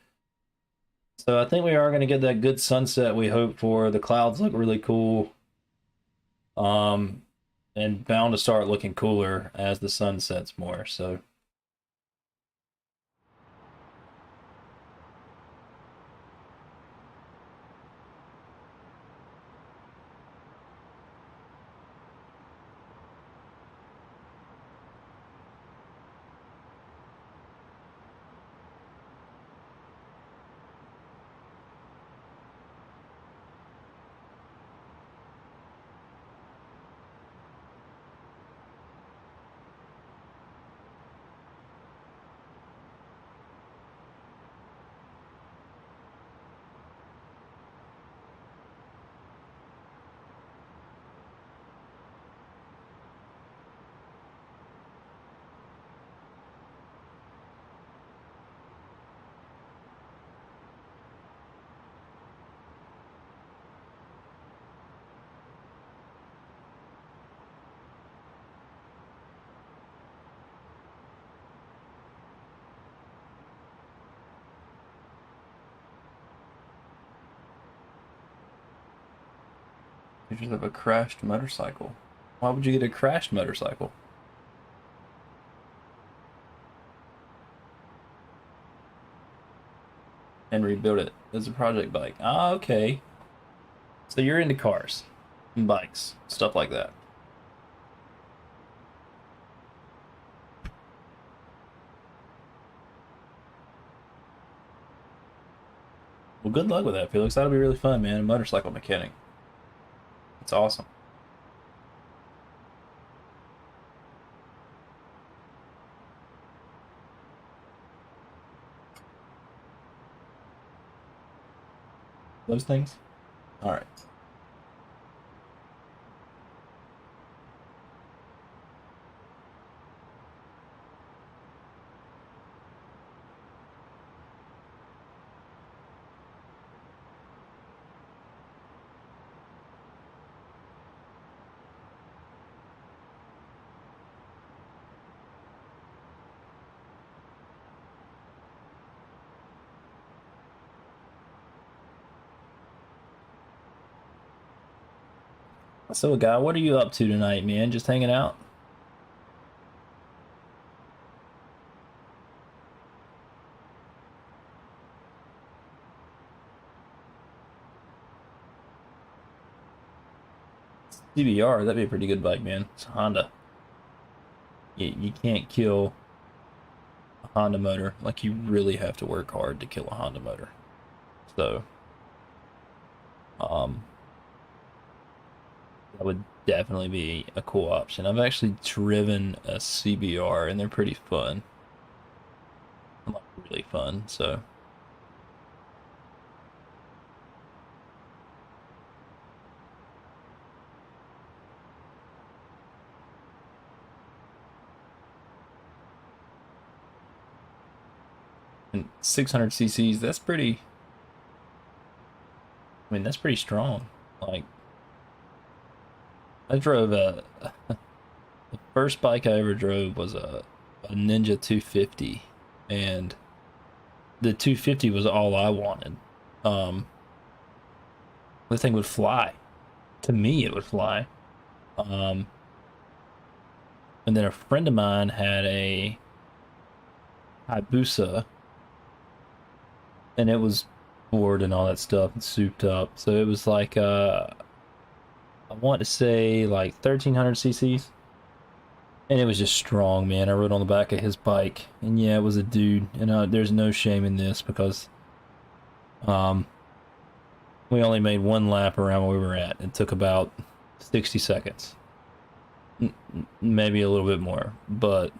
A: So I think we are going to get that good sunset we hope for. The clouds look really cool. And bound to start looking cooler as the sun sets more, so. Pictures of a crashed motorcycle. Why would you get a crashed motorcycle? And rebuild it as a project bike. Ah, okay. So you're into cars and bikes, stuff like that. Well, good luck with that, Felix. That'll be really fun, man. A motorcycle mechanic. It's awesome. Those things? All right. So, guy, what are you up to tonight, man? Just hanging out? CBR, that'd be a pretty good bike, man. It's a Honda. You can't kill a Honda motor. Like, you really have to work hard to kill a Honda motor. So, that would definitely be a cool option. I've actually driven a CBR, and they're pretty fun. Like, really fun, so... And 600 cc's, that's pretty... I mean, that's pretty strong. Like, I drove the first bike I ever drove was a Ninja 250, and the 250 was all I wanted. The thing would fly. To me, it would fly. And then a friend of mine had a Hayabusa, and it was bored and all that stuff and souped up. So it was like, I want to say like 1300 cc's. And it was just strong, man. I rode on the back of his bike, and yeah, it was a dude. And there's no shame in this because we only made one lap around where we were at. It took about 60 seconds. Maybe a little bit more. But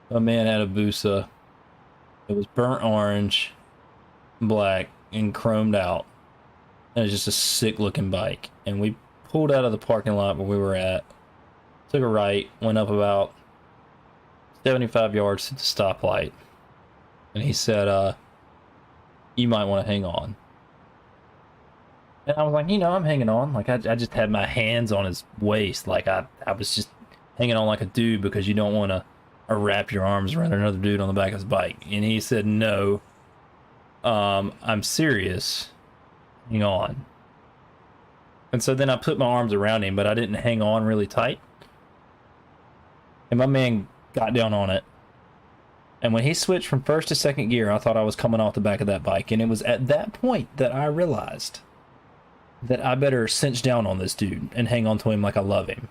A: a man had a Busa. It was burnt orange, black, and chromed out. And it was just a sick looking bike. And we pulled out of the parking lot where we were at, took a right, went up about 75 yards to the stoplight, and he said, you might want to hang on. And I was like, I'm hanging on. Like, I just had my hands on his waist. Like, I was just hanging on like a dude, because you don't want to wrap your arms around another dude on the back of his bike. And he said, no, I'm serious. Hang on. And so then I put my arms around him, but I didn't hang on really tight. And my man got down on it. And when he switched from first to second gear, I thought I was coming off the back of that bike. And it was at that point that I realized that I better cinch down on this dude and hang on to him like I love him.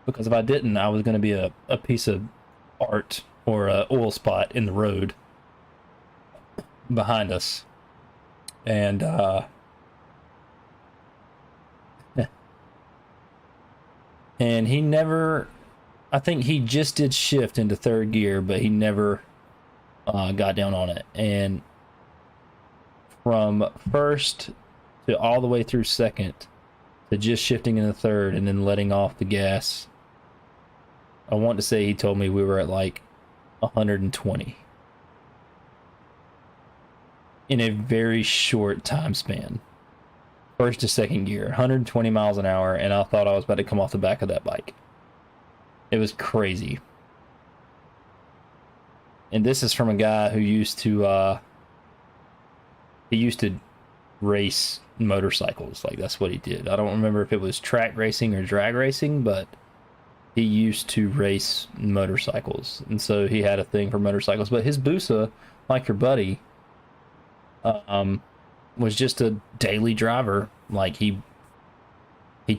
A: Because if I didn't, I was going to be a piece of art or an oil spot in the road behind us. And, and he never... I think he just did shift into third gear, but he never got down on it. And from first to all the way through second to just shifting into third and then letting off the gas, I want to say he told me we were at like 120 in a very short time span. First to second gear, 120 miles an hour, and I thought I was about to come off the back of that bike. It was crazy. And this is from a guy who used to race motorcycles. Like, that's what he did. I don't remember if it was track racing or drag racing, but he used to race motorcycles, and so he had a thing for motorcycles. But his Busa, like your buddy, was just a daily driver. Like, he'd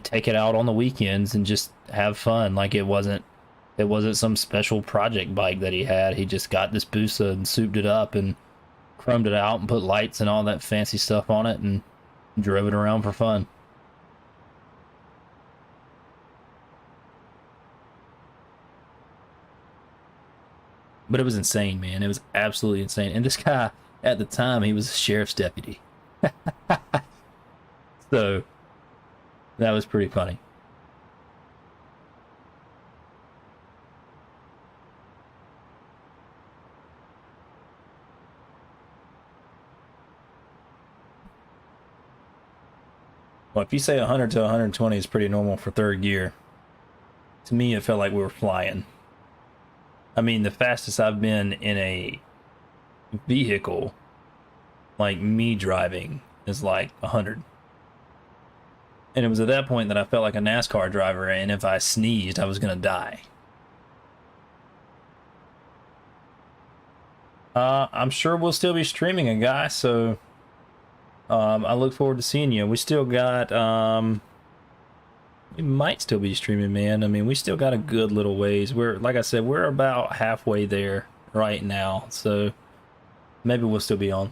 A: take it out on the weekends and just have fun. Like, it wasn't some special project bike that he had. He just got this Busa and souped it up and chromed it out and put lights and all that fancy stuff on it and drove it around for fun. But it was insane, man. It was absolutely insane. And this guy, at the time, he was a sheriff's deputy. So, that was pretty funny. Well, if you say 100 to 120 is pretty normal for third gear, to me it felt like we were flying. I mean, the fastest I've been in a vehicle, like me driving, is like 100. And it was at that point that I felt like a NASCAR driver, and if I sneezed, I was gonna die. I'm sure we'll still be streaming it, guys, so I look forward to seeing you. We still got, we might still be streaming, man. I mean, we still got a good little ways. We're, like I said, we're about halfway there right now, so maybe we'll still be on.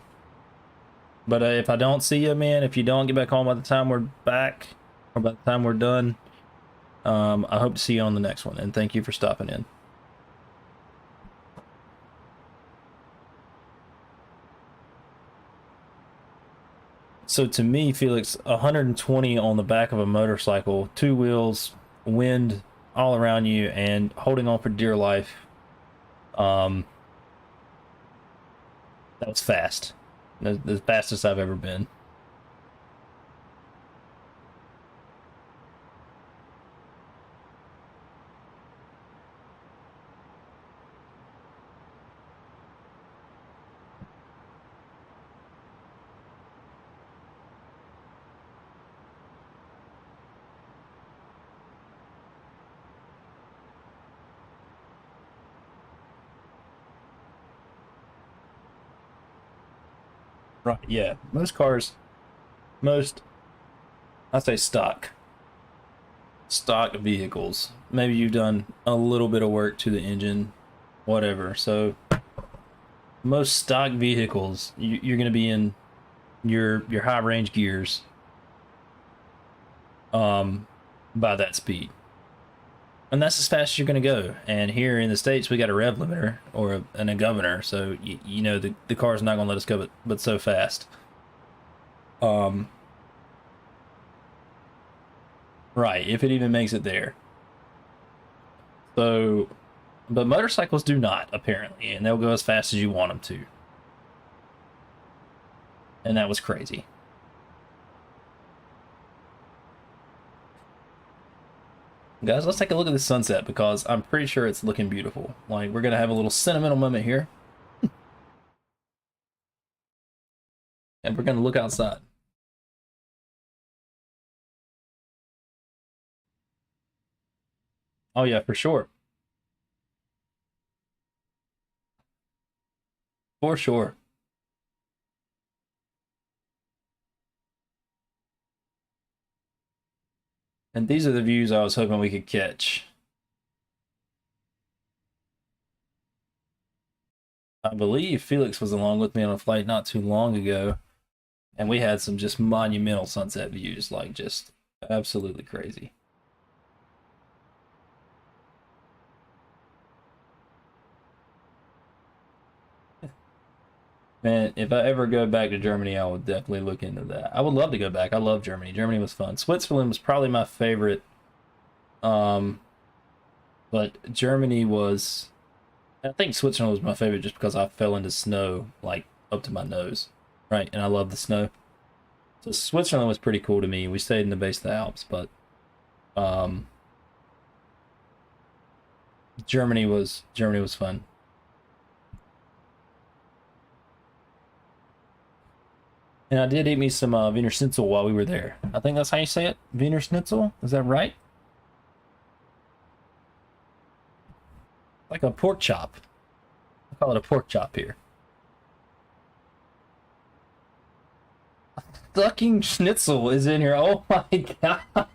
A: But if I don't see you, man, if you don't get back home by the time we're back, or by the time we're done, I hope to see you on the next one, and thank you for stopping in. So to me, Felix, 120 on the back of a motorcycle, two wheels, wind all around you, and holding on for dear life, that was fast. The fastest I've ever been. Right, yeah. Most cars, I say stock vehicles, maybe you've done a little bit of work to the engine, whatever. So most stock vehicles, you're going to be in your high range gears by that speed. And that's as fast as you're going to go. And here in the States, we got a rev limiter or a governor, so you know the car's not going to let us go but so fast. Right, if it even makes it there. So, but motorcycles do not, apparently, and they'll go as fast as you want them to. And that was crazy. Guys, let's take a look at the sunset, because I'm pretty sure it's looking beautiful. Like, we're going to have a little sentimental moment here. And we're going to look outside. Oh yeah, for sure. For sure. And these are the views I was hoping we could catch. I believe Felix was along with me on a flight not too long ago, and we had some just monumental sunset views, like just absolutely crazy. Man, if I ever go back to Germany, I would definitely look into that. I would love to go back. I love Germany. Germany was fun. Switzerland was probably my favorite. But Germany was... I think Switzerland was my favorite just because I fell into snow, like, up to my nose. Right? And I love the snow. So Switzerland was pretty cool to me. We stayed in the base of the Alps, but... Germany was fun. And I did eat me some Wiener Schnitzel while we were there. I think that's how you say it. Wiener Schnitzel? Is that right? Like a pork chop. I call it a pork chop here. Fucking schnitzel is in here. Oh my god.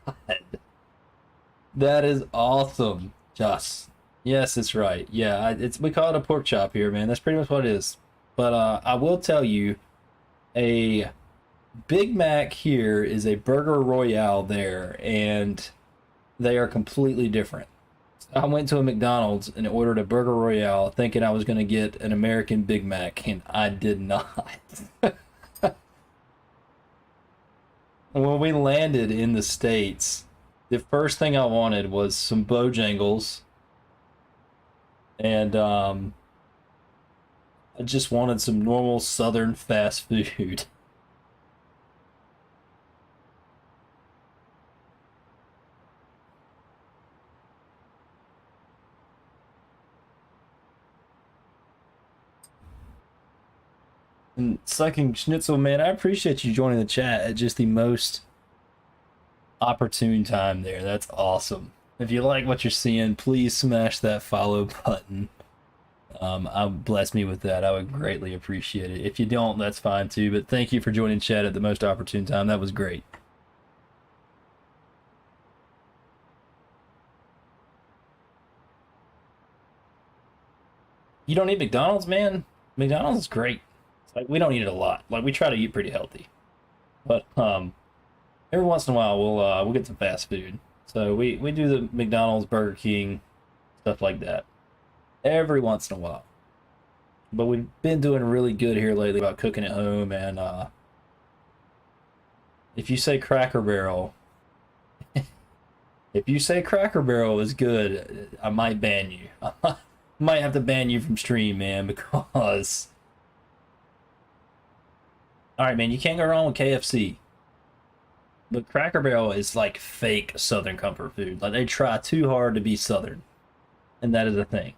A: That is awesome. Just. Yes, it's right. Yeah, we call it a pork chop here, man. That's pretty much what it is. But I will tell you, a Big Mac here is a Burger Royale there, and they are completely different. I went to a McDonald's and ordered a Burger Royale thinking I was going to get an American Big Mac, and I did not. When we landed in the States, the first thing I wanted was some Bojangles, and I just wanted some normal Southern fast food. And Sucking Schnitzel, man, I appreciate you joining the chat at just the most opportune time there. That's awesome. If you like what you're seeing, please smash that follow button. Bless me with that. I would greatly appreciate it. If you don't, that's fine too. But thank you for joining chat at the most opportune time. That was great. You don't eat McDonald's, man? McDonald's is great. Like, we don't eat it a lot. Like, we try to eat pretty healthy, but every once in a while we'll get some fast food. So we do the McDonald's, Burger King, stuff like that every once in a while. But we've been doing really good here lately about cooking at home. And if you say Cracker Barrel, if you say Cracker Barrel is good, I might ban you. I might have to ban you from stream, man, because. Alright, man, you can't go wrong with KFC. But Cracker Barrel is like fake Southern comfort food. Like, they try too hard to be Southern. And that is a thing.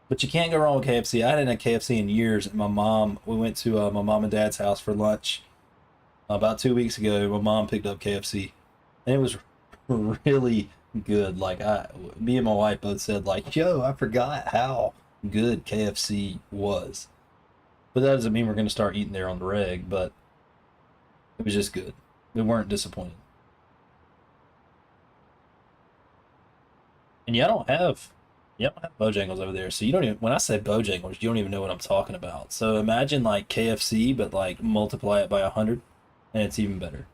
A: But you can't go wrong with KFC. I hadn't had KFC in years. And we went to my mom and dad's house for lunch. About 2 weeks ago, my mom picked up KFC, and it was really good. Like, me and my wife both said, like, yo, I forgot how good KFC was. But that doesn't mean we're going to start eating there on the reg, but it was just good. We weren't disappointed. And y'all don't have Bojangles over there, so you don't even, when I say Bojangles, you don't even know what I'm talking about. So imagine, like, KFC, but, like, multiply it by 100. And it's even better.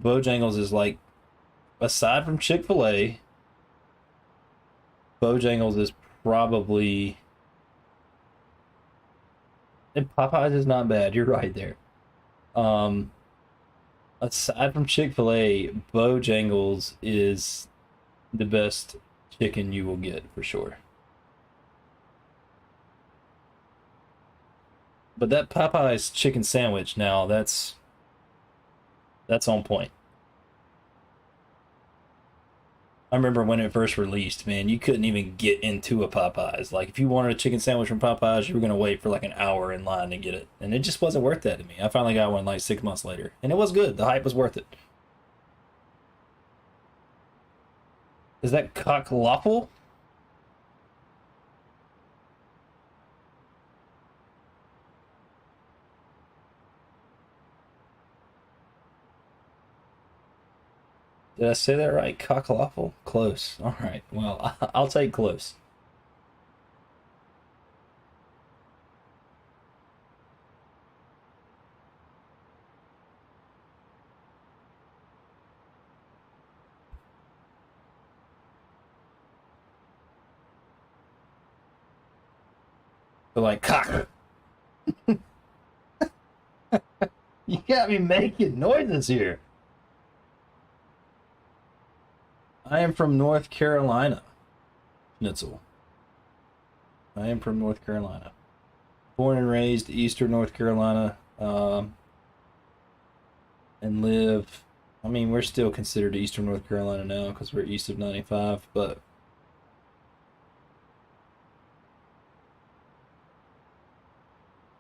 A: Bojangles is like, aside from Chick-fil-A, Bojangles is probably, and Popeyes is not bad. You're right there. Aside from Chick-fil-A, Bojangles is the best chicken you will get for sure. But that Popeye's chicken sandwich now, that's on point. I remember when it first released, man, you couldn't even get into a Popeye's. Like, if you wanted a chicken sandwich from Popeye's, you were going to wait for like an hour in line to get it. And it just wasn't worth that to me. I finally got one like 6 months later. And it was good. The hype was worth it. Is that cockloffle? Did I say that right? Cockloffle? Close. All right. Well, I'll take close. But like, cock. You got me making noises here. I am from North Carolina. Schnitzel. I am from North Carolina. Born and raised Eastern North Carolina. and live. I mean, we're still considered Eastern North Carolina now because we're east of 95, but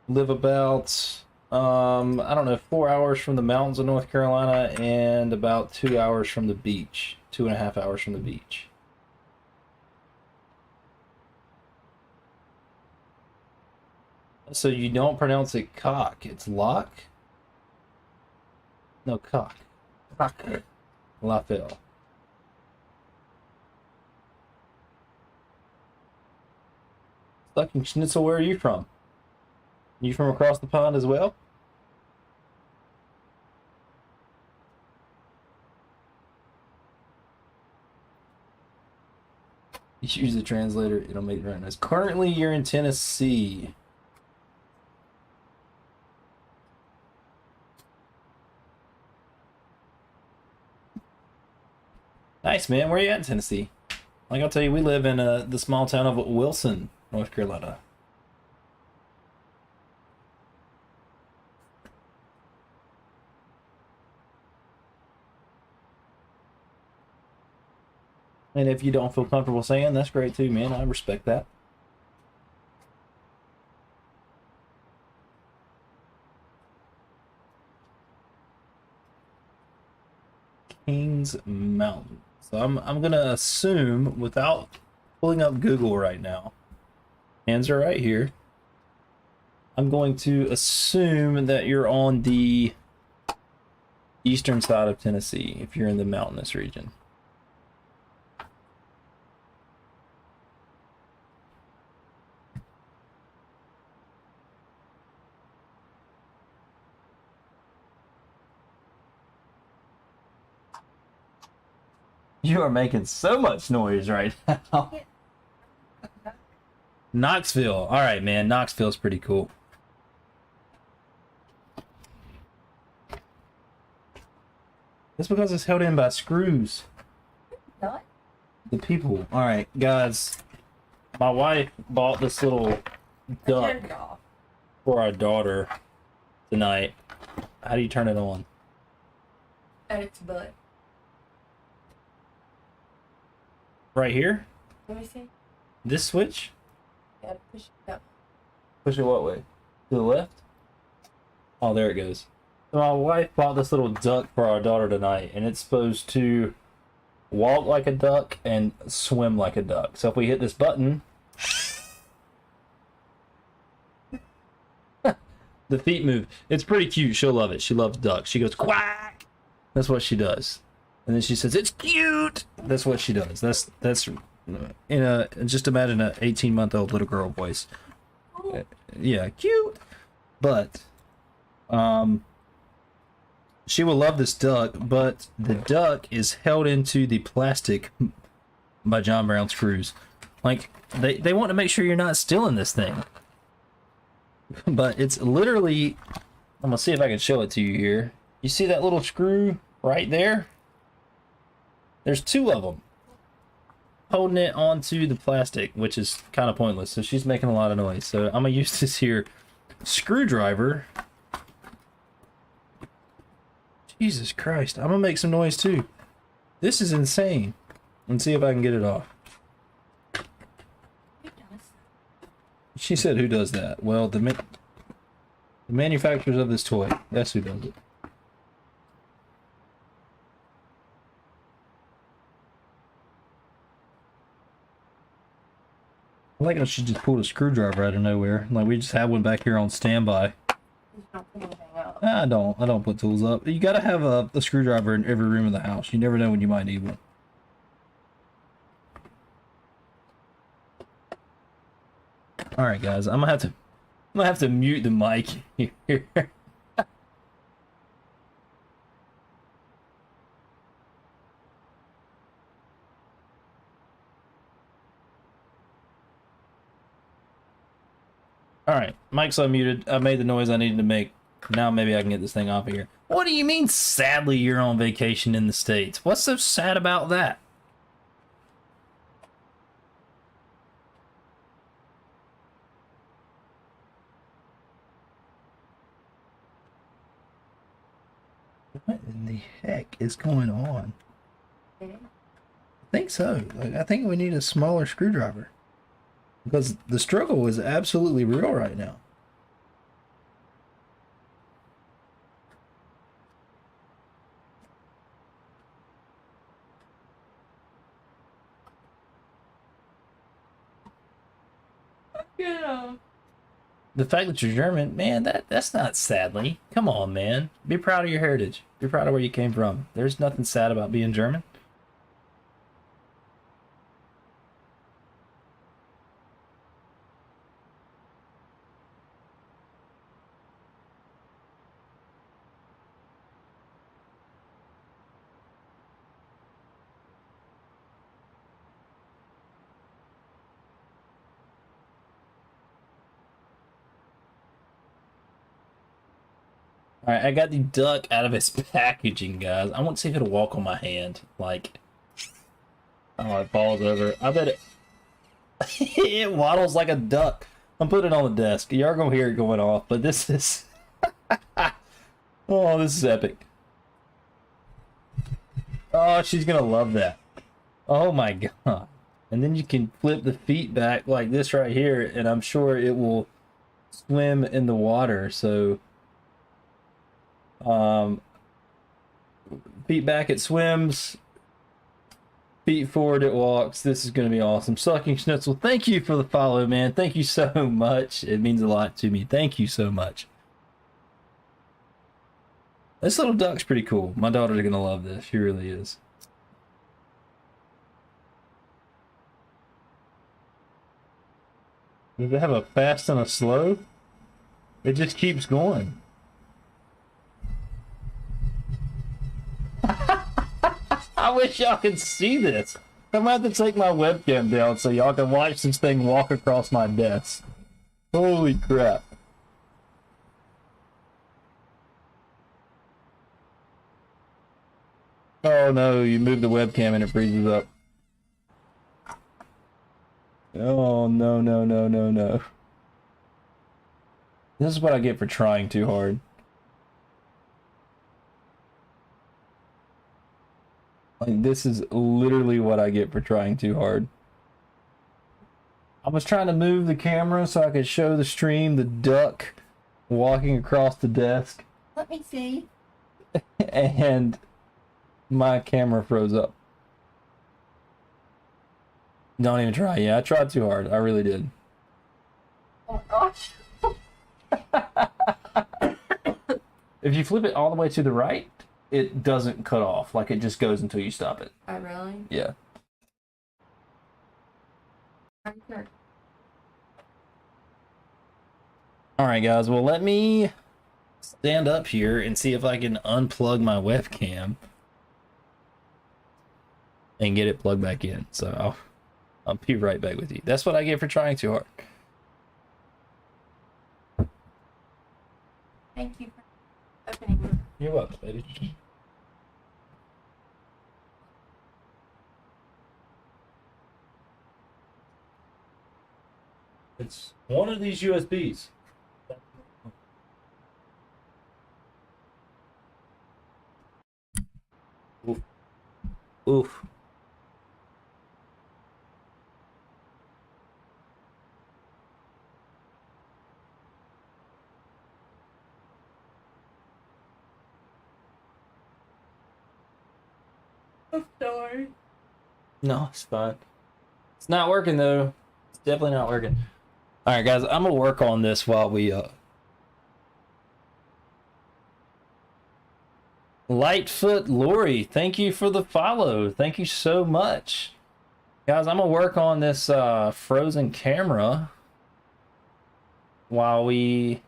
A: live about, I don't know, 4 hours from the mountains of North Carolina and about 2 hours from the beach, 2.5 hours from the beach. So you don't pronounce it cock, it's lock? No, cock. Cock. LaFell. Sucking Schnitzel, where are you from? You from across the pond as well? You use the translator, it'll make the right noise. Currently, you're in Tennessee. Nice, man. Where are you at in Tennessee? Like I'll tell you, we live in the small town of Wilson, North Carolina. And if you don't feel comfortable saying, that's great too, man. I respect that. Kings Mountain. So I'm gonna assume, without pulling up Google right now, hands are right here. I'm going to assume that you're on the eastern side of Tennessee, if you're in the mountainous region. You are making so much noise right now. Knoxville. All right, man. Knoxville's pretty cool. That's because it's held in by screws.
N: What?
A: The people. All right, guys. My wife bought this little duck for our daughter tonight. How do you turn it on?
N: At its butt.
A: Right here?
N: Let me see.
A: This switch?
N: Yeah, push it up.
A: Push it what way? To the left? Oh, there it goes. So my wife bought this little duck for our daughter tonight, and it's supposed to walk like a duck and swim like a duck. So if we hit this button, the feet move. It's pretty cute. She'll love it. She loves ducks. She goes quack. That's what she does. And then she says, "It's cute." That's what she does. That's in a, just imagine an 18-month-old little girl voice. Yeah, cute. But she will love this duck, but the duck is held into the plastic by John Brown screws. Like, they want to make sure you're not stealing this thing. But it's literally, I'm gonna see if I can show it to you here. You see that little screw right there? There's two of them holding it onto the plastic, which is kind of pointless. So she's making a lot of noise. So I'm gonna use this here screwdriver. Jesus Christ, I'm gonna make some noise too. This is insane. Let's see if I can get it off. She said, "Who does that?" Well, the manufacturers of this toy. That's who does it. I like how she just pulled a screwdriver out of nowhere. Like, we just have one back here on standby. I don't put tools up. You gotta have a screwdriver in every room of the house. You never know when you might need one. All right, guys, I'm gonna have to mute the mic here. Alright, mic's unmuted. I made the noise I needed to make. Now maybe I can get this thing off of here. What do you mean, sadly, you're on vacation in the States? What's so sad about that? What in the heck is going on? I think so. Like, I think we need a smaller screwdriver. Because the struggle is absolutely real right now.
N: Yeah.
A: The fact that you're German, man, that's not sadly. Come on, man. Be proud of your heritage. Be proud of where you came from. There's nothing sad about being German. Alright, I got the duck out of its packaging, guys. I want to see if it'll walk on my hand. Like, oh, it falls over. I bet it... it waddles like a duck. I'm putting it on the desk. You are going to hear it going off, but this is... oh, this is epic. Oh, she's going to love that. Oh my god. And then you can flip the feet back like this right here, and I'm sure it will swim in the water, so... feet back it swims, feet forward it walks. This is going to be awesome. Sucking Schnitzel, thank you for the follow, man. Thank you so much. It means a lot to me. Thank you so much. This little duck's pretty cool. My daughter's going to love this. She really is. Does it have a fast and a slow? It just keeps going. I wish y'all could see this. I'm gonna have to take my webcam down so y'all can watch this thing walk across my desk. Holy crap. Oh no, you move the webcam and it freezes up. Oh no, no, no, no, no. This is what I get for trying too hard. Like, this is literally what I get for trying too hard. I was trying to move the camera so I could show the stream the duck walking across the desk.
N: Let me see.
A: And my camera froze up. Don't even try. Yeah, I tried too hard. I really did.
N: Oh gosh.
A: If you flip it all the way to the right, it doesn't cut off. Like, it just goes until you stop it.
N: Oh, really?
A: Yeah.
N: I'm sure.
A: Alright, guys. Well, let me stand up here and see if I can unplug my webcam and get it plugged back in. So I'll be right back with you. That's what I get for trying too hard.
N: Thank you for opening.
A: You're welcome, baby. It's one of these USBs. Oof. Oof.
N: I'm sorry.
A: No, it's fine. It's not working though. It's definitely not working. Alright guys, I'm gonna work on this while we Lightfoot Lori, thank you for the follow. Thank you so much. Guys, I'm gonna work on this frozen camera while we're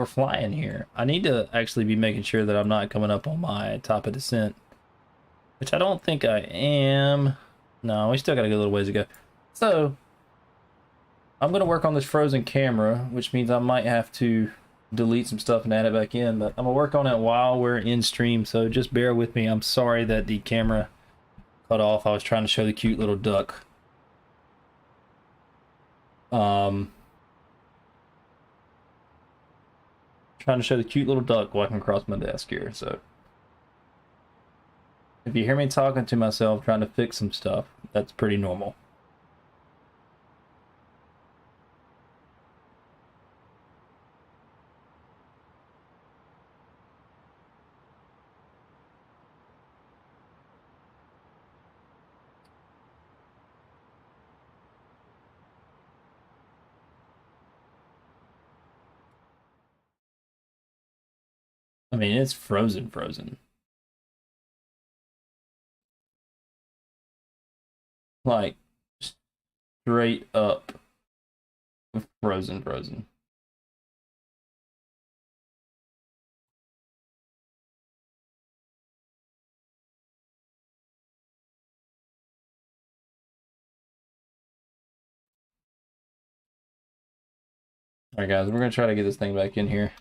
A: flying here. I need to actually be making sure that I'm not coming up on my top of descent, which I don't think I am. No, we still got a good little ways to go. So I'm gonna work on this frozen camera, which means I might have to delete some stuff and add it back in, but I'm gonna work on it while we're in stream, so just bear with me. I'm sorry that the camera cut off. I was trying to show the cute little duck. Trying trying to show the cute little duck walking across my desk here, so if you hear me talking to myself trying to fix some stuff, that's pretty normal. I mean, it's frozen. Like, straight up frozen. Alright guys, we're gonna try to get this thing back in here.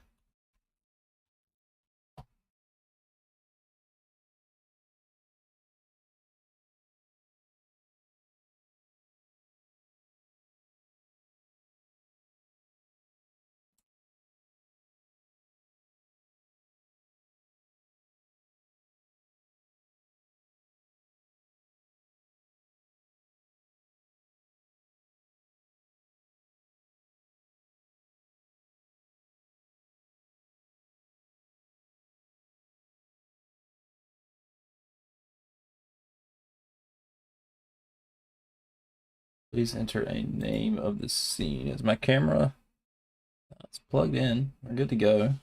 A: Please enter a name of the scene. Is my camera? It's plugged in. We're good to go.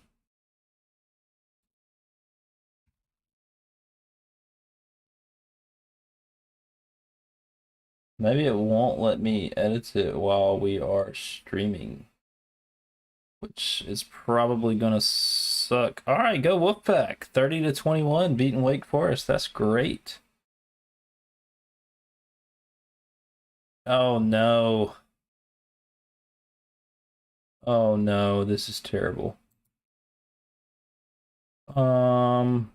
A: Maybe it won't let me edit it while we are streaming, which is probably gonna suck. All right, go Wolfpack. 30-21, beating Wake Forest. That's great. Oh no. Oh no, this is terrible. Live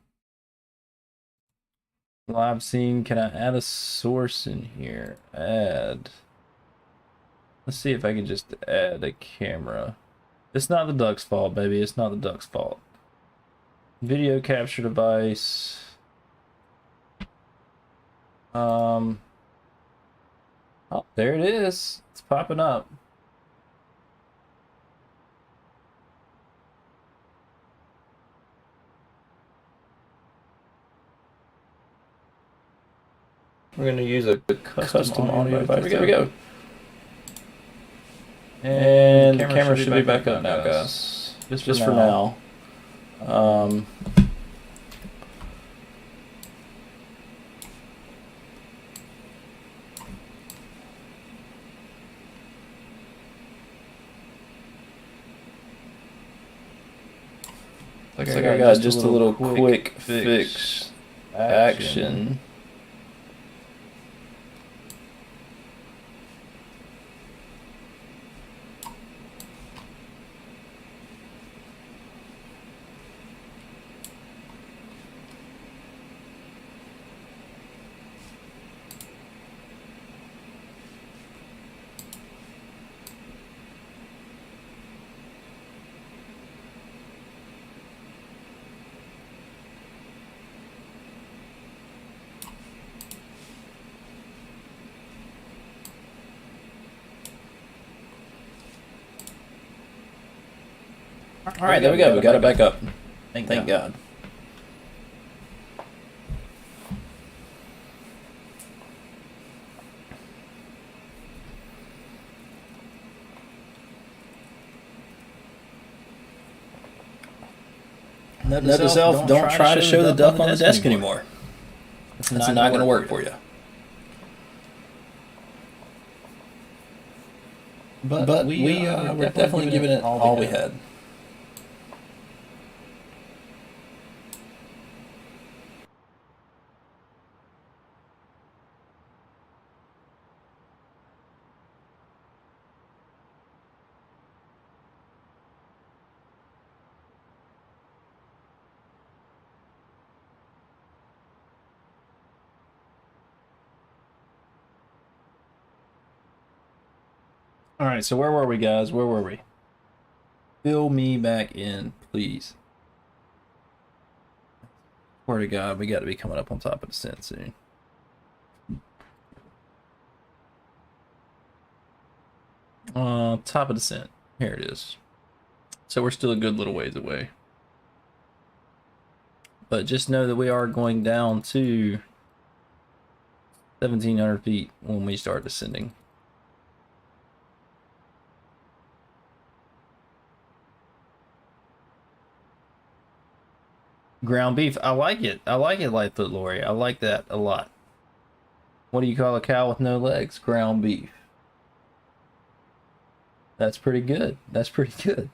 A: scene, can I add a source in here? Add. Let's see if I can just add a camera. It's not the duck's fault, baby. It's not the duck's fault. Video capture device. Oh, there it is. It's popping up. We're going to use a custom audio device. There we go. And the camera should be back up now, guys. Just for now. Looks like I got just a little quick fix action. All right, there we go. We got it back up. Thank God. Note to self, don't try to show the duck on the desk anymore. That's not going to work for you. But we're definitely giving it all we had. All right, so where were we, guys? Where were we? Fill me back in, please. Swear to God, we got to be coming up on top of the descent soon. Top of descent. Here it is. So we're still a good little ways away. But just know that we are going down to 1,700 feet when we start descending. Ground beef. I like it. I like it, Lightfoot Lori. I like that a lot. What do you call a cow with no legs? Ground beef. That's pretty good. That's pretty good.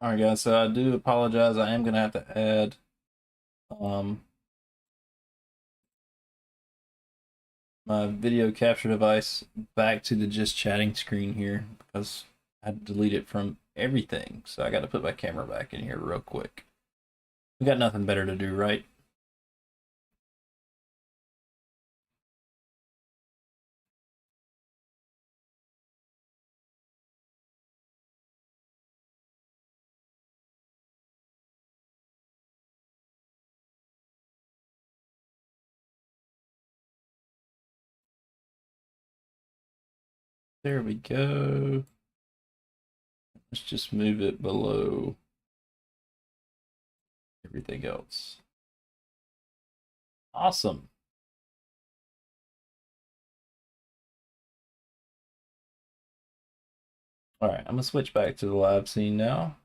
A: Alright guys, so I do apologize. I am going to have to add my video capture device back to the just chatting screen here because I had to delete it from everything. So I got to put my camera back in here real quick. We got nothing better to do, right? There we go. Let's just move it below everything else. Awesome. Alright, I'm going to switch back to the live scene now.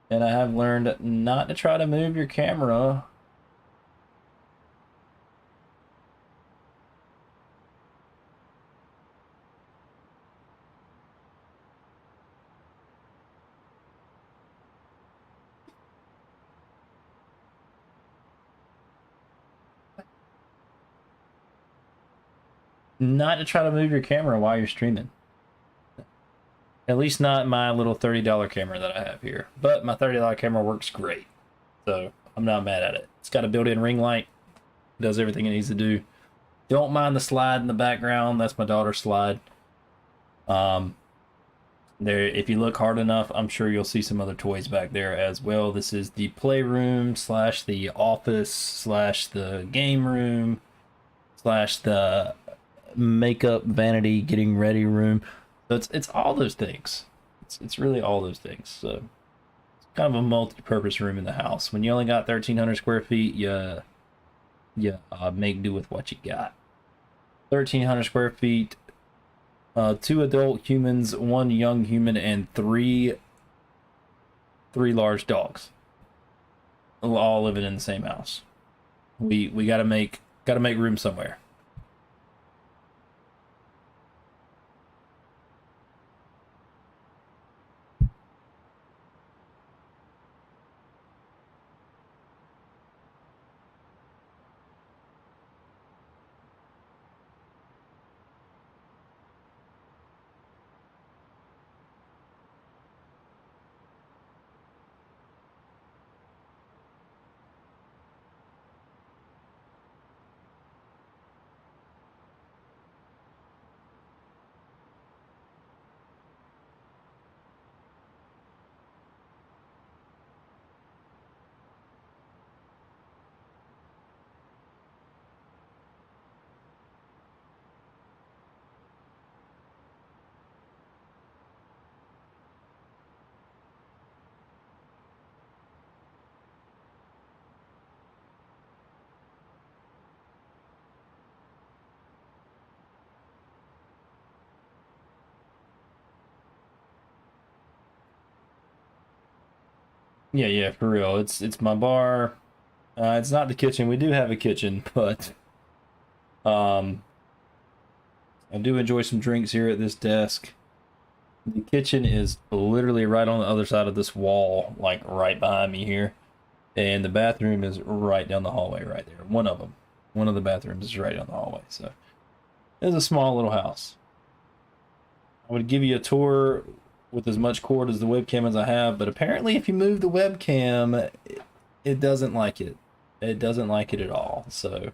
A: And I have learned not to try to move your camera. Not to try to move your camera while you're streaming. At least not my little $30 camera that I have here. But my $30 camera works great. So I'm not mad at it. It's got a built-in ring light. Does everything it needs to do. Don't mind the slide in the background. That's my daughter's slide. There, if you look hard enough, I'm sure you'll see some other toys back there as well. This is the playroom slash the office slash the game room slash the makeup vanity getting ready room. So it's all those things. It's really all those things. So it's kind of a multi-purpose room in the house. When you only got 1,300 square feet, you make do with what you got. 1,300 square feet, 2 adult humans, 1 young human, and 3 large dogs. All living in the same house. We gotta make room somewhere. Yeah, for real. It's my bar. It's not the kitchen. We do have a kitchen, but I do enjoy some drinks here at this desk. The kitchen is literally right on the other side of this wall, like right behind me here. And the bathroom is right down the hallway right there. One of them. One of the bathrooms is right down the hallway. So it's a small little house. I would give you a tour with as much cord as the webcam as I have, but apparently if you move the webcam, it doesn't like it. It doesn't like it at all. So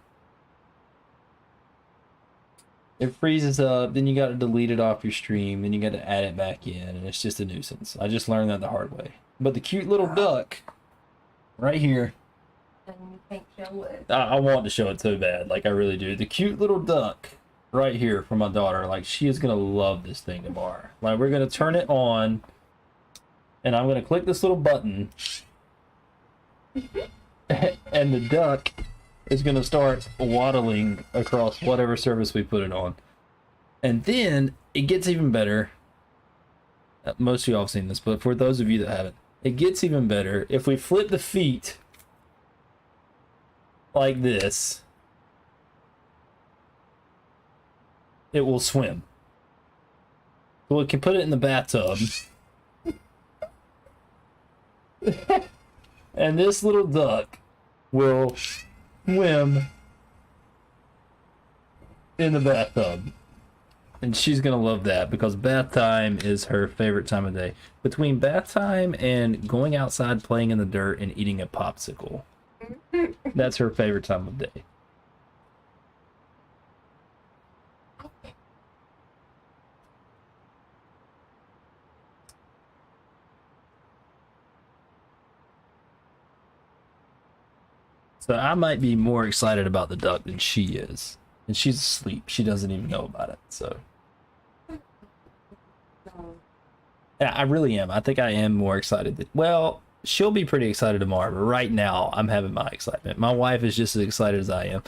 A: it freezes up, then you got to delete it off your stream, then you got to add it back in, and it's just a nuisance. I just learned that the hard way. But the cute little duck right here,
N: And you can't show it.
A: I want to show it so bad, like I really do. The cute little duck right here for my daughter, like she is gonna love this thing tomorrow. Like we're gonna turn it on, and I'm gonna click this little button, and the duck is gonna start waddling across whatever surface we put it on. And then it gets even better. Most of y'all have seen this, but for those of you that haven't, it gets even better if we flip the feet like this. It will swim. So we can put it in the bathtub. And this little duck will swim in the bathtub. And she's gonna love that because bath time is her favorite time of day. Between bath time and going outside playing in the dirt and eating a popsicle, that's her favorite time of day. So I might be more excited about the duck than she is. And she's asleep. She doesn't even know about it, so. Yeah, I really am. I think I am more excited. Well, she'll be pretty excited tomorrow, but right now I'm having my excitement. My wife is just as excited as I am.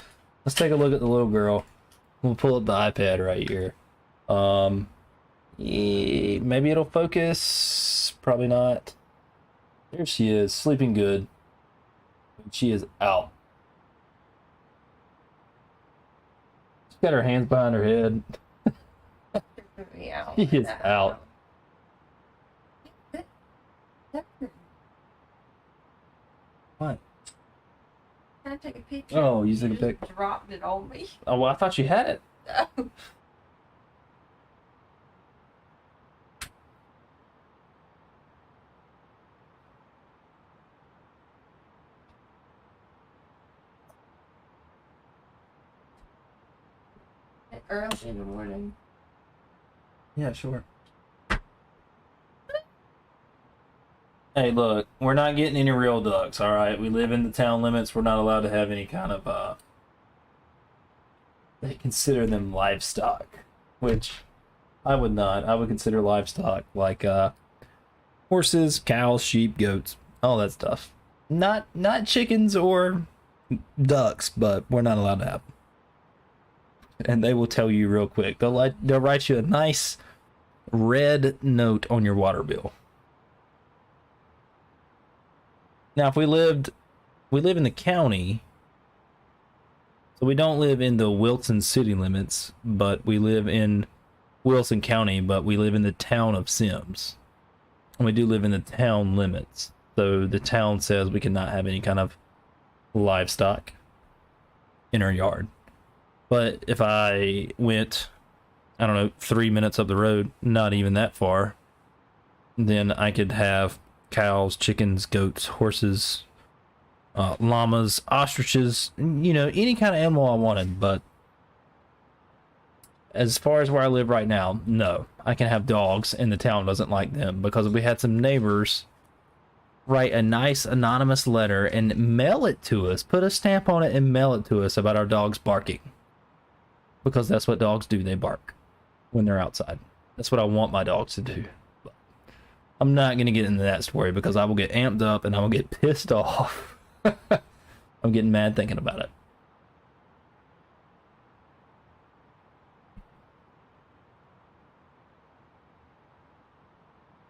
A: Let's take a look at the little girl. We'll pull up the iPad right here. Maybe it'll focus. Probably not. There she is, sleeping good. She is out. She's got her hands behind her head.
N: Yeah.
A: She is out. What?
N: Can I take a picture?
A: Oh, you took a pic.
N: Dropped it on me.
A: Oh, well, I thought you had it.
N: Early in the morning.
A: Yeah, sure. Hey, look, we're not getting any real ducks, all right? We live in the town limits. We're not allowed to have any kind of, they consider them livestock, which I would not. I would consider livestock like, horses, cows, sheep, goats, all that stuff. Not chickens or ducks, but we're not allowed to have them. And they will tell you real quick. They'll write you a nice red note on your water bill. Now, if we live in the county, so we don't live in the Wilson city limits, but we live in Wilson County, but we live in the town of Sims. And we do live in the town limits. So the town says we cannot have any kind of livestock in our yard. But if I went, I don't know, 3 minutes up the road, not even that far, then I could have cows, chickens, goats, horses, llamas, ostriches, you know, any kind of animal I wanted. But as far as where I live right now, no. I can have dogs, and the town doesn't like them because we had some neighbors write a nice anonymous letter and mail it to us, put a stamp on it and mail it to us about our dogs barking. Because that's what dogs do, they bark when they're outside. That's what I want my dogs to do. But I'm not going to get into that story because I will get amped up and I will get pissed off. I'm getting mad thinking about it.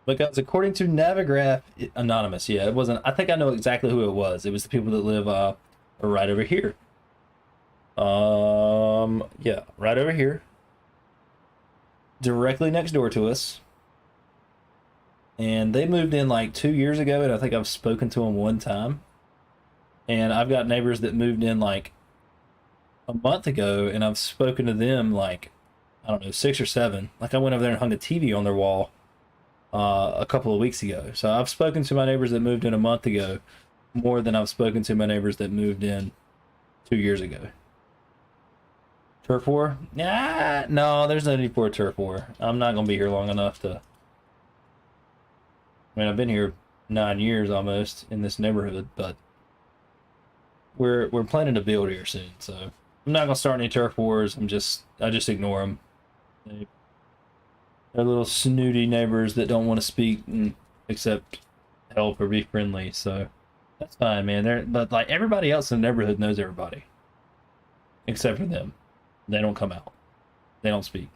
A: Because according to Navigraph, anonymous, yeah, it wasn't. I think I know exactly who it was. It was the people that live right over here. Yeah, right over here. Directly next door to us. And they moved in like 2 years ago, and I think I've spoken to them one time. And I've got neighbors that moved in like a month ago, and I've spoken to them like, I don't know, 6 or 7. Like I went over there and hung a TV on their wall a couple of weeks ago. So I've spoken to my neighbors that moved in a month ago more than I've spoken to my neighbors that moved in 2 years ago. Turf war? Nah, no, there's no need for a turf war. I'm not gonna be here long enough to. I mean, I've been here 9 years almost in this neighborhood, but we're planning to build here soon, so I'm not gonna start any turf wars. I just ignore them. They're little snooty neighbors that don't want to speak and accept help or be friendly, so that's fine, man. But like everybody else in the neighborhood knows everybody, except for them. They don't come out. They don't speak.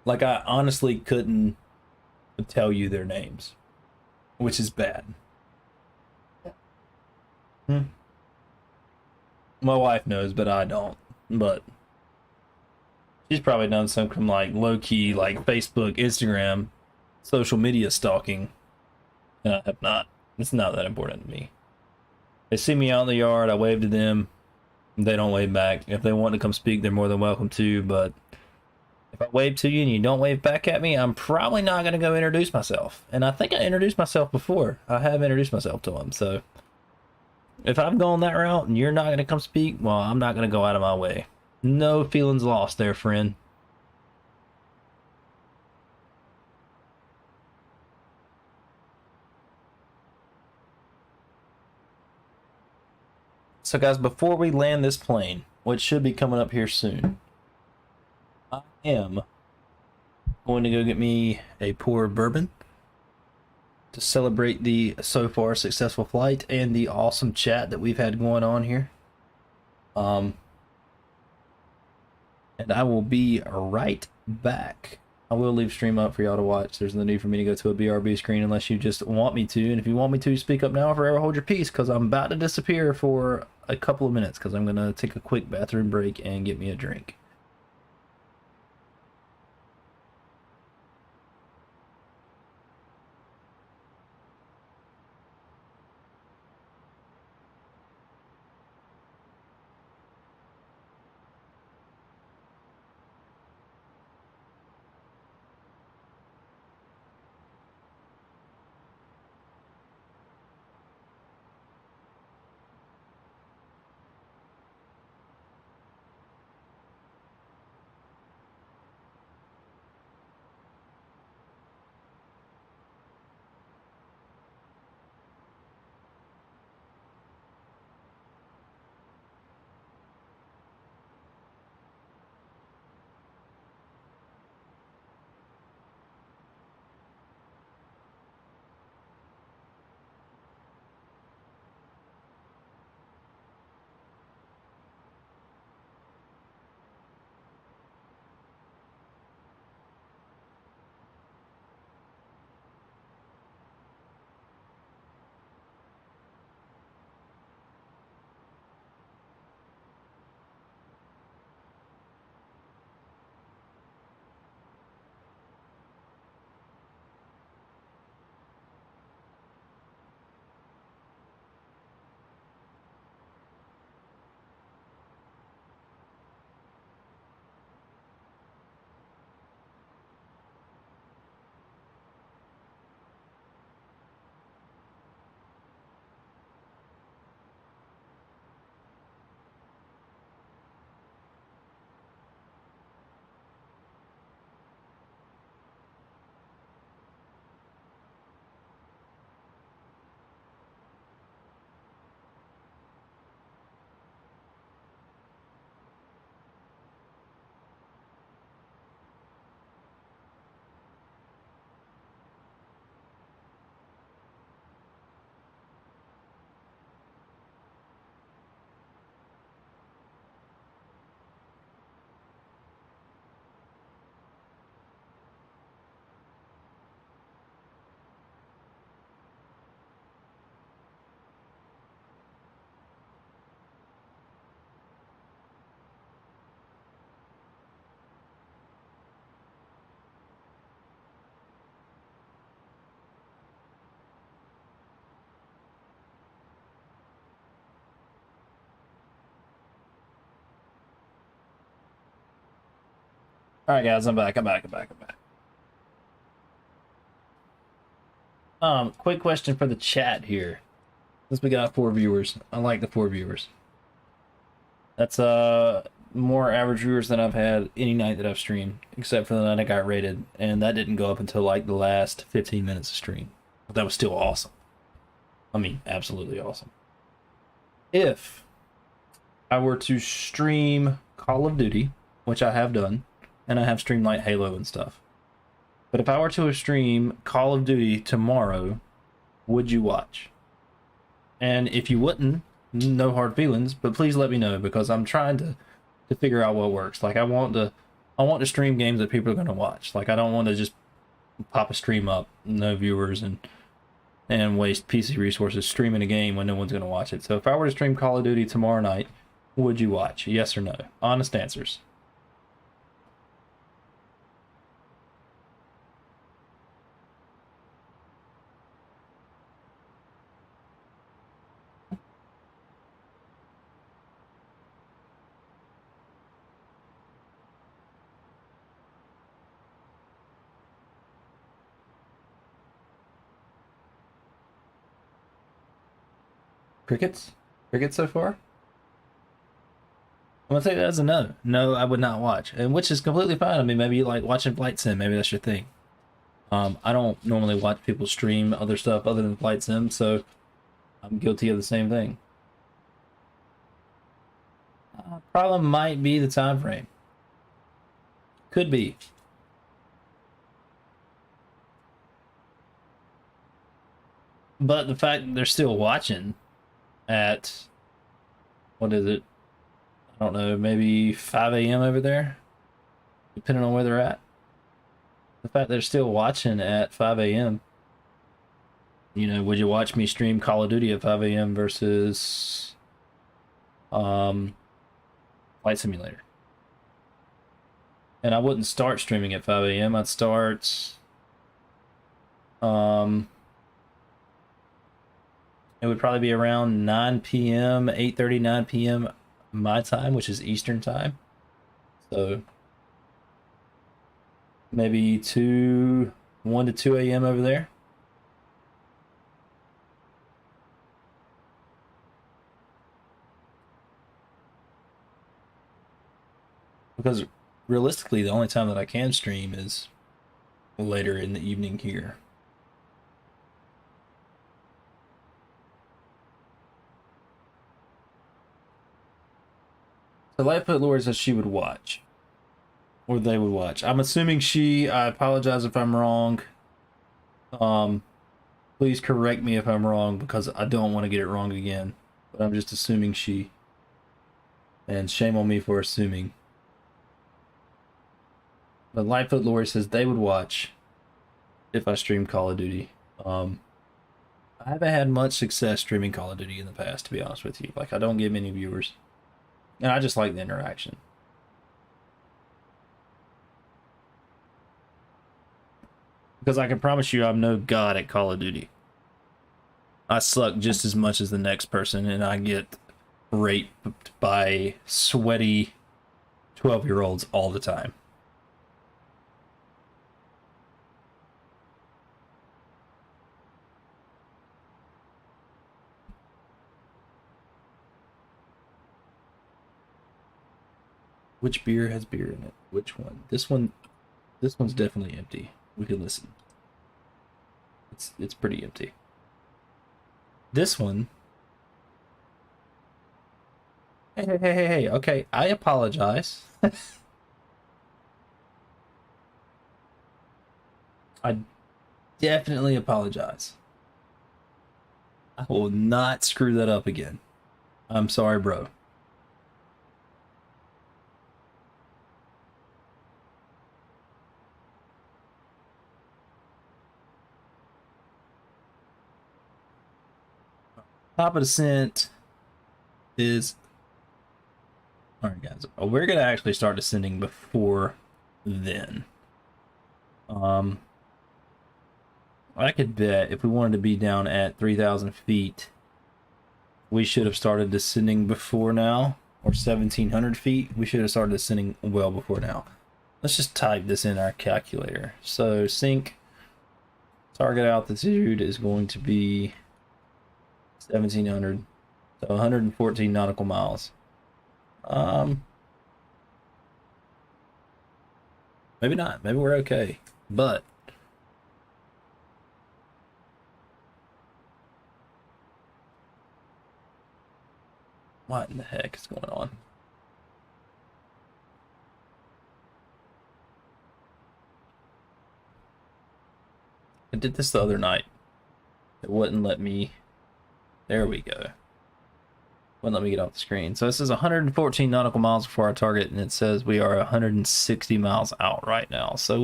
A: Like, I honestly couldn't tell you their names, which is bad. My wife knows, but I don't. But she's probably done some like low-key, like Facebook, Instagram, social media stalking. And I have not. It's not that important to me. They see me out in the yard, I wave to them. They don't wave back. If they want to come speak, they're more than welcome to, but if I wave to you and you don't wave back at me, I'm probably not going to go introduce myself. And I think I introduced myself before. I have introduced myself to them. So if I've gone that route and you're not going to come speak, well, I'm not going to go out of my way. No feelings lost there, friend. So guys, before we land this plane, which should be coming up here soon, I am going to go get me a pour of bourbon to celebrate the so far successful flight and the awesome chat that we've had going on here. And I will be right back. I will leave stream up for y'all to watch. There's no need for me to go to a BRB screen unless you just want me to. And if you want me to, speak up now or forever hold your peace, because I'm about to disappear for a couple of minutes because I'm going to take a quick bathroom break and get me a drink. All right, guys, I'm back. Quick question for the chat here. Since we got 4 viewers, I like the 4 viewers. That's more average viewers than I've had any night that I've streamed, except for the night I got rated, and that didn't go up until like the last 15 minutes of stream. But that was still awesome. I mean, absolutely awesome. If I were to stream Call of Duty, which I have done, and I have streamed like Halo and stuff. But if I were to stream Call of Duty tomorrow, would you watch? And if you wouldn't, no hard feelings, but please let me know, because I'm trying to figure out what works. Like I want to stream games that people are going to watch. Like I don't want to just pop a stream up, no viewers, and waste PC resources streaming a game when no one's going to watch it. So if I were to stream Call of Duty tomorrow night, would you watch? Yes or no? Honest answers. Crickets? Crickets so far? I'm gonna take that as a no. No, I would not watch, and which is completely fine. I mean, maybe you like watching Flight Sim. Maybe that's your thing. I don't normally watch people stream other stuff other than Flight Sim, so I'm guilty of the same thing. Problem might be the time frame. Could be. But the fact that they're still watching at, what is it? I don't know, maybe 5 a.m. over there, depending on where they're at. The fact they're still watching at 5 a.m. You know, would you watch me stream Call of Duty at 5 a.m. versus Flight Simulator? And I wouldn't start streaming at 5 a.m. I'd start it would probably be around 9 p.m., 8:30, 9 p.m. my time, which is Eastern time. So maybe 1 to 2 a.m. over there. Because realistically, the only time that I can stream is later in the evening here. So Lightfoot Lord says she would watch. Or they would watch. I'm assuming she. I apologize if I'm wrong. Please correct me if I'm wrong, because I don't want to get it wrong again. But I'm just assuming she. And shame on me for assuming. But Lightfoot Lord says they would watch if I stream Call of Duty. I haven't had much success streaming Call of Duty in the past, to be honest with you. Like, I don't get many viewers. And I just like the interaction. Because I can promise you I'm no god at Call of Duty. I suck just as much as the next person, and I get raped by sweaty 12-year-olds all the time. Which beer has beer in it? Which one? This one's definitely empty. We can listen. It's pretty empty. This one. Hey. Okay, I apologize. I definitely apologize. I will not screw that up again. I'm sorry, bro. Top of the scent is... Alright guys, we're going to actually start descending before then. I could bet if we wanted to be down at 3,000 feet, we should have started descending before now, or 1,700 feet. We should have started descending well before now. let's just type this in our calculator. So sync target altitude is going to be 1700, so 114 nautical miles. Maybe not. Maybe we're okay. But what in the heck is going on? I did this the other night. It wouldn't let me. There we go. Wouldn't let me get off the screen. So this is 114 nautical miles before our target, and it says we are 160 miles out right now. So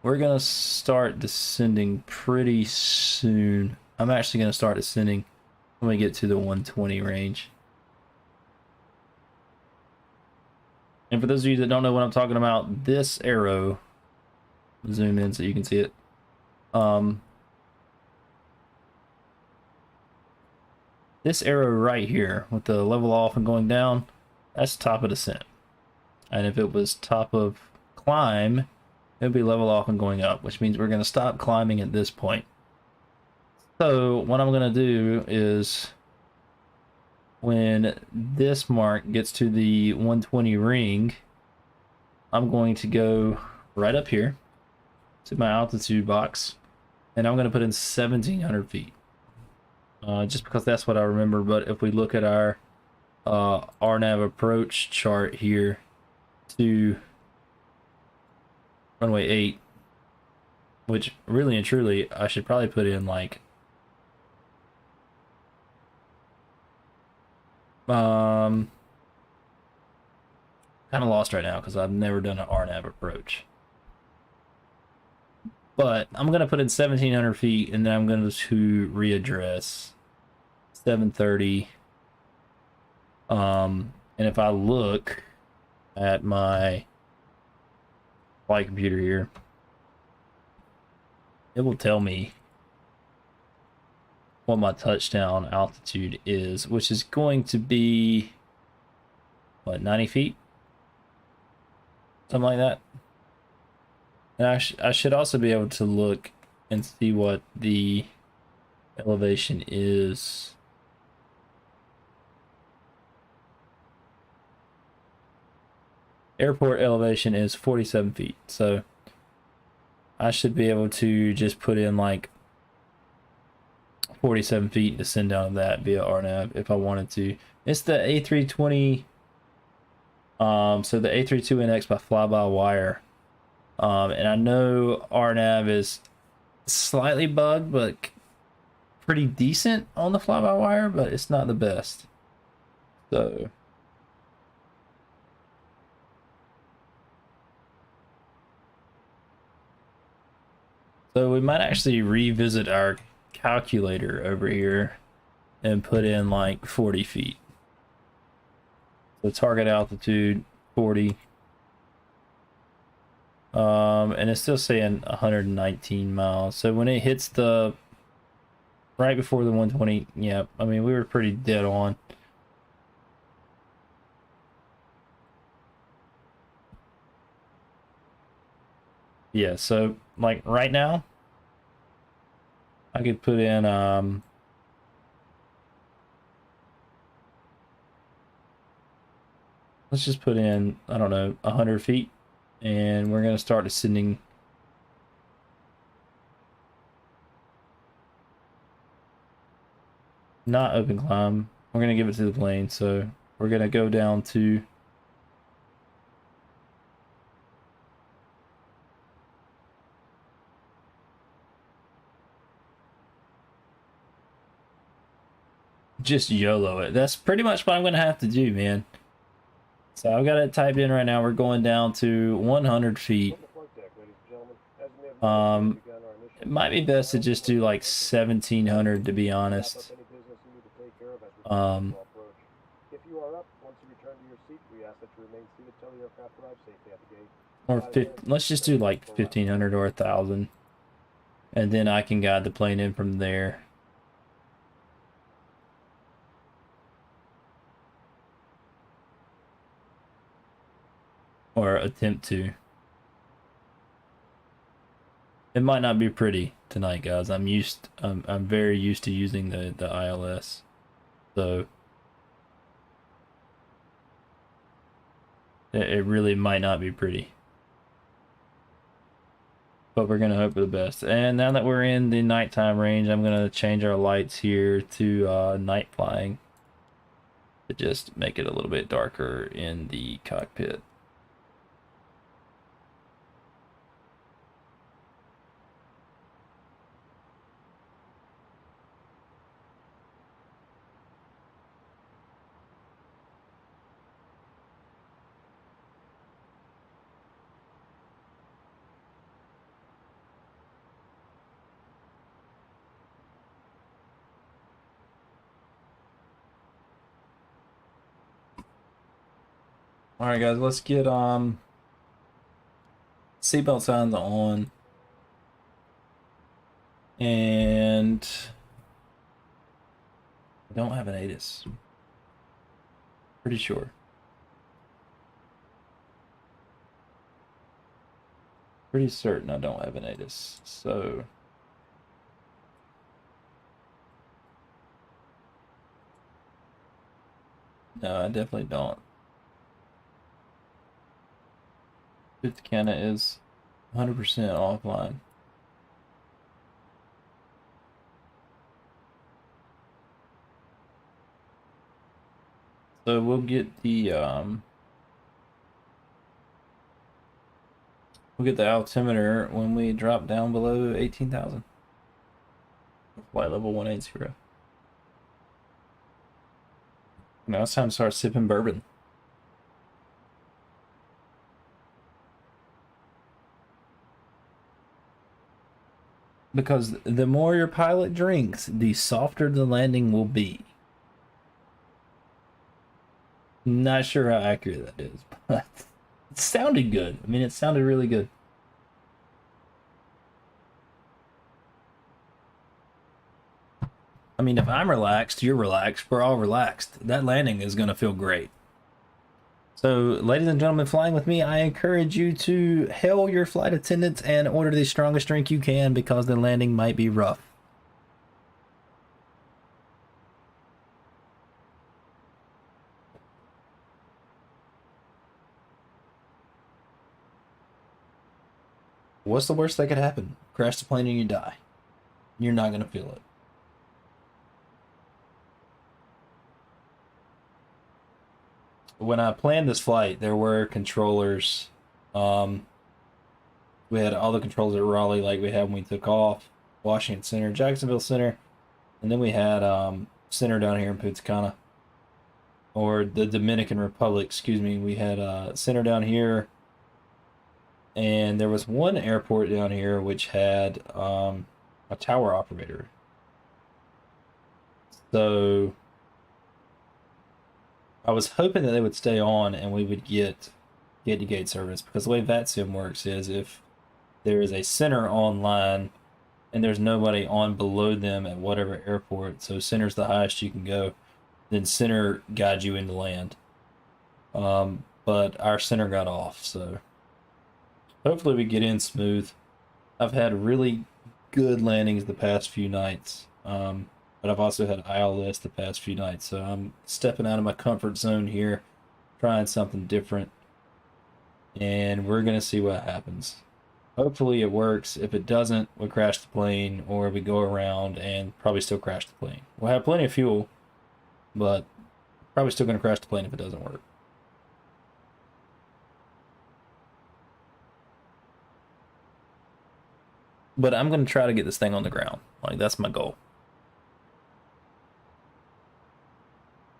A: we're gonna start descending pretty soon. I'm actually gonna start descending when we get to the 120 range. And for those of you that don't know what I'm talking about, this arrow, zoom in so you can see it. This arrow right here with the level off and going down, that's top of descent. And if it was top of climb, it would be level off and going up, which means we're going to stop climbing at this point. So what I'm going to do is when this mark gets to the 120 ring, I'm going to go right up here to my altitude box, and I'm going to put in 1700 feet. Just because that's what I remember. But if we look at our RNAV approach chart here to runway 8, which really and truly I should probably put in like kind of lost right now because I've never done an RNAV approach. But I'm going to put in 1700 feet, and then I'm going to readdress 730. And if I look at my flight computer here, it will tell me what my touchdown altitude is, which is going to be, what, 90 feet? Something like that. And I should also be able to look and see what the elevation is. Airport elevation is 47 feet. So I should be able to just put in like 47 feet and descend down to that via RNAV if I wanted to. It's the A320. So the A32NX by fly-by-wire. And I know RNAV is slightly bugged, but pretty decent on the fly-by-wire, but it's not the best. So we might actually revisit our calculator over here and put in like 40 feet. So target altitude 40. And it's still saying 119 miles. So when it hits the right before the 120, yeah, I mean, we were pretty dead on. Yeah, so like right now, I could put in let's just put in, I don't know, 100 feet. And we're going to start descending. Not open climb. We're going to give it to the plane. So we're going to go down to just YOLO it. That's pretty much what I'm going to have to do, man. So I've got it typed in right now. We're going down to 100 feet. It might be best to just do like 1700 to be honest.
O: If you are up, once you return to your seat, we ask that you remain seated till the aircraft arrives safely at the gate.
A: Or let's just do like 1500 or 1000. And then I can guide the plane in from there. or attempt to. It might not be pretty tonight, guys. I'm very used to using the ILS, so it really might not be pretty. But we're gonna hope for the best. And now that we're in the nighttime range, I'm gonna change our lights here to night flying to just make it a little bit darker in the cockpit. All right, guys, let's get seatbelt signs on, and I don't have an ATIS. Pretty sure. Pretty certain I don't have an ATIS. So no, I definitely don't. Cana is 100% offline. So we'll get the altimeter when we drop down below 18,000. Flight level 180. Now it's time to start sipping bourbon. Because the more your pilot drinks, the softer the landing will be. Not sure how accurate that is, but it sounded good. I mean, it sounded really good. I mean, if I'm relaxed, you're relaxed, we're all relaxed. That landing is going to feel great. So, ladies and gentlemen flying with me, I encourage you to hail your flight attendants and order the strongest drink you can because the landing might be rough. What's the worst that could happen? Crash the plane and you die. You're not going to feel it. When I planned this flight, there were controllers. We had all the controls at Raleigh like we had when we took off. Washington Center, Jacksonville Center, and then we had center down here in Punta Cana. Or the Dominican Republic, excuse me. We had center down here. And there was one airport down here which had a tower operator. So I was hoping that they would stay on and we would get gate-to-gate service, because the way Vatsim works is if there is a center online and there's nobody on below them at whatever airport, so center's the highest you can go, then center guides you into land. But our center got off, so hopefully we get in smooth. I've had really good landings the past few nights. But I've also had ILS the past few nights, so I'm stepping out of my comfort zone here, trying something different, and we're going to see what happens. Hopefully it works. If it doesn't, we'll crash the plane, or we go around and probably still crash the plane. We'll have plenty of fuel, but probably still going to crash the plane if it doesn't work. But I'm going to try to get this thing on the ground. Like, that's my goal.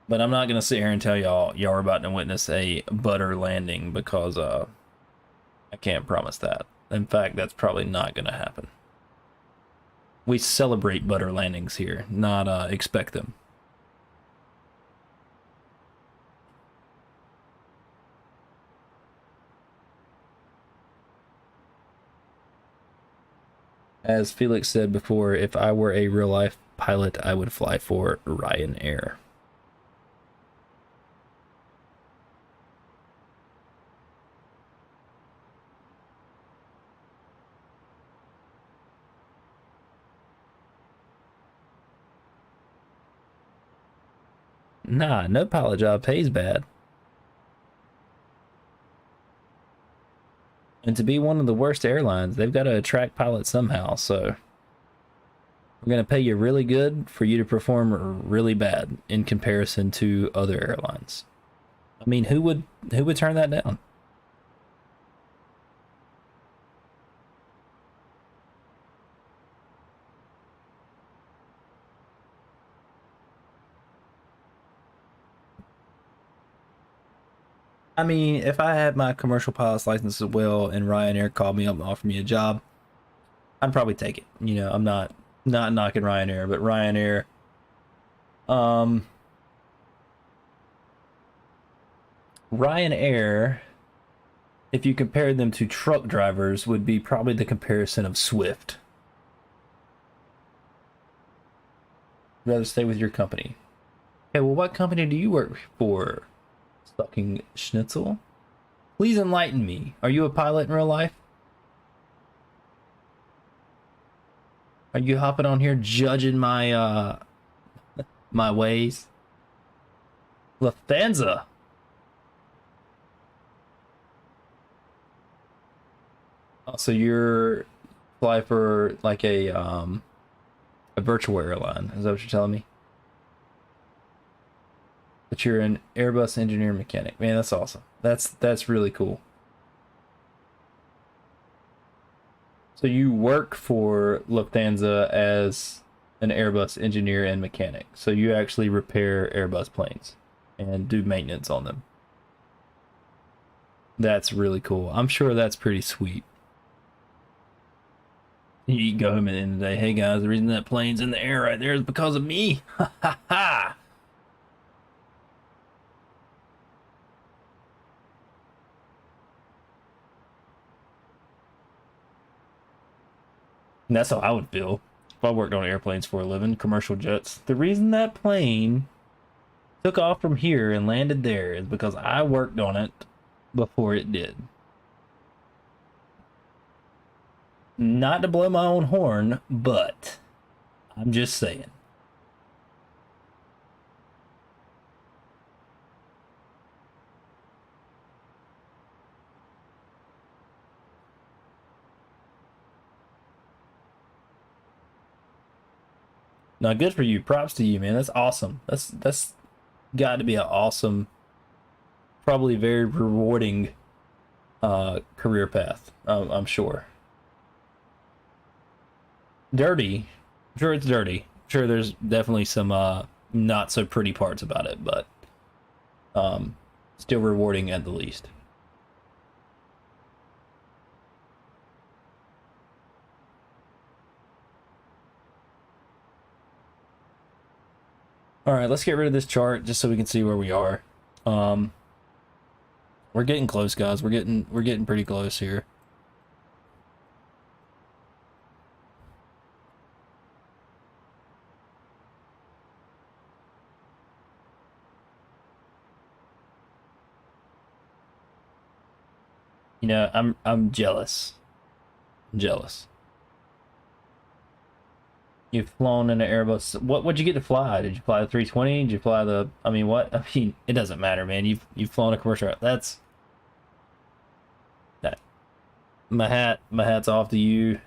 A: But I'm not going to sit here and tell y'all are about to witness a butter landing, because I can't promise that. In fact, that's probably not going to happen. We celebrate butter landings here, not expect them. As Felix said before, if I were a real-life pilot, I would fly for Ryanair. Nah, no pilot job pays bad. And to be one of the worst airlines, they've got to attract pilots somehow, so we're going to pay you really good for you to perform really bad in comparison to other airlines. I mean, who would turn that down? I mean, if I had my commercial pilot's license as well and Ryanair called me up and offered me a job, I'd probably take it. You know, I'm not knocking Ryanair, but Ryanair, Ryanair, if you compare them to truck drivers, would be probably the comparison of Swift. I'd rather stay with your company. Okay, well, what company do you work for? Sucking schnitzel? Please enlighten me. Are you a pilot in real life? Are you hopping on here judging my my ways? Lufthansa. Oh, so you're fly for like a virtual airline? Is that what you're telling me? But you're an Airbus engineer mechanic. Man, that's awesome. That's really cool. So you work for Lufthansa as an Airbus engineer and mechanic. So you actually repair Airbus planes and do maintenance on them. That's really cool. I'm sure that's pretty sweet. You go home at the end of the day, hey guys, the reason that plane's in the air right there is because of me. Ha ha ha. And that's how I would feel if I worked on airplanes for a living, commercial jets. The reason that plane took off from here and landed there is because I worked on it before it did. Not to blow my own horn, but I'm just saying. Now, good for you. Props to you, man. That's awesome. That's got to be an awesome, probably very rewarding career path. I'm sure. Dirty. I'm sure it's dirty. I'm sure there's definitely some not so pretty parts about it, but still rewarding at the least. All right, let's get rid of this chart just so we can see where we are. We're getting close, guys. We're getting pretty close here. You know, I'm jealous. I'm jealous. You've flown in an Airbus. What'd you get to fly? Did you fly the 320? Did you fly the? I mean, what? I mean, it doesn't matter, man. You've flown a commercial. That's that. My hat's off to you.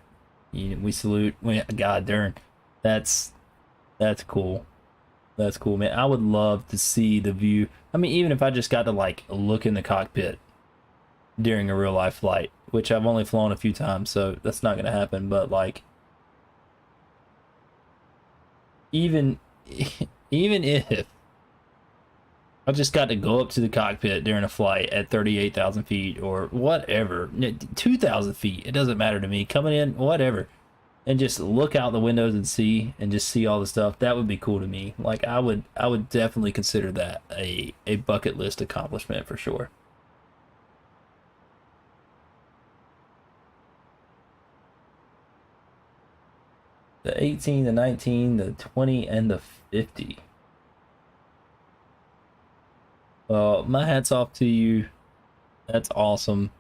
A: We salute. God darn, that's cool. That's cool, man. I would love to see the view. I mean, even if I just got to like look in the cockpit during a real life flight, which I've only flown a few times, so that's not gonna happen. But like, even if I just got to go up to the cockpit during a flight at 38,000 feet or whatever, 2,000 feet, it doesn't matter to me, coming in, whatever, and just look out the windows and just see all the stuff, that would be cool to me. Like, I would definitely consider that a bucket list accomplishment for sure. The 18, the 19, the 20, and the 50. Well, my hat's off to you. That's awesome.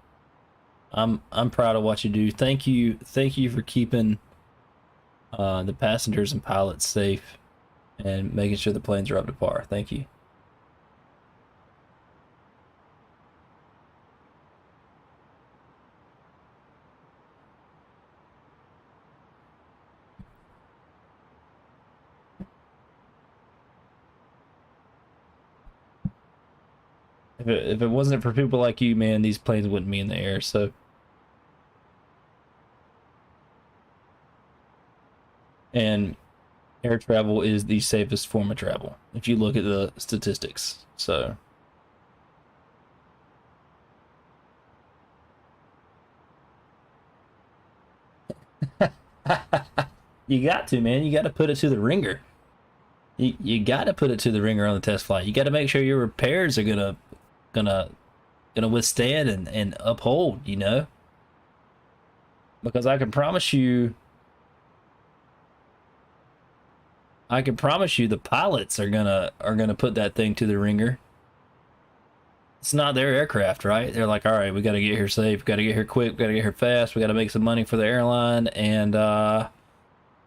A: I'm proud of what you do. Thank you for keeping the passengers and pilots safe and making sure the planes are up to par. Thank you. If it wasn't for people like you, man, these planes wouldn't be in the air. So, and air travel is the safest form of travel if you look at the statistics. So, you got to, man. You got to put it to the ringer. You got to put it to the ringer on the test flight. You got to make sure your repairs are gonna withstand and uphold, you know, because I can promise you the pilots are gonna put that thing to the ringer. It's not their aircraft, right? They're like, all right, we got to get here safe, got to get here quick, got to get here fast, we got to make some money for the airline, and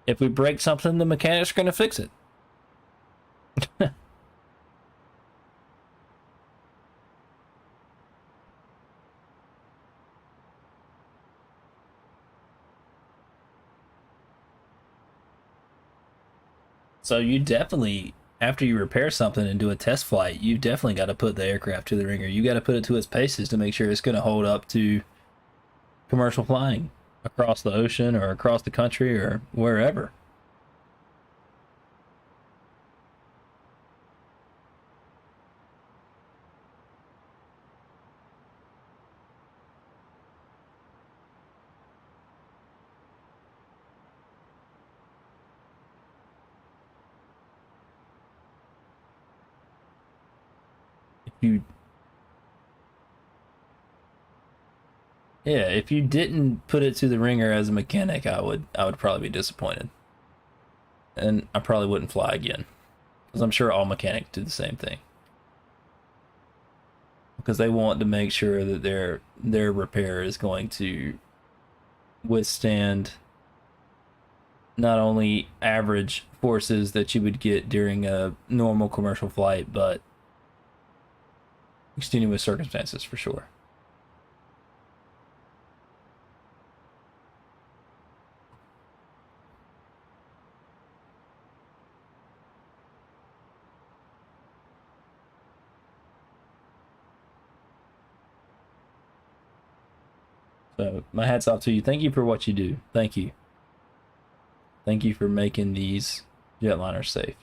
A: if we break something, the mechanics are gonna fix it. So you definitely, after you repair something and do a test flight, you definitely got to put the aircraft to the ringer. You got to put it to its paces to make sure it's going to hold up to commercial flying across the ocean or across the country or wherever. If you didn't put it to the ringer as a mechanic, I would probably be disappointed, and I probably wouldn't fly again, because I'm sure all mechanics do the same thing, because they want to make sure that their repair is going to withstand not only average forces that you would get during a normal commercial flight, but extenuous circumstances for sure. So my hat's off to you. Thank you for what you do. Thank you. Thank you for making these jetliners safe.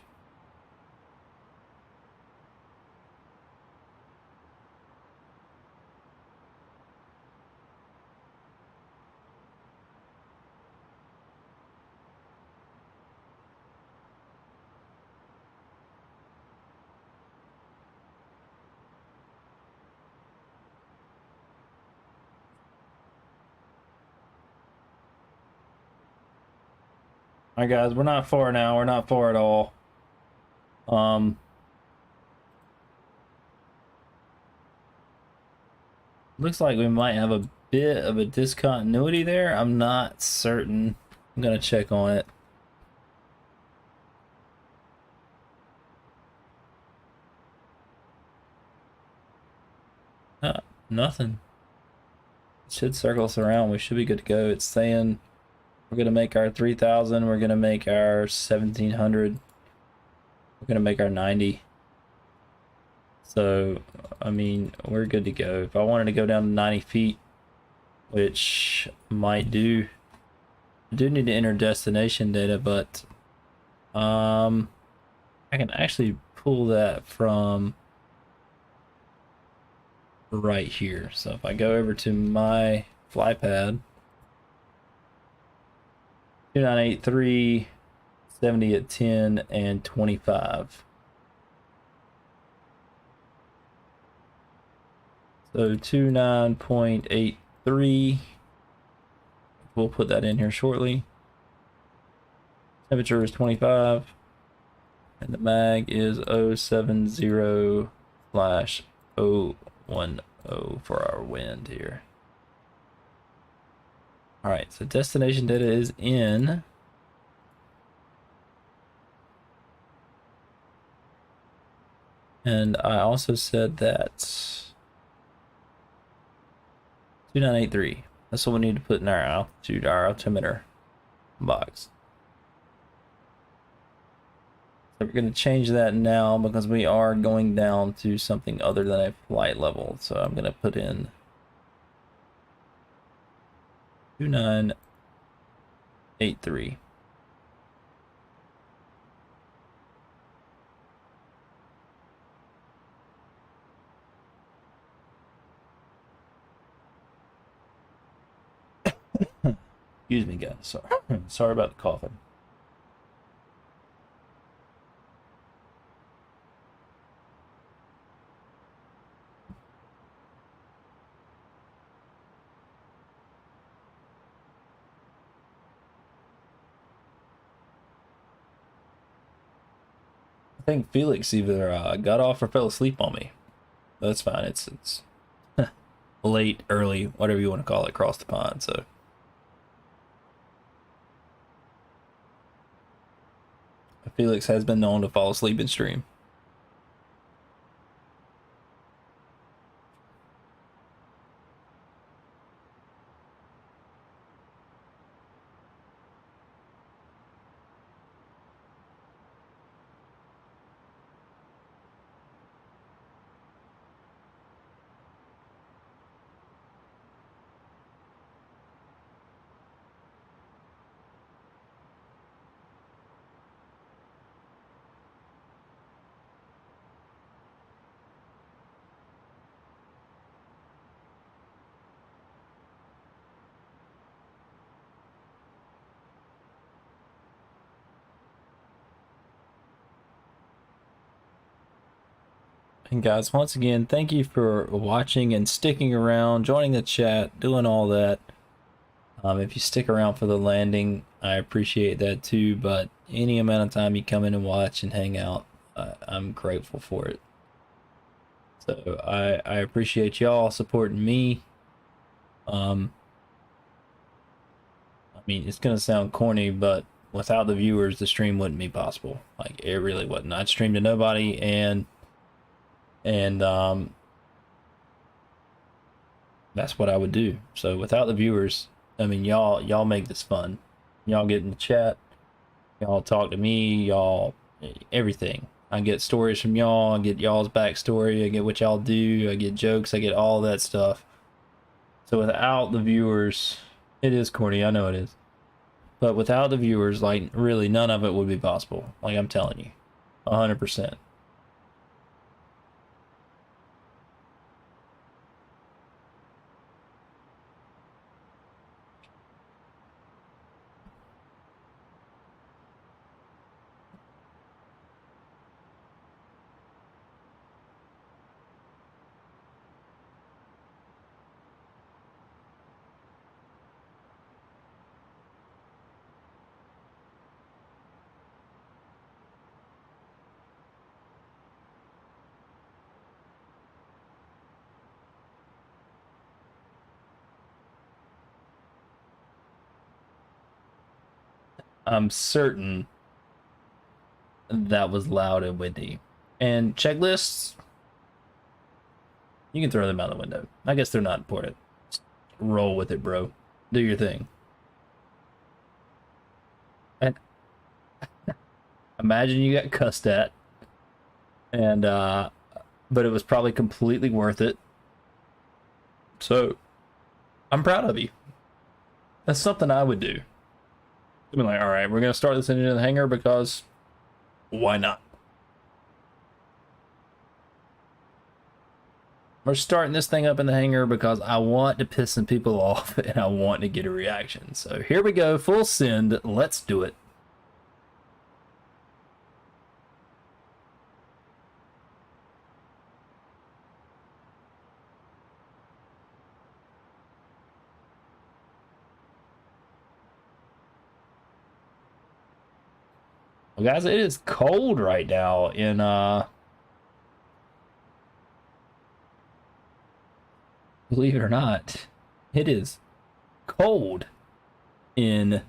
A: Alright guys, we're not far now, we're not far at all. Looks like we might have a bit of a discontinuity there. I'm not certain. I'm gonna check on it. Nothing. It should circle us around. We should be good to go. It's saying we're gonna make our 3,000. We're gonna make our 1,700. We're gonna make our 90. So, I mean, we're good to go. If I wanted to go down to 90 feet, which I might do, I do need to enter destination data, but I can actually pull that from right here. So if I go over to my flypad, 2983, 70 at 10, and 25. So 29.83. We'll put that in here shortly. Temperature is 25. And the mag is 070/010 for our wind here. Alright, so destination data is in. And I also said that 2983. That's what we need to put in our altitude, our altimeter box. So we're going to change that now because we are going down to something other than a flight level. So I'm going to put in 2983. Excuse me, guys. Sorry. Sorry about the coughing. I think Felix either got off or fell asleep on me. That's fine. It's late, early, whatever you want to call it, across the pond. So Felix has been known to fall asleep in stream. And guys, once again, thank you for watching and sticking around, joining the chat, doing all that. If you stick around for the landing, I appreciate that too, but any amount of time you come in and watch and hang out, I'm grateful for it. So I appreciate y'all supporting me. I mean, it's gonna sound corny, but without the viewers, the stream wouldn't be possible. Like, it really wouldn't. I'd stream to nobody, and that's what I would do. So without the viewers, I mean, y'all make this fun. Y'all get in the chat, y'all talk to me, y'all, everything. I get stories from y'all, I get y'all's backstory, I get what y'all do, I get jokes, I get all that stuff. So without the viewers, it is corny, I know it is, but without the viewers, like, really none of it would be possible. Like, I'm telling you, 100%. I'm certain that was loud and windy. And checklists, you can throw them out the window. I guess they're not important. Just roll with it, bro. Do your thing. And imagine you got cussed at, and but it was probably completely worth it. So I'm proud of you. That's something I would do. I'd be like, all right, we're gonna start this engine in the hangar because why not? We're starting this thing up in the hangar because I want to piss some people off and I want to get a reaction. So here we go, full send. Let's do it. Well, guys, it is cold right now in believe it or not, it is cold in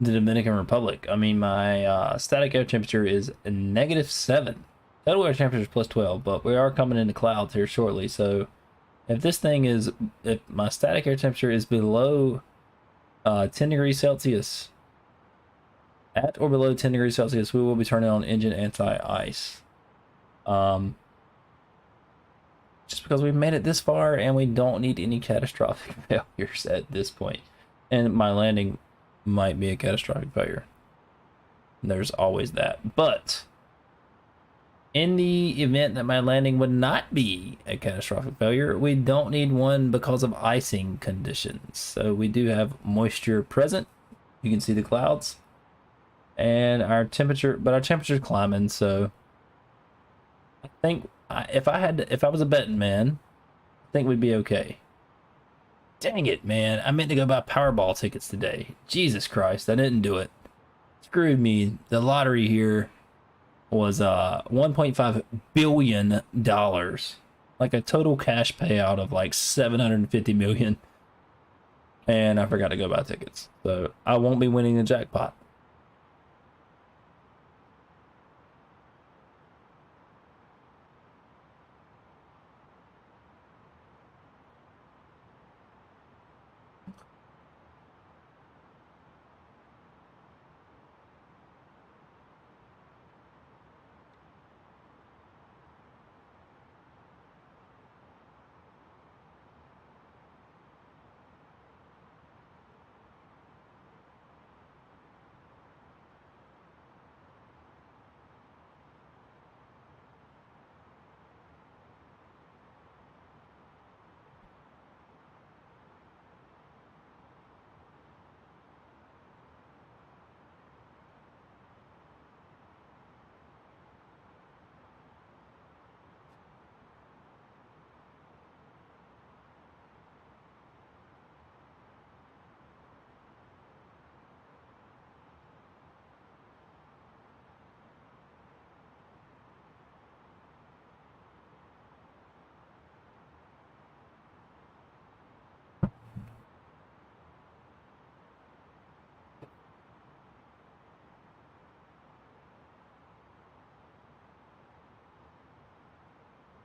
A: the Dominican Republic. I mean, my static air temperature is -7. Total air temperature is +12, but we are coming into clouds here shortly. So if this thing is, if my static air temperature is below 10 degrees Celsius At or below 10 degrees Celsius, we will be turning on engine anti-ice. Just because we've made it this far and we don't need any catastrophic failures at this point. And my landing might be a catastrophic failure. There's always that. But in the event that my landing would not be a catastrophic failure, we don't need one because of icing conditions. So we do have moisture present. You can see the clouds. And our temperature, but our temperature's climbing, so I think if I was a betting man, I think we'd be okay. Dang it, man. I meant to go buy Powerball tickets today. Jesus Christ, I didn't do it. Screwed me. The lottery here was $1.5 billion. Like a total cash payout of like $750 million. And I forgot to go buy tickets. So I won't be winning the jackpot.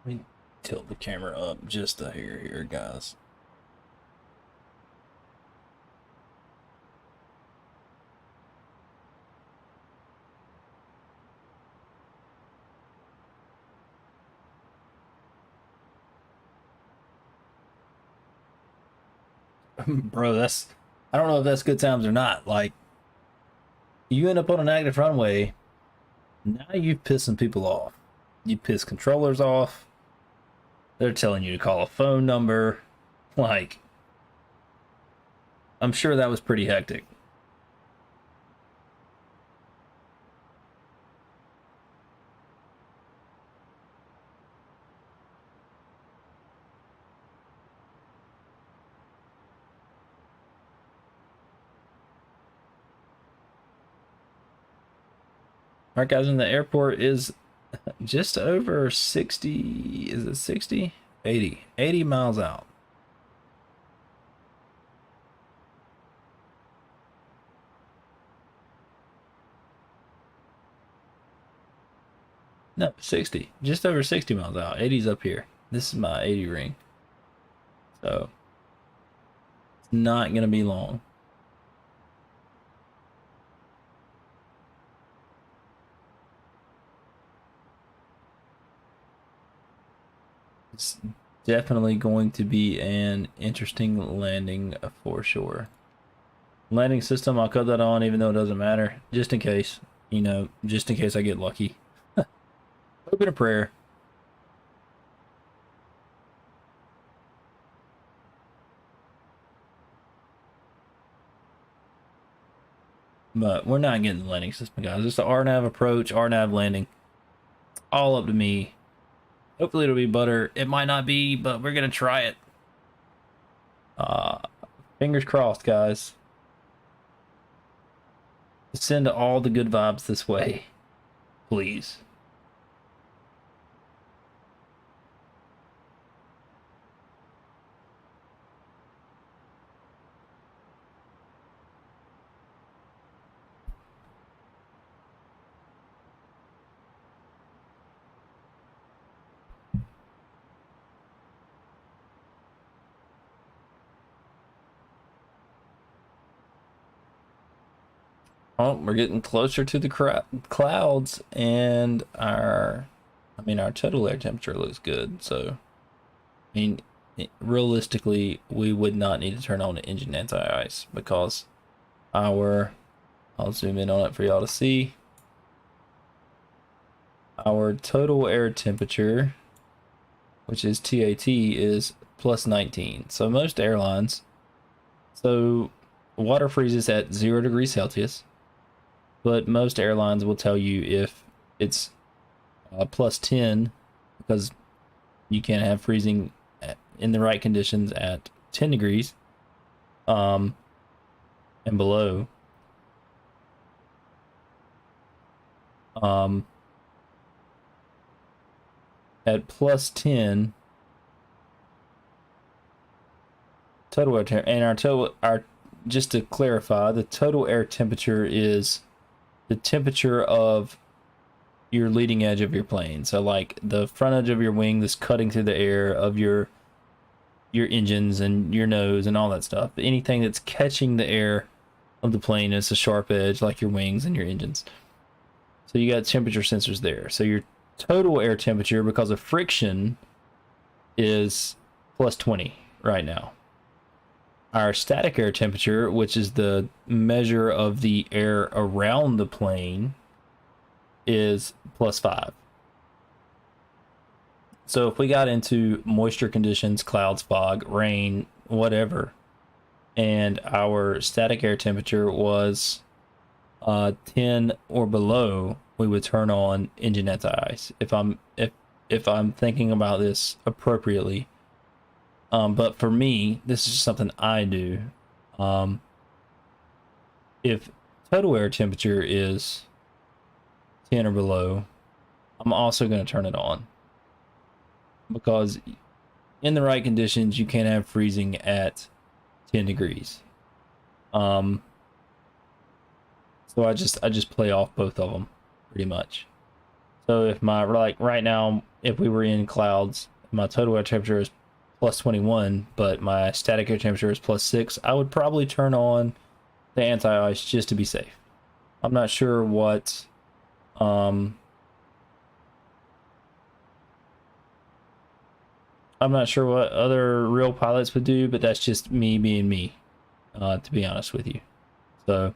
A: Let me tilt the camera up just a hair here, guys. Bro, I don't know if that's good times or not. Like, you end up on an active runway, now you've pissed some people off. You piss controllers off. They're telling you to call a phone number. Like, I'm sure that was pretty hectic. All right, guys, and the airport is just over 60, is it 60? 80 miles out. No, 60, just over 60 miles out. 80's up here. This is my 80 ring. So it's not gonna be long. It's definitely going to be an interesting landing for sure. Landing system, I'll cut that on even though it doesn't matter. Just in case, you know, just in case I get lucky. Hope and a prayer. But we're not getting the landing system, guys. It's the RNAV approach, RNAV landing. All up to me. Hopefully it'll be butter. It might not be, but we're gonna try it. Fingers crossed, guys. Send all the good vibes this way, please. Oh, we're getting closer to the clouds, and our total air temperature looks good. So, I mean, realistically, we would not need to turn on the engine anti-ice because I'll zoom in on it for y'all to see. Our total air temperature, which is TAT, is plus 19. So most airlines, so water freezes at 0 degrees Celsius, but most airlines will tell you if it's plus 10, because you can't have freezing in the right conditions at 10 degrees and below. At plus 10 total air temperature, and our just to clarify, the total air temperature is the temperature of your leading edge of your plane. So like the front edge of your wing that's cutting through the air of your engines and your nose and all that stuff. Anything that's catching the air of the plane is a sharp edge, like your wings and your engines. So you got temperature sensors there. So your total air temperature, because of friction, is plus 20 right now. Our static air temperature, which is the measure of the air around the plane, is plus 5. So if we got into moisture conditions, clouds, fog, rain, whatever, and our static air temperature was 10 or below, we would turn on engine anti-ice if I'm thinking about this appropriately. But for me, this is just something I do. If total air temperature is 10 or below, I'm also going to turn it on, because in the right conditions you can't have freezing at 10 degrees. So I just play off both of them pretty much. So if my, like right now, if we were in clouds, my total air temperature is plus 21, but my static air temperature is plus 6, I would probably turn on the anti-ice just to be safe. I'm not sure what I'm not sure what other real pilots would do, but that's just me being me, to be honest with you. So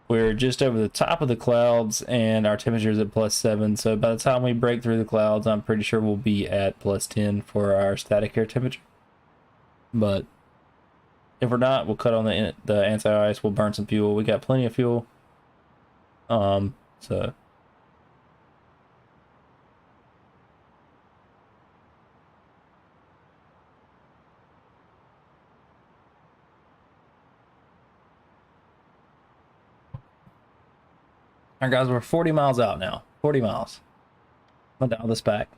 A: we're just over the top of the clouds, and our temperature is at plus 7. So by the time we break through the clouds, I'm pretty sure we'll be at plus 10 for our static air temperature. But if we're not, we'll cut on the anti-ice. We'll burn some fuel. We got plenty of fuel. So all right, guys, we're 40 miles out now. 40 miles. I'll dial this back.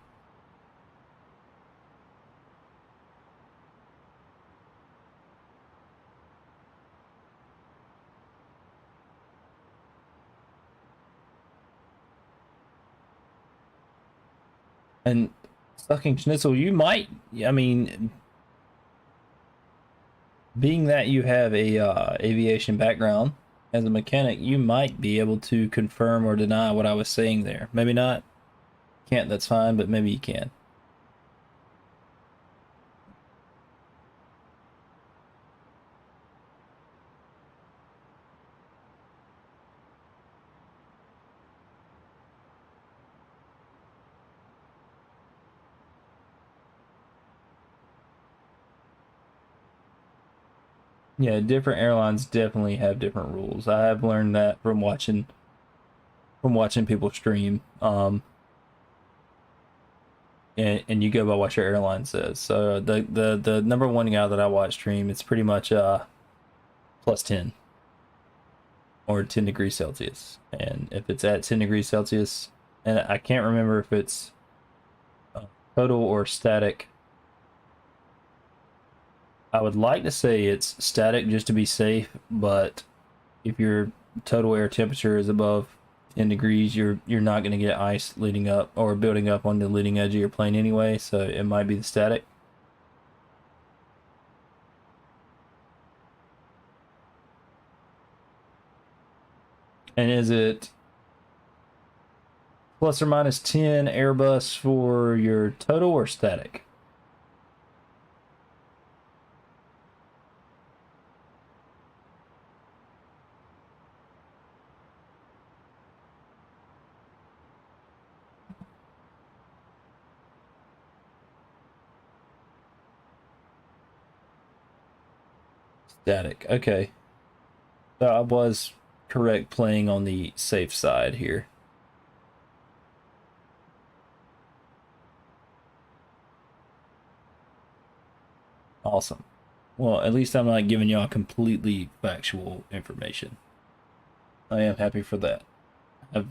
A: And Sucking Schnitzel, you might, I mean, being that you have a aviation background as a mechanic, you might be able to confirm or deny what I was saying there. Maybe not. Can't, that's fine, but maybe you can. Yeah, different airlines definitely have different rules. I have learned that from watching people stream. And you go by what your airline says. So the number one guy that I watch stream, it's pretty much plus 10 or 10 degrees Celsius. And if it's at 10 degrees Celsius, and I can't remember if it's total or static. I would like to say it's static just to be safe, but if your total air temperature is above 10 degrees, you're not going to get ice leading up or building up on the leading edge of your plane anyway, so it might be the static. And is it plus or minus 10 Airbus for your total or static? Static. Okay. So I was correct playing on the safe side here. Awesome. Well, at least I'm not giving y'all completely factual information. I am happy for that. I've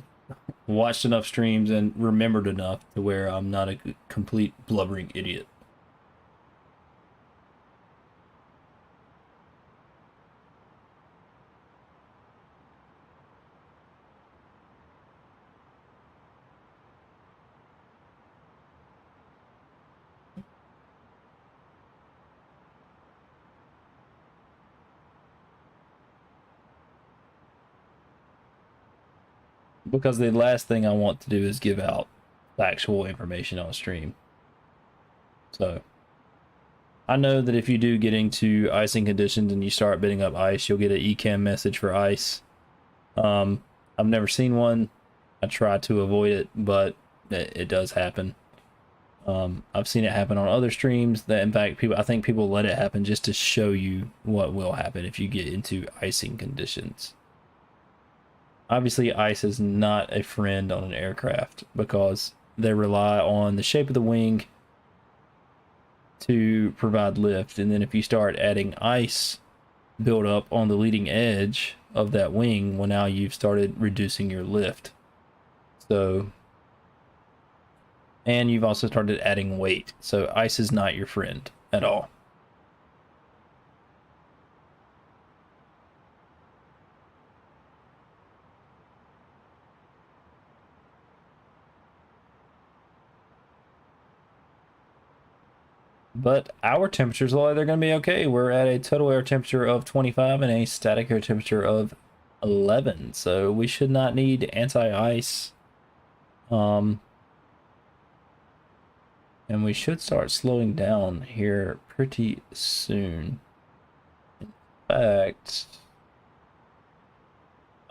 A: watched enough streams and remembered enough to where I'm not a complete blubbering idiot. Because the last thing I want to do is give out factual information on stream. So I know that if you do get into icing conditions and you start bidding up ice, you'll get an ECAM message for ice. I've never seen one. I try to avoid it, but it does happen. I've seen it happen on other streams. That in fact, I think people let it happen just to show you what will happen if you get into icing conditions. Obviously, ice is not a friend on an aircraft because they rely on the shape of the wing to provide lift. And then if you start adding ice build up on the leading edge of that wing, well, now you've started reducing your lift. So, and you've also started adding weight. So ice is not your friend at all. But our temperatures look like they're going to be okay. We're at a total air temperature of 25 and a static air temperature of 11. So we should not need anti-ice. And we should start slowing down here pretty soon. In fact,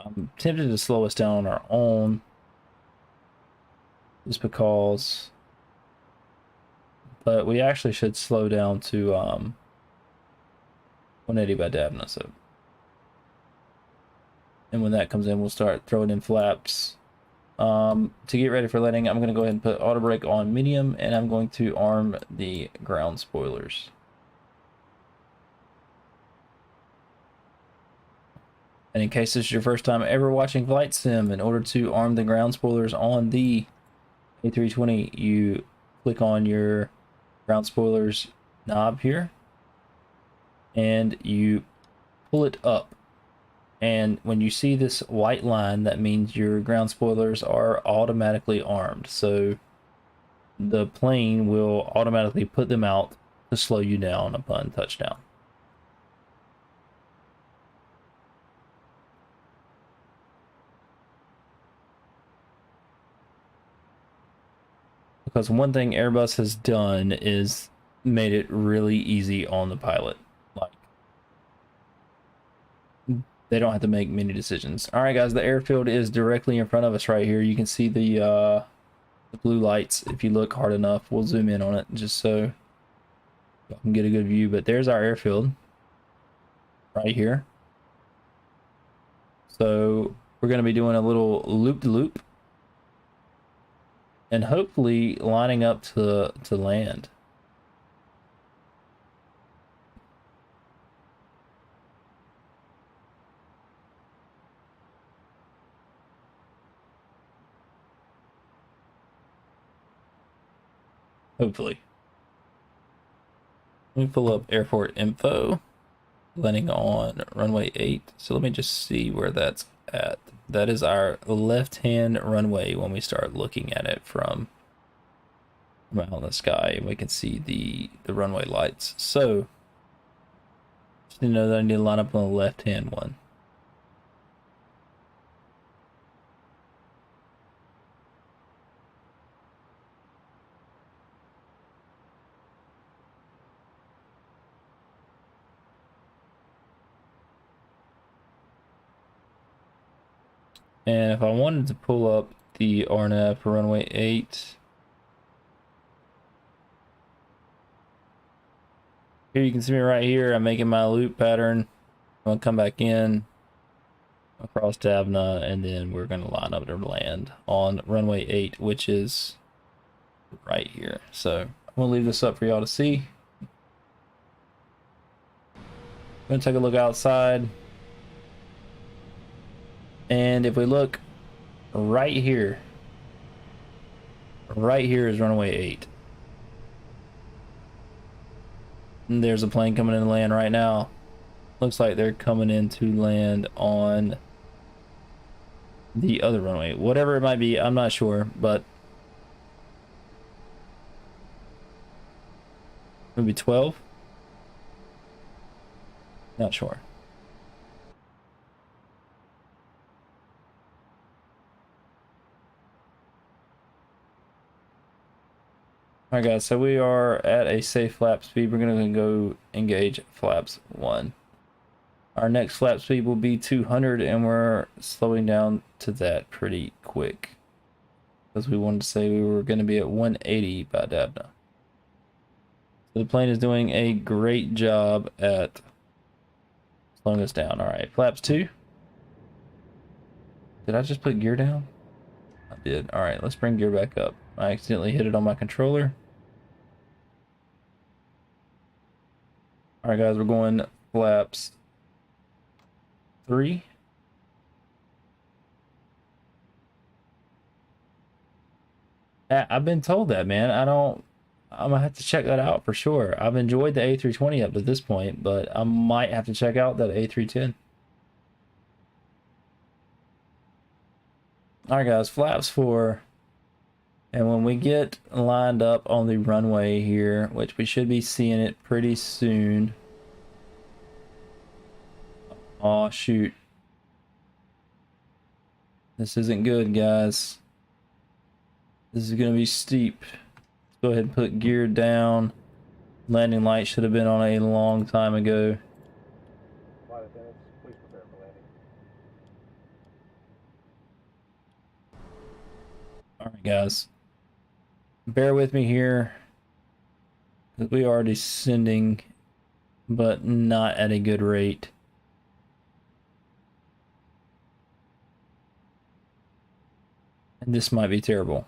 A: I'm tempted to slow us down on our own. Just because... But we actually should slow down to 180 by Davna. So, and when that comes in, we'll start throwing in flaps. To get ready for landing, I'm going to go ahead and put auto brake on medium, and I'm going to arm the ground spoilers. And in case this is your first time ever watching Flight Sim, in order to arm the ground spoilers on the A320, you click on your ground spoilers knob here and you pull it up, and when you see this white line, that means your ground spoilers are automatically armed. So the plane will automatically put them out to slow you down upon touchdown. Because one thing Airbus has done is made it really easy on the pilot. Like, they don't have to make many decisions. All right, guys, the airfield is directly in front of us right here. You can see the blue lights. If you look hard enough, we'll zoom in on it just so you can get a good view. But there's our airfield right here. So we're going to be doing a little loop-de-loop. And hopefully lining up to land. Hopefully. Let me pull up airport info. Landing on runway 8. So let me just see where that's at. That is our left-hand runway when we start looking at it from out in the sky, and we can see the runway lights. So just need to know that I need to line up on the left-hand one. And if I wanted to pull up the RNAV for runway 8, here you can see me right here. I'm making my loop pattern. I'm gonna come back in across Davna, and then we're gonna line up to land on runway 8, which is right here. So I'm gonna leave this up for y'all to see. I'm gonna take a look outside, and if we look right here is runway 8. And there's a plane coming in to land right now. Looks like they're coming in to land on the other runway, whatever it might be. I'm not sure, but maybe 12. Not sure. All right, guys. So we are at a safe flap speed. We're gonna go engage flaps 1. Our next flap speed will be 200, and we're slowing down to that pretty quick because we wanted to say we were going to be at 180 by Davna. So the plane is doing a great job at slowing us down. All right, flaps 2. Did I just put gear down? I did. All right, let's bring gear back up. I accidentally hit it on my controller. All right, guys, we're going flaps 3. I've been told that, man. I'm gonna have to check that out for sure. I've enjoyed the A320 up to this point, but I might have to check out that A310. All right, guys, flaps 4. And when we get lined up on the runway here, which we should be seeing it pretty soon. Oh, shoot. This isn't good, guys. This is going to be steep. Let's go ahead and put gear down. Landing light should have been on a long time ago.
O: Flight attendants, please prepare for landing.
A: Alright, guys. Bear with me here. We are descending, but not at a good rate. And this might be terrible.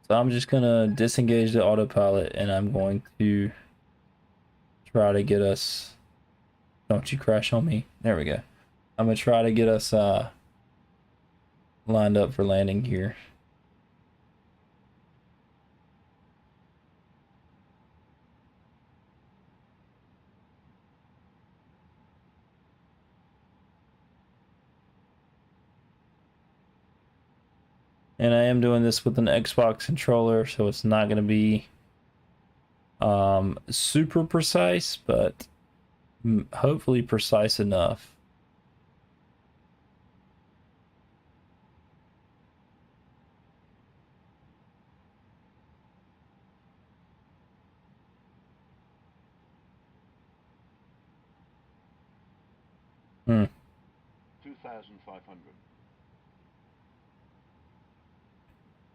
A: So I'm just gonna disengage the autopilot, and I'm going to try to get us, don't you crash on me. There we go. I'm gonna try to get us lined up for landing here. And I am doing this with an Xbox controller, so it's not going to be super precise, but hopefully precise enough. Hmm.
K: 2,500.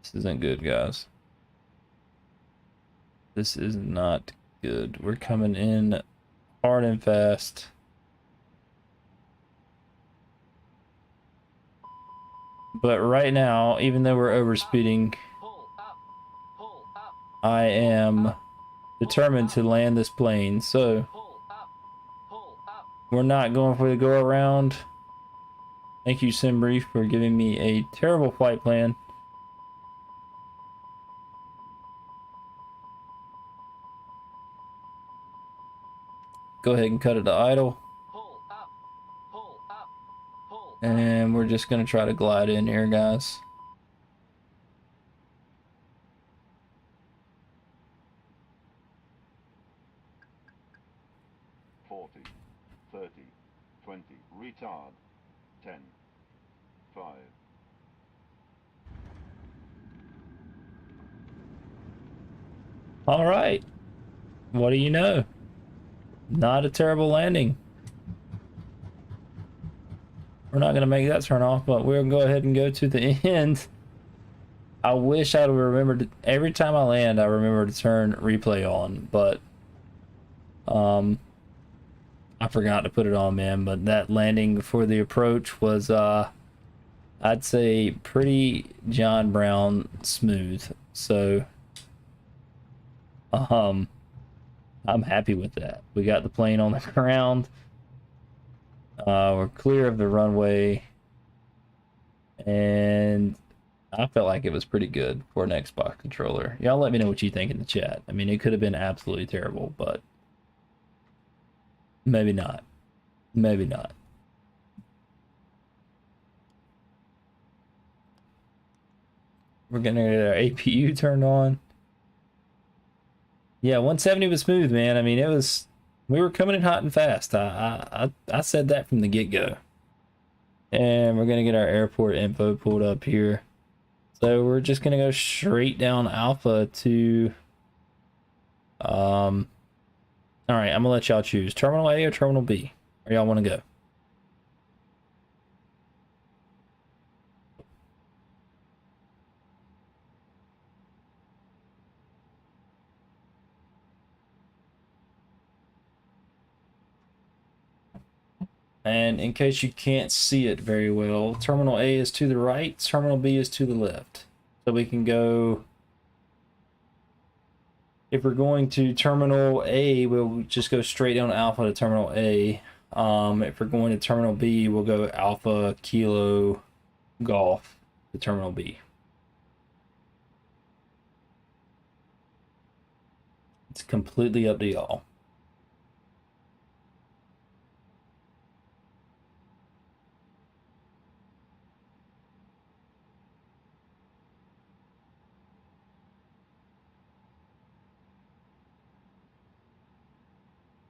A: This isn't good, guys. This is not good. We're coming in hard and fast. But right now, even though we're overspeeding, I am determined to land this plane. So we're not going for the go around. Thank you, Simbrief, for giving me a terrible flight plan. Go ahead and cut it to idle. And we're just going to try to glide in here, guys.
K: Retard. 10. 5.
A: All right. What do you know? Not a terrible landing. we're not gonna make that turn off, but we'll go ahead and go to the end. I wish I'd remembered every time I land, I remember to turn replay on, but I forgot to put it on, man. But that landing for the approach was I'd say pretty John Brown smooth. So I'm happy with that. We got the plane on the ground. We're clear of the runway, and I felt like it was pretty good for an Xbox controller. Y'all let me know what you think in the chat. I mean, it could have been absolutely terrible, but maybe not. Maybe not. We're gonna get our APU turned on. Yeah, 170 was smooth, man. I mean, it was. We were coming in hot and fast. I said that from the get-go. And we're gonna get our airport info pulled up here. So we're just gonna go straight down Alpha to all right, I'm gonna let y'all choose Terminal A or Terminal B. Where y'all want to go? And in case you can't see it very well, Terminal A is to the right, Terminal B is to the left. So we can go. If we're going to Terminal A, we'll just go straight down Alpha to Terminal A. If we're going to Terminal B, we'll go Alpha Kilo Golf to Terminal B. It's completely up to y'all.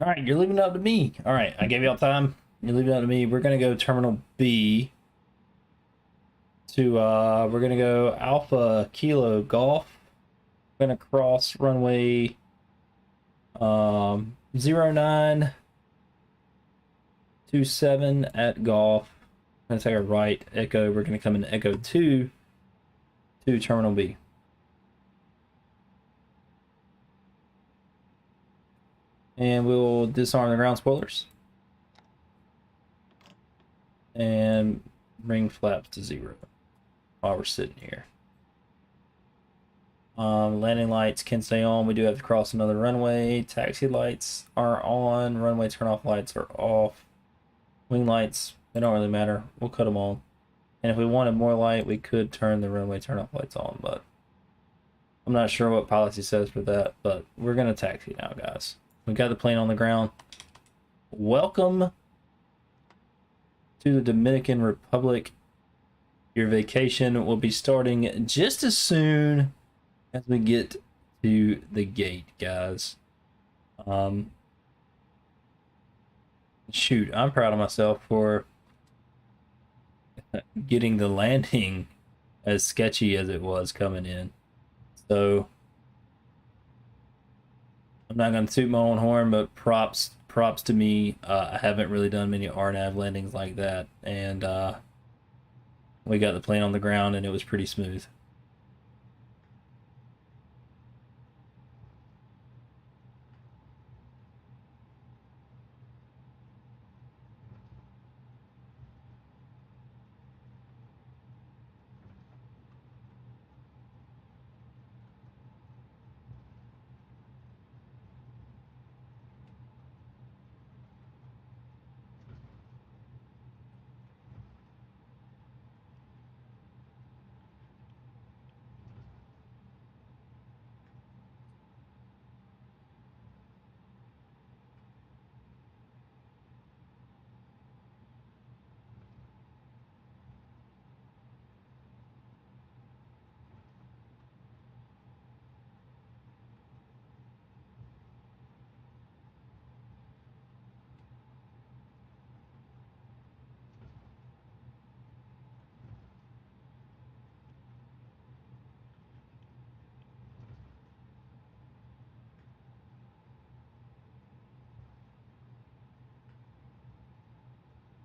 A: All right, you're leaving it up to me. All right, I gave y'all time. You're leaving it up to me. We're gonna go Terminal B to we're gonna go Alpha Kilo Golf. We're gonna cross runway 0927 at Golf. We're gonna take a right Echo. We're gonna come in Echo 2 to Terminal B. And we'll disarm the ground spoilers. And bring flaps to 0 while we're sitting here. Landing lights can stay on. We do have to cross another runway. Taxi lights are on. Runway turn-off lights are off. Wing lights, they don't really matter. We'll cut them on. And if we wanted more light, we could turn the runway turn-off lights on, but I'm not sure what policy says for that, but we're going to taxi now, guys. We've got the plane on the ground. Welcome to the Dominican Republic. Your vacation will be starting just as soon as we get to the gate, guys. Shoot, I'm proud of myself for getting the landing as sketchy as it was coming in. So I'm not gonna toot my own horn, but props to me. I haven't really done many RNAV landings like that, and we got the plane on the ground and it was pretty smooth.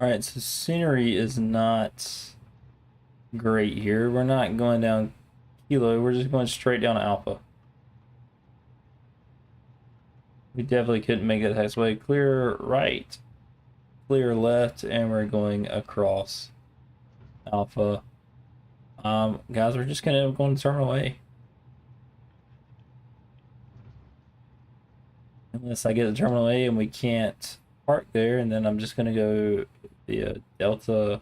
A: Alright, so scenery is not great here. We're not going down Kilo, we're just going straight down Alpha. We definitely couldn't make that taxiway. Clear right, clear left, and we're going across Alpha. Guys, we're just gonna end up going to Terminal A. Unless I get to Terminal A and we can't park there, and then I'm just gonna go via Delta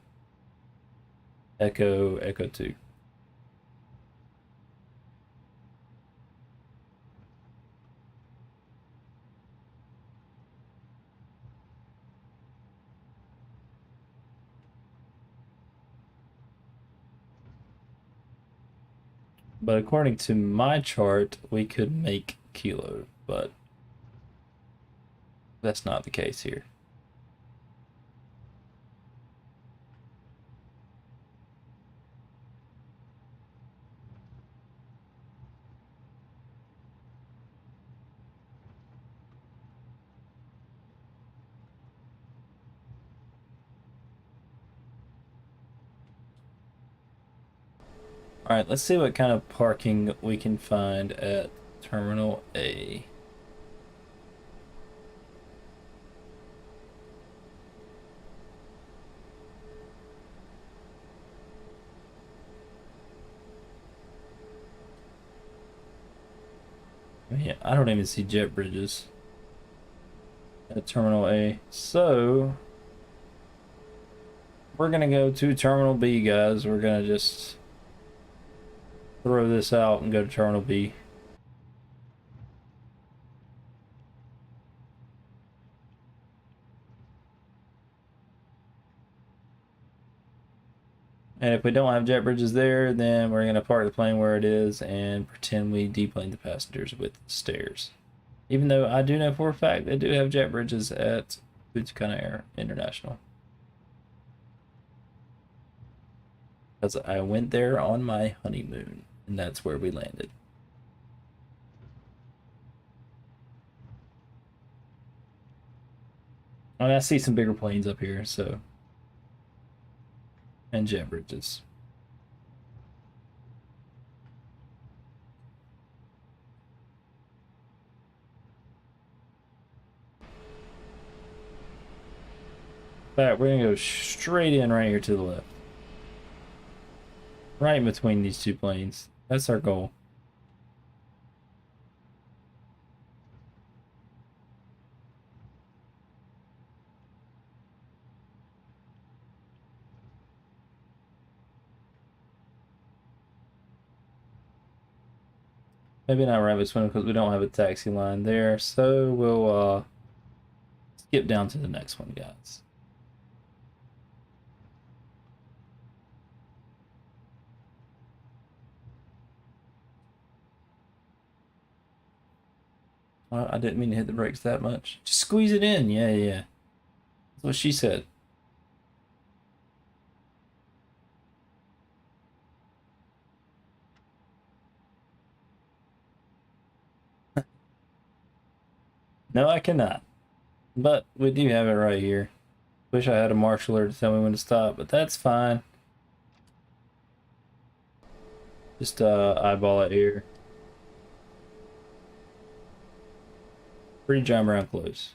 A: Echo 2. But according to my chart, we could make Kilo, but that's not the case here. Alright, let's see what kind of parking we can find at Terminal A. Yeah, I don't even see jet bridges at Terminal A. So we're gonna go to Terminal B, guys. We're gonna just throw this out and go to Terminal B. And if we don't have jet bridges there, then we're gonna park the plane where it is and pretend we deplane the passengers with stairs. Even though I do know for a fact they do have jet bridges at Punta Cana Air International. Because I went there on my honeymoon, and that's where we landed. And I see some bigger planes up here, so. And jet bridges. But we're gonna go straight in right here to the left. Right in between these two planes. That's our goal. Maybe not rabbit swim because we don't have a taxi line there, so we'll skip down to the next one, guys. I didn't mean to hit the brakes that much. Just squeeze it in. Yeah, yeah. That's what she said. No, I cannot. But we do have it right here. Wish I had a marshaller to tell me when to stop, but that's fine. Just eyeball it here. Pretty jam around close.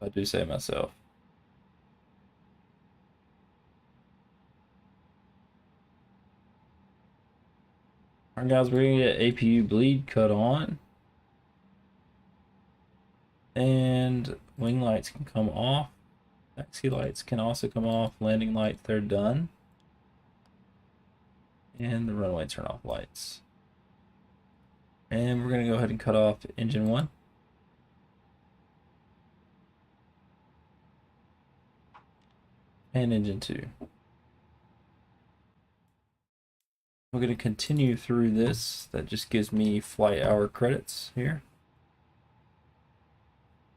A: I do say myself. Alright guys, we're gonna get APU bleed cut on. And wing lights can come off. Taxi lights can also come off. Landing lights, they're done. And the runway turn off lights. And we're gonna go ahead and cut off engine 1. And engine 2. We're going to continue through this. That just gives me flight hour credits here.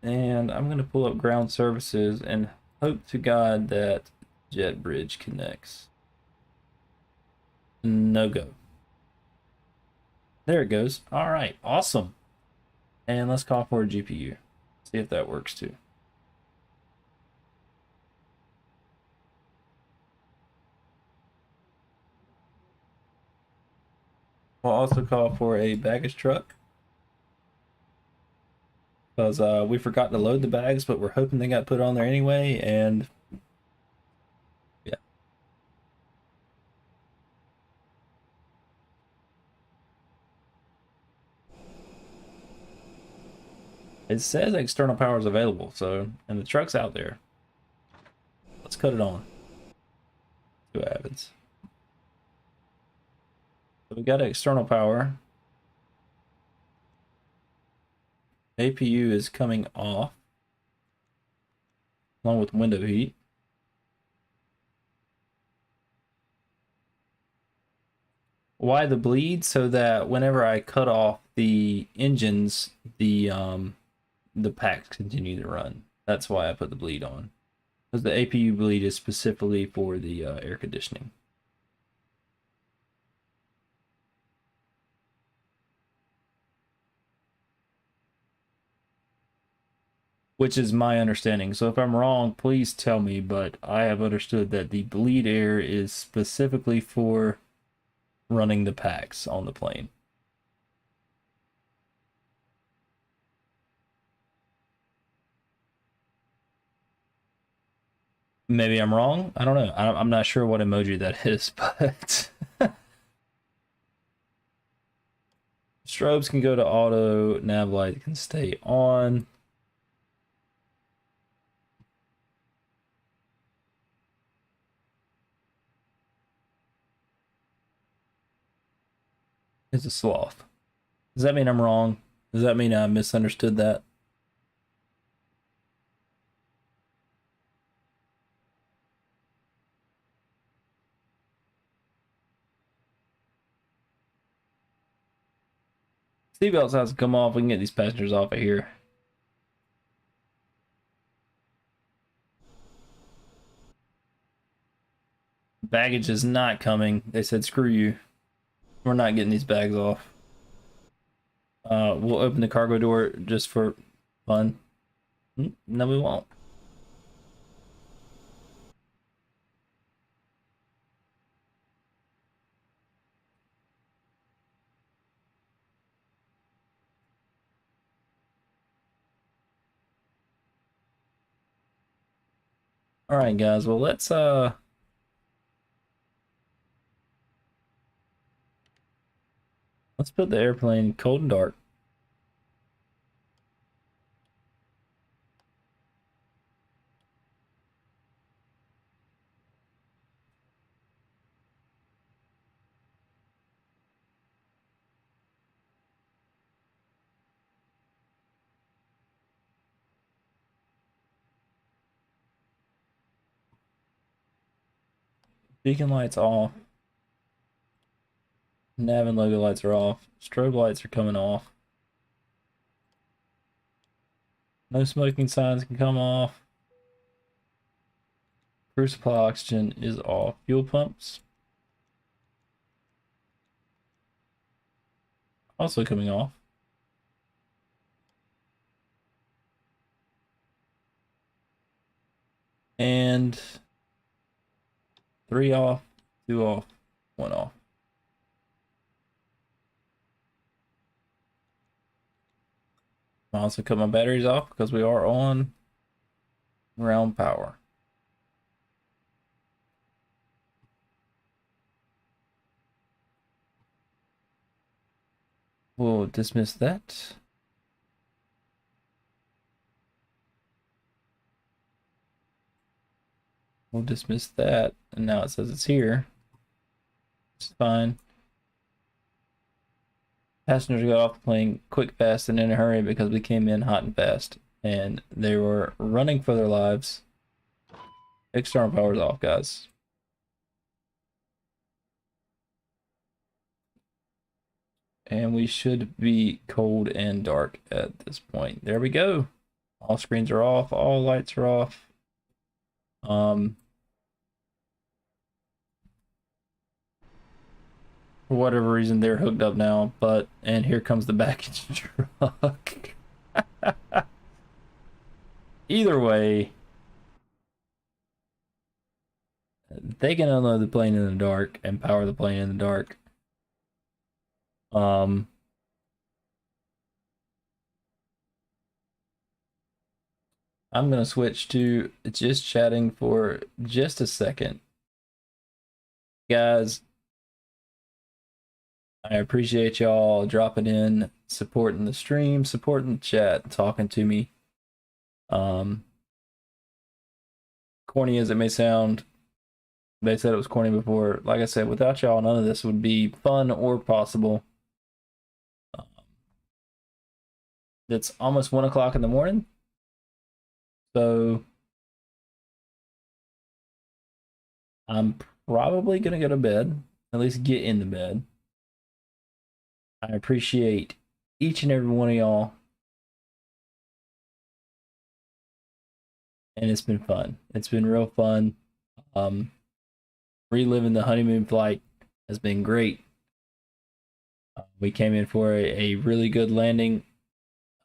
A: And I'm going to pull up ground services and hope to God that jet bridge connects. No go. There it goes. All right, awesome. And let's call for a GPU. See if that works too. We'll also call for a baggage truck. Because we forgot to load the bags, but we're hoping they got put on there anyway, and yeah. It says external power is available, so, and the truck's out there. Let's cut it on. See what happens. So we got external power. APU is coming off, along with window heat. Why the bleed? So that whenever I cut off the engines, the packs continue to run. That's why I put the bleed on. Because the APU bleed is specifically for the air conditioning. Which is my understanding. So if I'm wrong, please tell me, but I have understood that the bleed air is specifically for running the packs on the plane. Maybe I'm wrong. I don't know. I'm not sure what emoji that is, but strobes can go to auto, nav light can stay on. Is a sloth. Does that mean I'm wrong? Does that mean I misunderstood that? Seatbelts has to come off. We can get these passengers off of here. Baggage is not coming. They said, screw you. We're not getting these bags off. We'll open the cargo door just for fun. No, we won't. All right, guys. Well, let's put the airplane cold and dark. Beacon lights off. Nav and logo lights are off. Strobe lights are coming off. No smoking signs can come off. Crew supply oxygen is off. Fuel pumps also coming off. And 3 off, 2 off, 1 off. I also cut my batteries off because we are on ground power. We'll dismiss that. We'll dismiss that, and now it says it's here. It's fine. Passengers got off the plane quick, fast, and in a hurry because we came in hot and fast, and they were running for their lives. External power's off, guys. And we should be cold and dark at this point. There we go. All screens are off. All lights are off. For whatever reason, they're hooked up now, and here comes the baggage truck. Either way, they can unload the plane in the dark and power the plane in the dark. I'm gonna switch to just chatting for just a second. Guys, I appreciate y'all dropping in, supporting the stream, supporting the chat, talking to me. Corny as it may sound, they said it was corny before. Like I said, without y'all, none of this would be fun or possible. It's almost 1 o'clock in the morning. So I'm probably going to go to bed, at least get in the bed. I appreciate each and every one of y'all. And it's been fun. It's been real fun. Reliving the honeymoon flight has been great. We came in for a really good landing.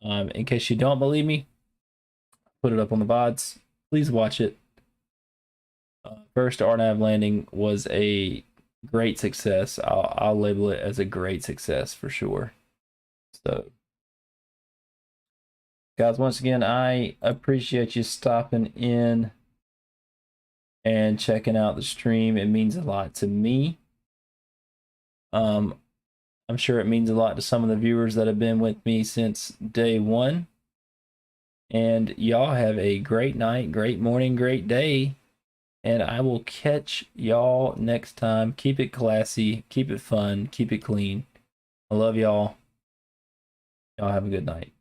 A: In case you don't believe me, put it up on the VODs. Please watch it. First RNAV landing was a great success. I'll label it as a great success for sure. So, guys, once again, I appreciate you stopping in and checking out the stream. It means a lot to me. I'm sure it means a lot to some of the viewers that have been with me since day one. And y'all have a great night, great morning, great day. And I will catch y'all next time. Keep it classy, keep it fun, keep it clean. I love y'all. Y'all have a good night.